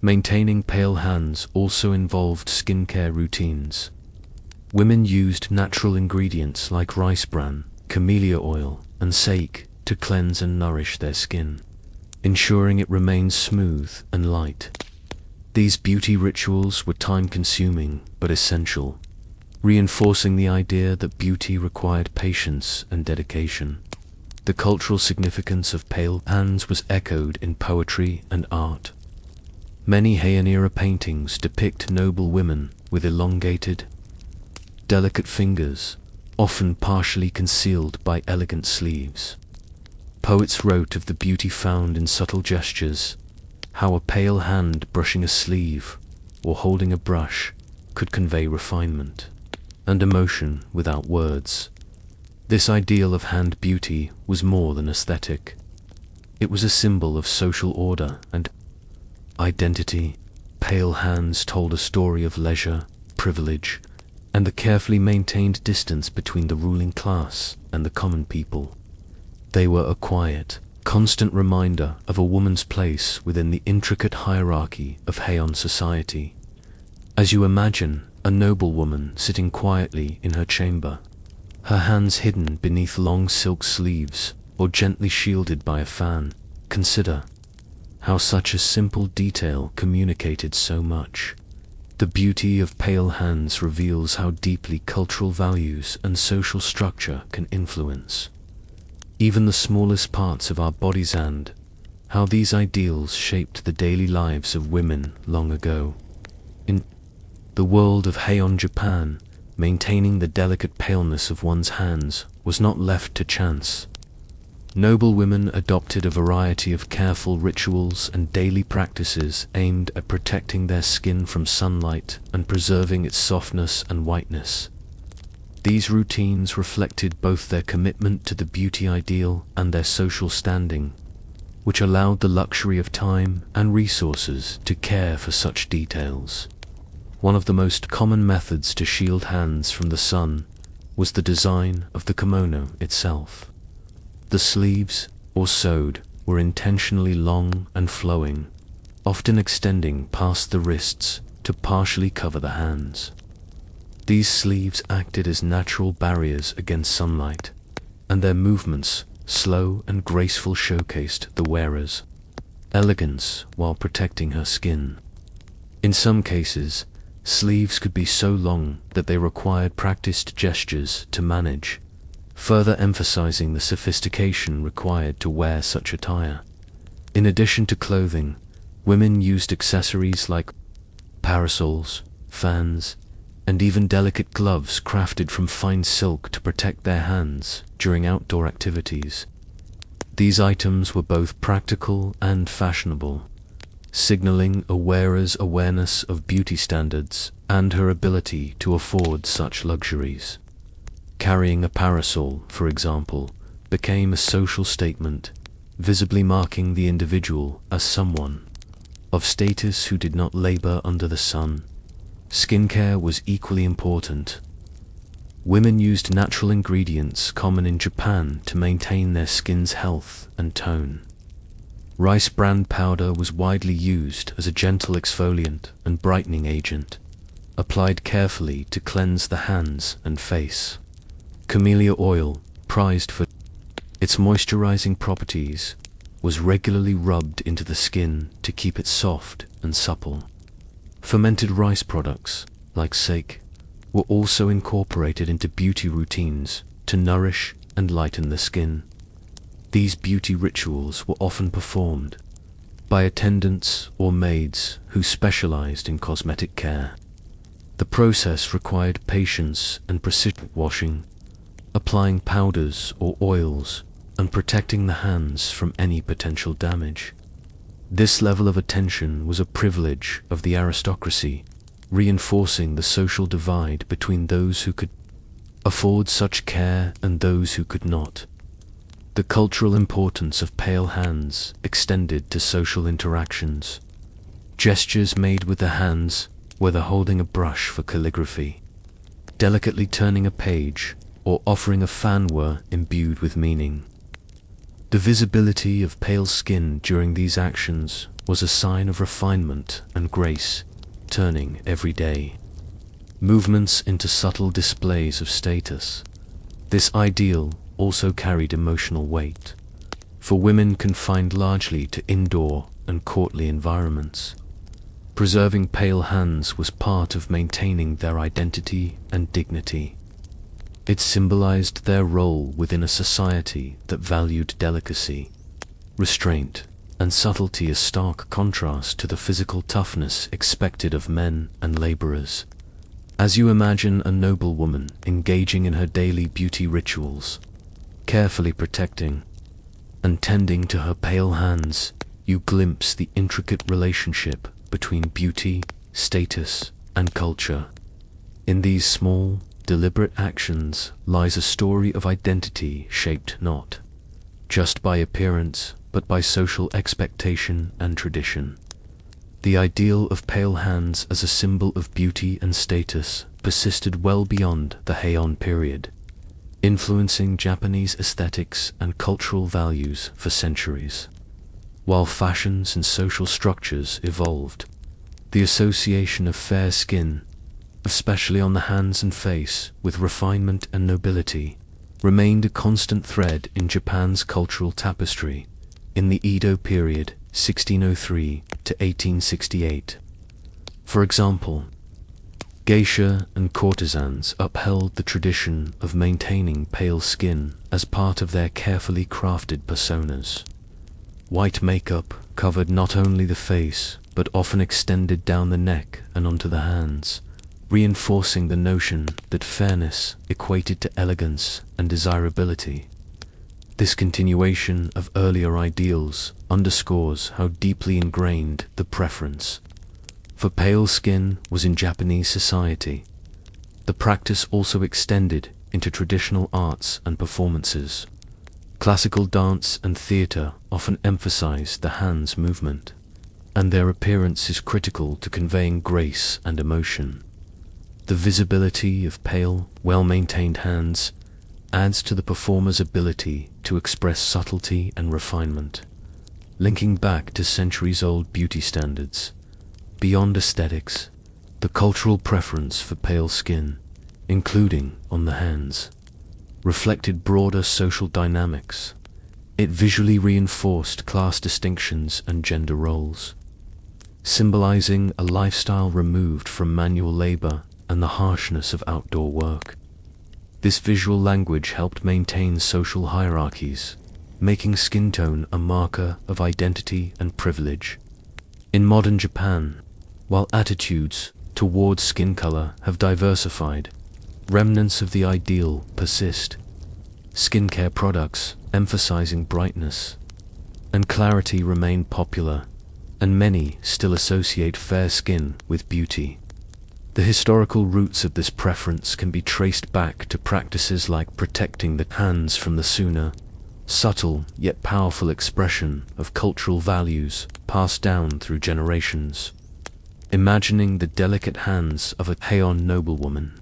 Maintaining pale hands also involved skincare routines. Women used natural ingredients like rice bran, camellia oil, and sake to cleanse and nourish their skin, ensuring it remains smooth and light. These beauty rituals were time-consuming but essential, reinforcing the idea that beauty required patience and dedication. The cultural significance of pale hands was echoed in poetry and art. Many Heian-era paintings depict noble women with elongated, delicate fingers, often partially concealed by elegant sleeves. Poets wrote of the beauty found in subtle gestures, how a pale hand brushing a sleeve or holding a brush could convey refinement and emotion without words. This ideal of hand beauty was more than aesthetic. It was a symbol of social order and identity. Pale hands told a story of leisure, privilege, and the carefully maintained distance between the ruling class and the common people. They were a quiet, constant reminder of a woman's place within the intricate hierarchy of Heian society. As you imagine a noble woman sitting quietly in her chamber, her hands hidden beneath long silk sleeves or gently shielded by a fan, consider how such a simple detail communicated so much. The beauty of pale hands reveals how deeply cultural values and social structure can influence even the smallest parts of our bodies, and how these ideals shaped the daily lives of women long ago. In the world of Heian Japan, maintaining the delicate paleness of one's hands was not left to chance. Noble women adopted a variety of careful rituals and daily practices aimed at protecting their skin from sunlight and preserving its softness and whiteness. These routines reflected both their commitment to the beauty ideal and their social standing, which allowed the luxury of time and resources to care for such details. One of the most common methods to shield hands from the sun was the design of the kimono itself. The sleeves, or sode, were intentionally long and flowing, often extending past the wrists to partially cover the hands. These sleeves acted as natural barriers against sunlight, and their movements, slow and graceful, showcased the wearer's elegance while protecting her skin. In some cases, sleeves could be so long that they required practiced gestures to manage, further emphasizing the sophistication required to wear such attire. In addition to clothing, women used accessories like parasols, fans, and even delicate gloves crafted from fine silk to protect their hands during outdoor activities. These items were both practical and fashionable, signaling a wearer's awareness of beauty standards and her ability to afford such luxuries. Carrying a parasol, for example, became a social statement, visibly marking the individual as someone of status who did not labor under the sun. Skincare was equally important. Women used natural ingredients common in Japan to maintain their skin's health and tone. Rice bran powder was widely used as a gentle exfoliant and brightening agent, applied carefully to cleanse the hands and face. Camellia oil, prized for its moisturizing properties, was regularly rubbed into the skin to keep it soft and supple. Fermented rice products, like sake, were also incorporated into beauty routines to nourish and lighten the skin. These beauty rituals were often performed by attendants or maids who specialized in cosmetic care. The process required patience and precision, washing, applying powders or oils, and protecting the hands from any potential damage. This level of attention was a privilege of the aristocracy, reinforcing the social divide between those who could afford such care and those who could not. The cultural importance of pale hands extended to social interactions. Gestures made with the hands, whether holding a brush for calligraphy, delicately turning a page, or offering a fan, were imbued with meaning. The visibility of pale skin during these actions was a sign of refinement and grace, turning everyday movements into subtle displays of status. This ideal also carried emotional weight, for women confined largely to indoor and courtly environments. Preserving pale hands was part of maintaining their identity and dignity. It symbolized their role within a society that valued delicacy, restraint, and subtlety, a stark contrast to the physical toughness expected of men and laborers. As you imagine a noble woman engaging in her daily beauty rituals, carefully protecting and tending to her pale hands, you glimpse the intricate relationship between beauty, status, and culture. In these small, deliberate actions lies a story of identity shaped not just by appearance, but by social expectation and tradition. The ideal of pale hands as a symbol of beauty and status persisted well beyond the Heian period, influencing Japanese aesthetics and cultural values for centuries. While fashions and social structures evolved, the association of fair skin, especially on the hands and face, with refinement and nobility, remained a constant thread in Japan's cultural tapestry in the Edo period, 1603 to 1868. For example, geisha and courtesans upheld the tradition of maintaining pale skin as part of their carefully crafted personas. White makeup covered not only the face, but often extended down the neck and onto the hands, reinforcing the notion that fairness equated to elegance and desirability. This continuation of earlier ideals underscores how deeply ingrained the preference for pale skin was in Japanese society. The practice also extended into traditional arts and performances. Classical dance and theatre often emphasize the hands' movement, and their appearance is critical to conveying grace and emotion. The visibility of pale, well-maintained hands adds to the performer's ability to express subtlety and refinement, linking back to centuries-old beauty standards. Beyond aesthetics, the cultural preference for pale skin, including on the hands, reflected broader social dynamics. It visually reinforced class distinctions and gender roles, symbolizing a lifestyle removed from manual labor and the harshness of outdoor work. This visual language helped maintain social hierarchies, making skin tone a marker of identity and privilege. In modern Japan, while attitudes towards skin color have diversified, remnants of the ideal persist. Skincare products emphasizing brightness and clarity remain popular, and many still associate fair skin with beauty. The historical roots of this preference can be traced back to practices like protecting the hands from the suna, subtle yet powerful expression of cultural values passed down through generations. Imagining the delicate hands of a Heian noblewoman,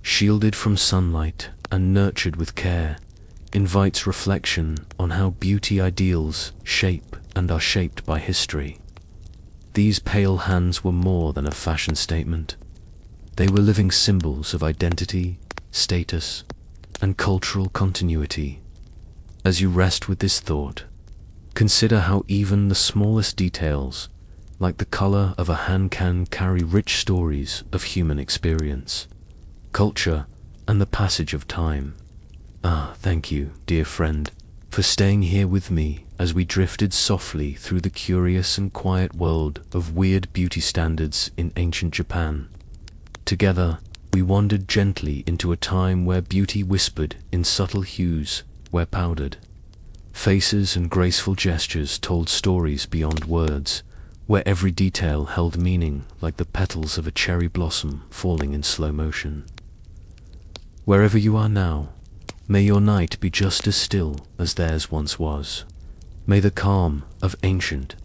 shielded from sunlight and nurtured with care, invites reflection on how beauty ideals shape and are shaped by history. These pale hands were more than a fashion statement. They were living symbols of identity, status, and cultural continuity. As you rest with this thought, consider how even the smallest details, like the color of a hand, can carry rich stories of human experience, culture, and the passage of time. Thank you, dear friend, for staying here with me as we drifted softly through the curious and quiet world of weird beauty standards in ancient Japan. Together, we wandered gently into a time where beauty whispered in subtle hues, where powdered faces and graceful gestures told stories beyond words, where every detail held meaning like the petals of a cherry blossom falling in slow motion. Wherever you are now, may your night be just as still as theirs once was. May the calm of ancient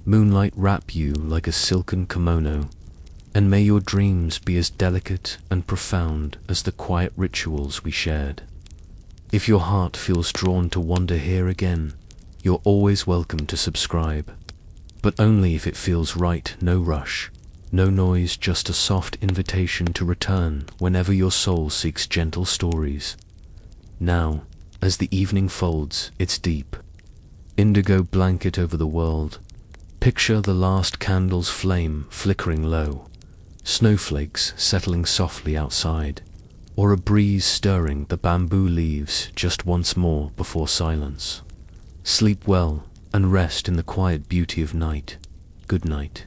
moonlight wrap you like a silken kimono, and may your dreams be as delicate and profound as the quiet rituals we shared. If your heart feels drawn to wander here again, you're always welcome to subscribe. But only if it feels right. No rush, no noise, just a soft invitation to return whenever your soul seeks gentle stories. Now, as the evening folds its deep, indigo blanket over the world, picture the last candle's flame flickering low, snowflakes settling softly outside, or a breeze stirring the bamboo leaves just once more before silence. Sleep well and rest in the quiet beauty of night. Good night.